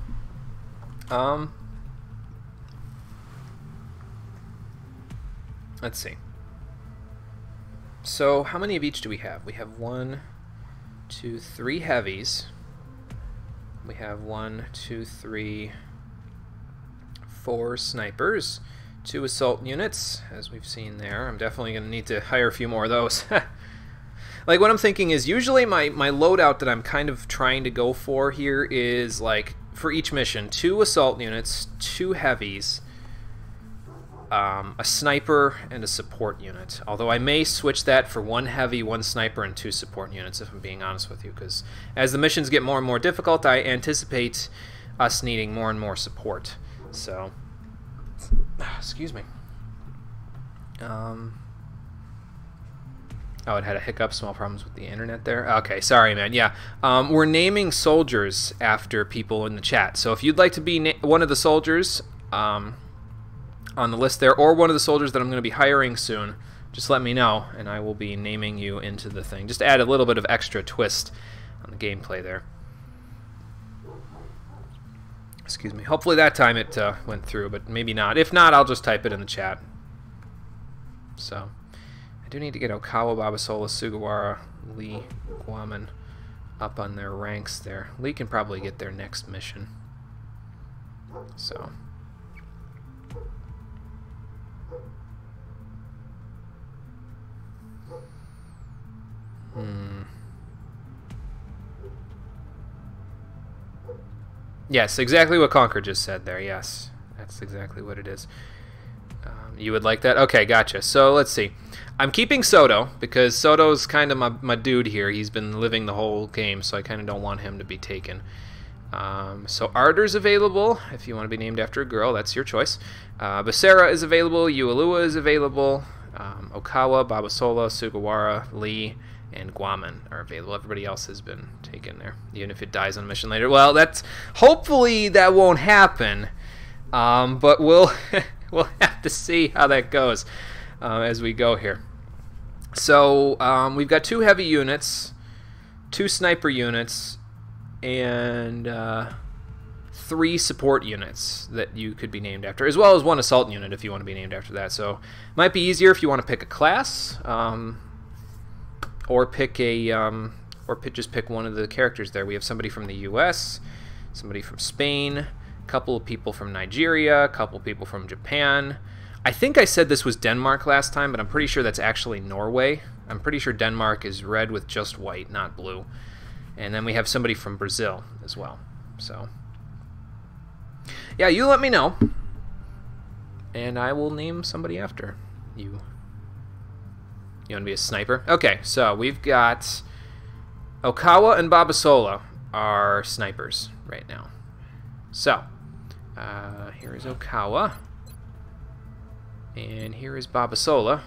Let's see. So how many of each do we have? We have 1, 2, 3 heavies. We have 1, 2, 3, 4 snipers, 2 assault units, as we've seen there. I'm definitely going to need to hire a few more of those. Like, what I'm thinking is, usually my loadout that I'm kind of trying to go for here is, like, for each mission, 2 assault units, 2 heavies, a sniper, and a support unit. Although I may switch that for 1 heavy, 1 sniper, and 2 support units, if I'm being honest with you, because as the missions get more and more difficult, I anticipate us needing more and more support. So, excuse me. Oh, it had a hiccup, small problems with the internet there. Okay, sorry, man. Yeah, we're naming soldiers after people in the chat. So if you'd like to be one of the soldiers on the list there, or one of the soldiers that I'm going to be hiring soon, just let me know, and I will be naming you into the thing. Just to add a little bit of extra twist on the gameplay there. Excuse me. Hopefully that time it went through, but maybe not. If not, I'll just type it in the chat. So, I do need to get Okawa, Babasola, Sugawara, Lee, Guaman up on their ranks there. Lee can probably get their next mission. So. Yes, exactly what Conker just said there. Yes, that's exactly what it is. You would like that? Okay, gotcha. So let's see. I'm keeping Soto because Soto's kind of my dude here. He's been living the whole game, so I kind of don't want him to be taken. So Ardor's available. If you want to be named after a girl, that's your choice. Basara is available. Ualua is available. Okawa, Babasola, Sugawara, Lee, and Guaman are available. Everybody else has been taken there, even if it dies on a mission later. Well, that's hopefully that won't happen, but we'll we'll have to see how that goes as we go here. So we've got 2 heavy units, 2 sniper units, and 3 support units that you could be named after, as well as 1 assault unit if you want to be named after that. So it might be easier if you want to pick a class, or pick a just pick one of the characters there. We have somebody from the U.S., somebody from Spain, a couple of people from Nigeria, a couple of people from Japan. I think I said this was Denmark last time, but I'm pretty sure that's actually Norway. I'm pretty sure Denmark is red with just white, not blue. And then we have somebody from Brazil as well. So yeah, you let me know, and I will name somebody after you. You want to be a sniper? Okay, so we've got Okawa and Babasola are snipers right now. So here is Okawa, and here is Babasola.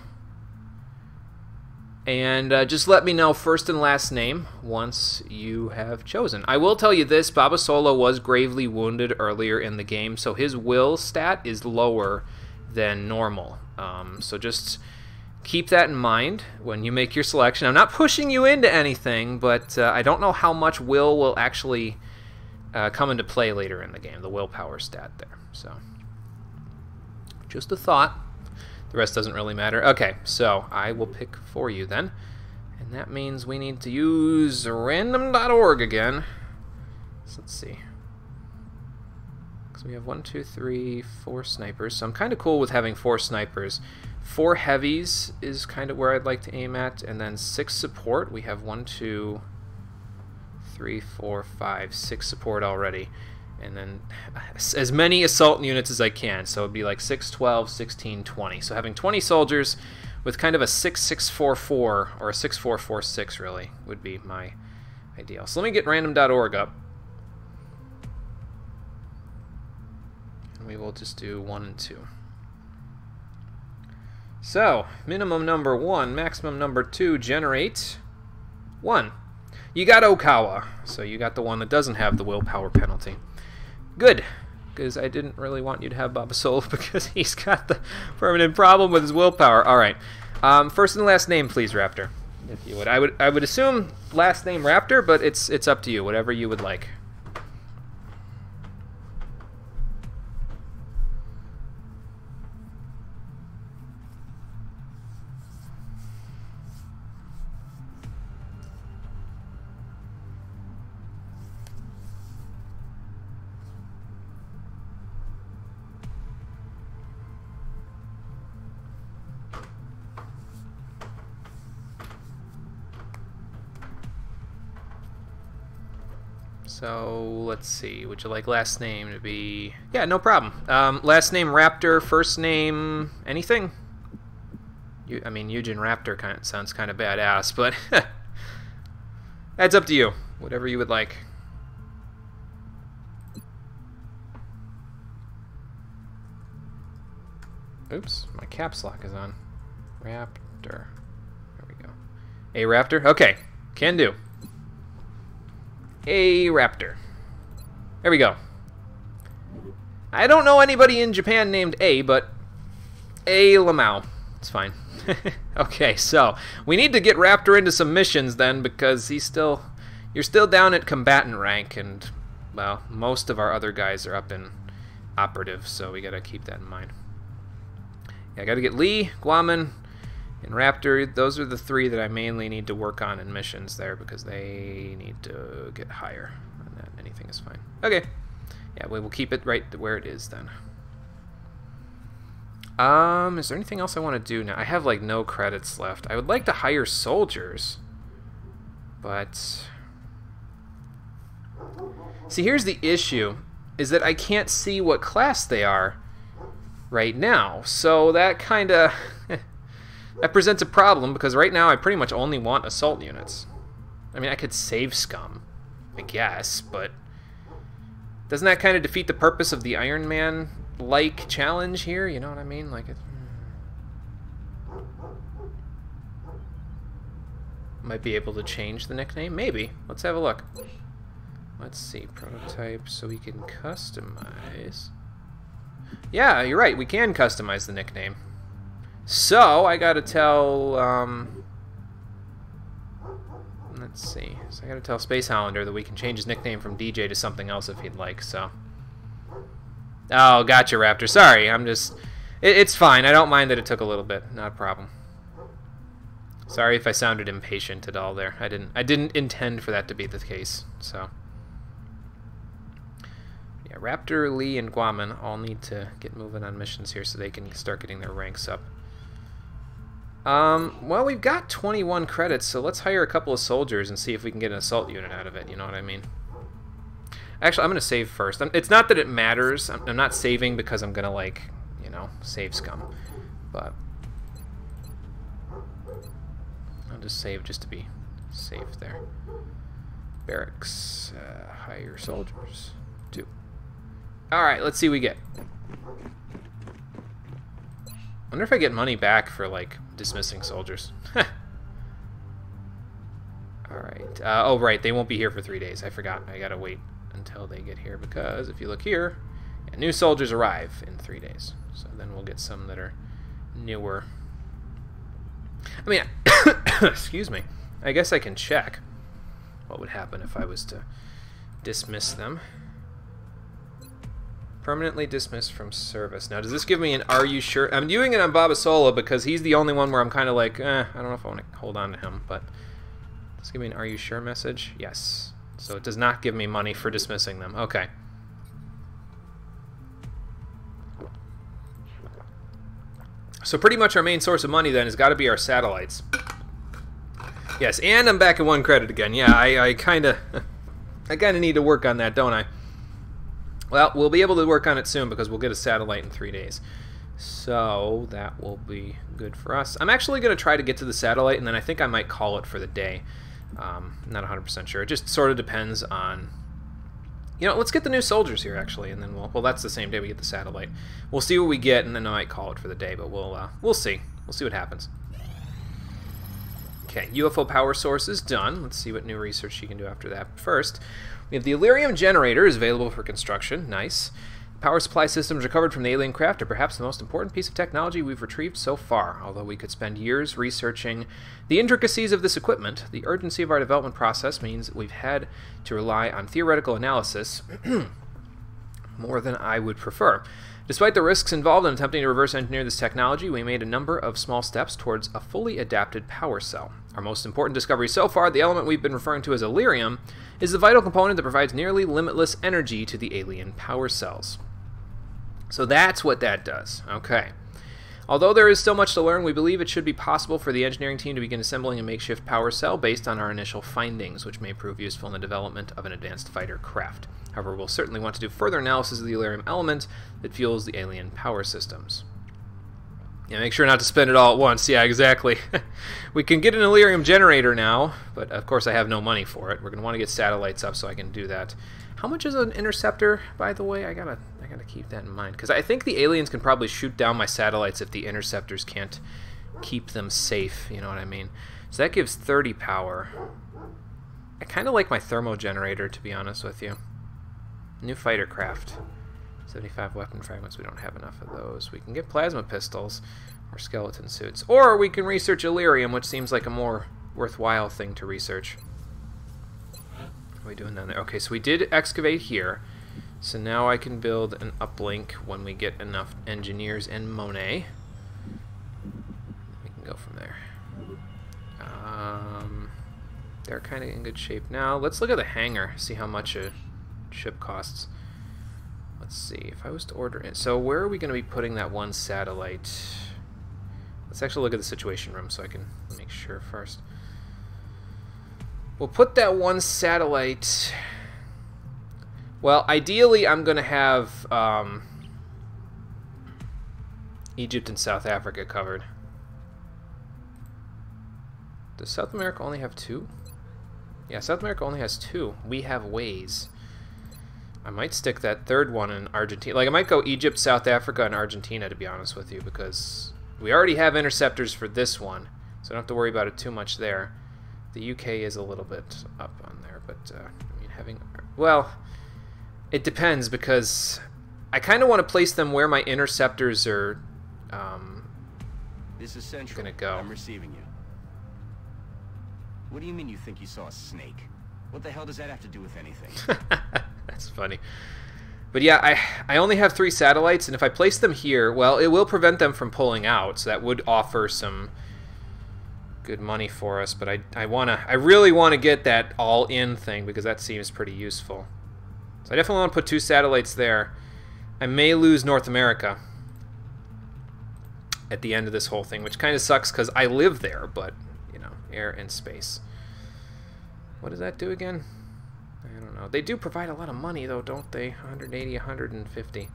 And just let me know first and last name once you have chosen. I will tell you this, Babasola was gravely wounded earlier in the game, so his will stat is lower than normal. So just keep that in mind when you make your selection. I'm not pushing you into anything, but I don't know how much will actually come into play later in the game, the willpower stat there. So just a thought. The rest doesn't really matter. Okay, so I will pick for you then. And that means we need to use random.org again. So let's see. So we have 1, 2, 3, 4 snipers. So I'm kind of cool with having 4 snipers. 4 heavies is kind of where I'd like to aim at. And then 6 support. We have 1, 2, 3, 4, 5, 6 support already. And then as many assault units as I can. So it would be like 6, 12, 16, 20. So having 20 soldiers with kind of a 6-6-4-4 or a 6-4-4-6 really would be my ideal. So let me get random.org up. And we will just do 1 and 2. So minimum number 1, maximum number 2, generate 1. You got Okawa, so you got the one that doesn't have the willpower penalty. Good, because I didn't really want you to have Babasola because he's got the permanent problem with his willpower. All right, first and last name, please, Raptor, if you would. I would assume last name Raptor, but it's up to you, whatever you would like. So let's see. Would you like last name to be? Yeah, no problem. Last name Raptor. First name anything? I mean, Eugen Raptor sounds kind of badass, but that's up to you. Whatever you would like. Oops, my caps lock is on. Raptor. There we go. A Raptor. Okay, can do. A Raptor. There we go. I don't know anybody in Japan named A, but A Lamau. It's fine. Okay, so we need to get Raptor into some missions then, because you're still down at combatant rank, and well, most of our other guys are up in operative, so we gotta keep that in mind. Yeah, I gotta get Lee, Guaman, and Raptor. Those are the 3 that I mainly need to work on in missions there, because they need to get higher on that. Anything is fine. Okay. Yeah, we will keep it right where it is then. Is there anything else I want to do now? I have like no credits left. I would like to hire soldiers, but see, here's the issue. is that I can't see what class they are right now. So that kind of that presents a problem, because right now I pretty much only want assault units. I mean, I could save scum, I guess, but doesn't that kind of defeat the purpose of the Ironman-like challenge here? You know what I mean? Like, might be able to change the nickname? Maybe. Let's have a look. Let's see. Prototype, so we can customize. Yeah, you're right. We can customize the nickname. So, I gotta tell, let's see. So I gotta tell Space Hollander that we can change his nickname from DJ to something else if he'd like, so. Oh, gotcha, Raptor. Sorry, I'm just... It's fine. I don't mind that it took a little bit. Not a problem. Sorry if I sounded impatient at all there. I didn't intend for that to be the case, so. Yeah, Raptor, Lee, and Guaman all need to get moving on missions here so they can start getting their ranks up. Well, we've got 21 credits, so let's hire a couple of soldiers and see if we can get an assault unit out of it, you know what I mean? Actually, I'm going to save first. It's not that it matters. I'm not saving because I'm going to, like, you know, save scum. But I'll just save just to be safe there. Barracks, hire soldiers. 2. Alright, let's see what we get. I wonder if I get money back for, like, dismissing soldiers. Alright. Oh, right. They won't be here for 3 days. I forgot. I gotta wait until they get here, because if you look here, yeah, new soldiers arrive in 3 days. So then we'll get some that are newer. I mean, excuse me. I guess I can check what would happen if I was to dismiss them. Permanently dismissed from service. Now, does this give me an "Are you sure"? I'm doing it on Babasola because he's the only one where I'm kind of like, I don't know if I want to hold on to him, but does this give me an "Are you sure" message? Yes. So it does not give me money for dismissing them. Okay. So pretty much our main source of money then has got to be our satellites. Yes, and I'm back at 1 credit again. Yeah, I kind of need to work on that, don't I? Well, we'll be able to work on it soon because we'll get a satellite in 3 days. So that will be good for us. I'm actually going to try to get to the satellite, and then I think I might call it for the day. Not 100% sure. It just sort of depends on... You know, let's get the new soldiers here, actually, and then well, that's the same day we get the satellite. We'll see what we get, and then I might call it for the day, but we'll see. We'll see what happens. Okay, UFO power source is done. Let's see what new research you can do after that. First, we have the Illyrium generator is available for construction. Nice. Power supply systems recovered from the alien craft are perhaps the most important piece of technology we've retrieved so far. Although we could spend years researching the intricacies of this equipment, the urgency of our development process means we've had to rely on theoretical analysis more than I would prefer. Despite the risks involved in attempting to reverse engineer this technology, we made a number of small steps towards a fully adapted power cell. Our most important discovery so far, the element we've been referring to as Illyrium, is the vital component that provides nearly limitless energy to the alien power cells. So that's what that does. Okay. Although there is still much to learn, we believe it should be possible for the engineering team to begin assembling a makeshift power cell based on our initial findings, which may prove useful in the development of an advanced fighter craft. However, we'll certainly want to do further analysis of the Illyrium element that fuels the alien power systems. Yeah, make sure not to spend it all at once. Yeah, exactly. We can get an Illyrium generator now, but of course I have no money for it. We're going to want to get satellites up so I can do that. How much is an interceptor, by the way? I gotta keep that in mind, because I think the aliens can probably shoot down my satellites if the interceptors can't keep them safe, you know what I mean? So that gives 30 power. I kind of like my thermo generator, to be honest with you. New fighter craft. 75 weapon fragments, we don't have enough of those. We can get plasma pistols or skeleton suits. Or we can research Illyrium, which seems like a more worthwhile thing to research. What are we doing down there? Okay, so we did excavate here. So now I can build an uplink when we get enough engineers and Monet. We can go from there. They're kind of in good shape now. Let's look at the hangar, see how much a ship costs. Let's see, if I was to order it. So where are we going to be putting that one satellite? Let's actually look at the situation room so I can make sure first. We'll put that one satellite... Well, ideally, I'm going to have Egypt and South Africa covered. Does South America only have 2? Yeah, South America only has 2. We have ways. I might stick that third one in Argentina. Like, I might go Egypt, South Africa, and Argentina, to be honest with you, because we already have interceptors for this one, so I don't have to worry about it too much there. The UK is a little bit up on there, but, I mean, having... Well, it depends, because I kind of want to place them where my interceptors are This is Central. gonna go. I'm receiving you. What do you mean you think you saw a snake? What the hell does that have to do with anything? That's funny. But yeah, I only have 3 satellites, and if I place them here, well, it will prevent them from pulling out, so that would offer some good money for us, but I really want to get that all-in thing, because that seems pretty useful. So I definitely want to put 2 satellites there. I may lose North America at the end of this whole thing, which kind of sucks, because I live there, but, you know, air and space. What does that do again? I don't know. They do provide a lot of money, though, don't they? 180, 150.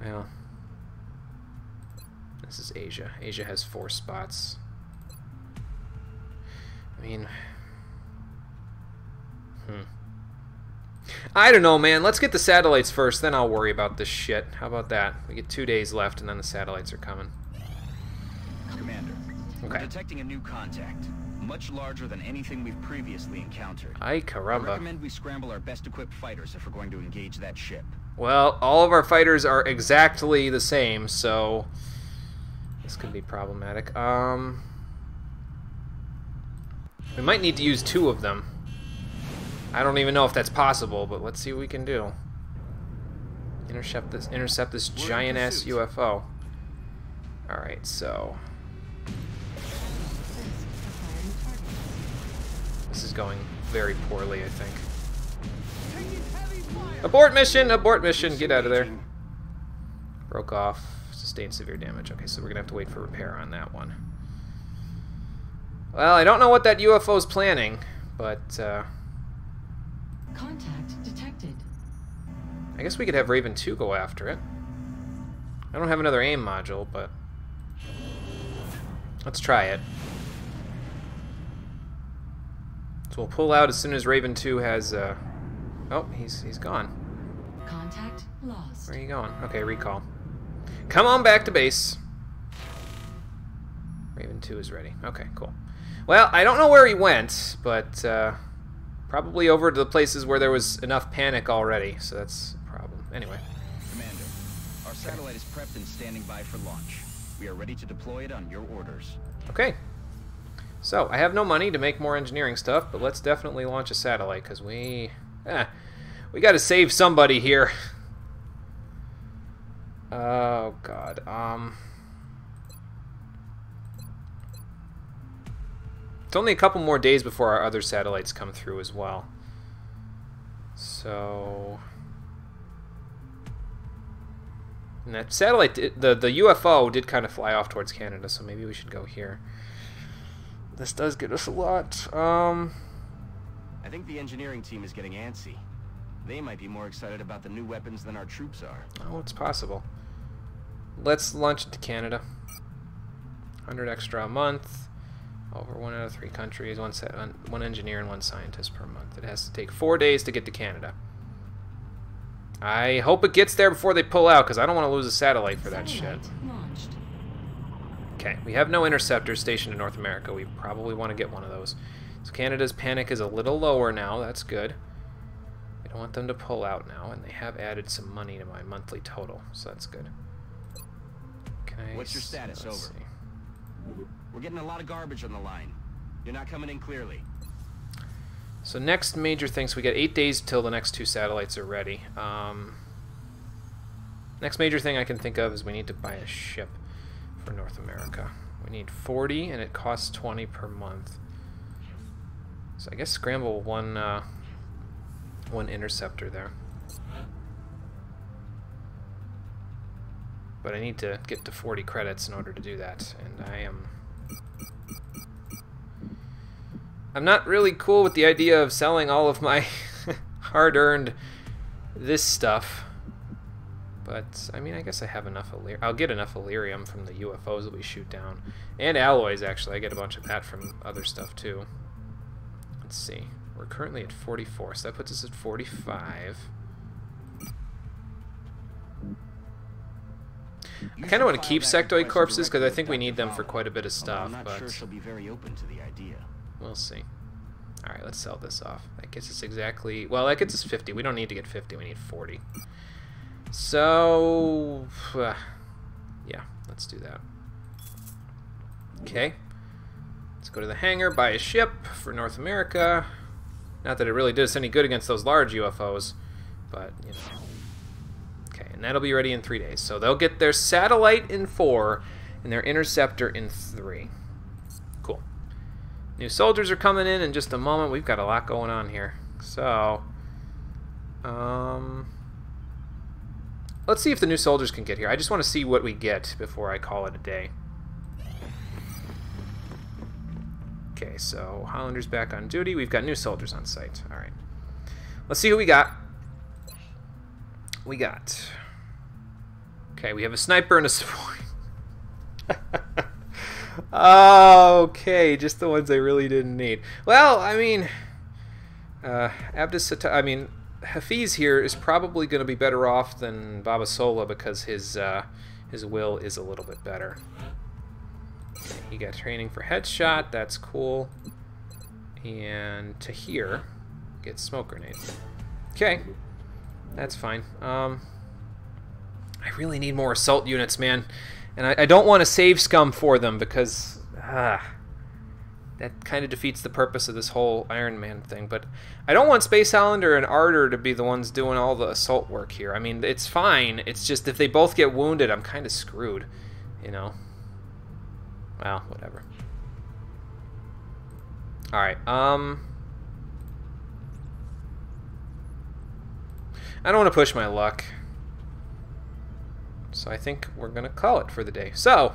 Well, this is Asia. Asia has 4 spots. I mean... I don't know, man. Let's get the satellites first, then I'll worry about this shit. How about that? We get 2 days left, and then the satellites are coming. Commander, Okay. we're detecting a new contact. Much larger than anything we've previously encountered. Ay I caramba. recommend we scramble our best-equipped fighters if we're going to engage that ship. Well, all of our fighters are exactly the same, so this could be problematic. We might need to use 2 of them. I don't even know if that's possible, but let's see what we can do. Intercept this giant-ass UFO. Alright, so... This is going very poorly, I think. Abort mission! Abort mission! Get out of there. Broke off. Sustained severe damage. Okay, so we're gonna have to wait for repair on that one. Well, I don't know what that UFO's planning, but, Contact detected. I guess we could have Raven 2 go after it. I don't have another aim module, but... Let's try it. So we'll pull out as soon as Raven 2 has, Oh, he's gone. Contact lost. Where are you going? Okay, recall. Come on back to base. Raven 2 is ready. Okay, cool. Well, I don't know where he went, but, probably over to the places where there was enough panic already, so that's a problem. Anyway. Commander, our satellite is prepped and standing by for launch. We are ready to deploy it on your orders. Okay. So, I have no money to make more engineering stuff, but let's definitely launch a satellite, because we gotta save somebody here. Oh, God. It's only a couple more days before our other satellites come through as well. So... And that satellite, the UFO did kind of fly off towards Canada, so maybe we should go here. This does get us a lot. I think the engineering team is getting antsy. They might be more excited about the new weapons than our troops are. Oh, it's possible. Let's launch it to Canada. 100 extra a month. Over 1 out of 3 countries. One engineer and 1 scientist per month. It has to take 4 days to get to Canada. I hope it gets there before they pull out, because I don't want to lose a satellite for that shit. Satellite launched. Okay, we have no interceptors stationed in North America. We probably want to get one of those. So Canada's panic is a little lower now. That's good. I don't want them to pull out now, and they have added some money to my monthly total, so that's good. What's your status? Over. See. We're getting a lot of garbage on the line. You're not coming in clearly. So next major thing, so we got 8 days till the next 2 satellites are ready. Next major thing I can think of is we need to buy a ship for North America. We need 40, and it costs 20 per month. So I guess scramble one interceptor there. But I need to get to 40 credits in order to do that, and I'm not really cool with the idea of selling all of my hard-earned this stuff. But, I mean, I guess I have enough Illyrium. I'll get enough Illyrium from the UFOs that we shoot down. And alloys, actually. I get a bunch of that from other stuff, too. Let's see. We're currently at 44, so that puts us at 45. I kind of want to keep sectoid corpses, because I think we need them for quite a bit of stuff, I'm not but sure she'll be very open to the idea. we'll see. Alright, let's sell this off. That gets us exactly... Well, that gets us 50. We don't need to get 50, we need 40. So... yeah, let's do that. Okay. Let's go to the hangar, buy a ship for North America. Not that it really did us any good against those large UFOs, but, you know. Okay, and that'll be ready in 3 days. So they'll get their satellite in 4 and their interceptor in 3. Cool. New soldiers are coming in just a moment. We've got a lot going on here. So, let's see if the new soldiers can get here. I just want to see what we get before I call it a day. Okay, so Hollander's back on duty. We've got new soldiers on site. All right. Let's see who we got. Okay, we have a sniper and a support. Okay, just the ones I really didn't need. Well, I mean, Hafiz here is probably going to be better off than Baba Sola because his will is a little bit better. Okay, he got training for headshot. That's cool. And Tahir gets smoke grenade. Okay. That's fine. I really need more assault units, man. And I don't want to save scum for them because that kind of defeats the purpose of this whole Ironman thing. But I don't want Space Highlander and Ardor to be the ones doing all the assault work here. I mean, it's fine. It's just if they both get wounded, I'm kind of screwed, you know. Well, whatever. Alright, I don't want to push my luck. So I think we're going to call it for the day. So,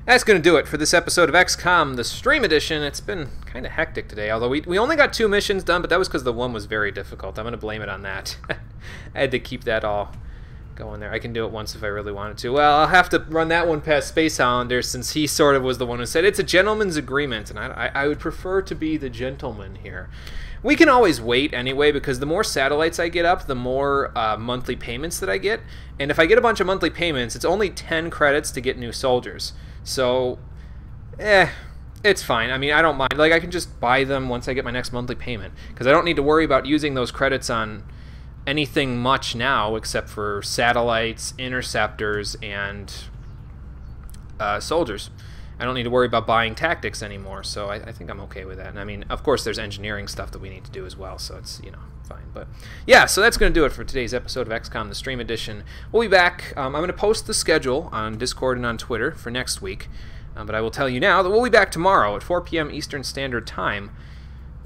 that's going to do it for this episode of XCOM, the Stream Edition. It's been kind of hectic today, although we only got 2 missions done, but that was because the one was very difficult. I'm going to blame it on that. I had to keep that all going there. I can do it once if I really wanted to. Well, I'll have to run that one past Space Highlander since he sort of was the one who said it's a gentleman's agreement, and I would prefer to be the gentleman here. We can always wait anyway because the more satellites I get up, the more monthly payments that I get. And if I get a bunch of monthly payments, it's only 10 credits to get new soldiers. So, it's fine. I mean, I don't mind. Like, I can just buy them once I get my next monthly payment because I don't need to worry about using those credits on anything much now except for satellites, interceptors, and soldiers. I don't need to worry about buying tactics anymore, so I think I'm okay with that. And I mean, of course, there's engineering stuff that we need to do as well, so it's, you know, fine. But yeah, so that's going to do it for today's episode of XCOM, the Stream Edition. We'll be back. I'm going to post the schedule on Discord and on Twitter for next week, but I will tell you now that we'll be back tomorrow at 4 p.m. Eastern Standard Time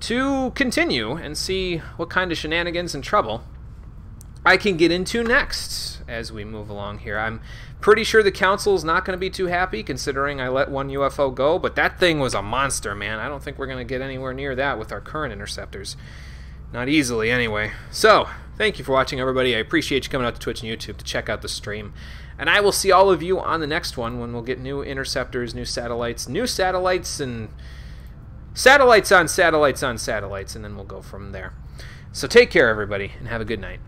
to continue and see what kind of shenanigans and trouble I can get into next as we move along here. I'm pretty sure the council's not going to be too happy considering I let one UFO go, but that thing was a monster, man. I don't think we're going to get anywhere near that with our current interceptors. Not easily, anyway. So, thank you for watching, everybody. I appreciate you coming out to Twitch and YouTube to check out the stream. And I will see all of you on the next one when we'll get new interceptors, new satellites, and satellites on satellites on satellites, and then we'll go from there. So take care, everybody, and have a good night.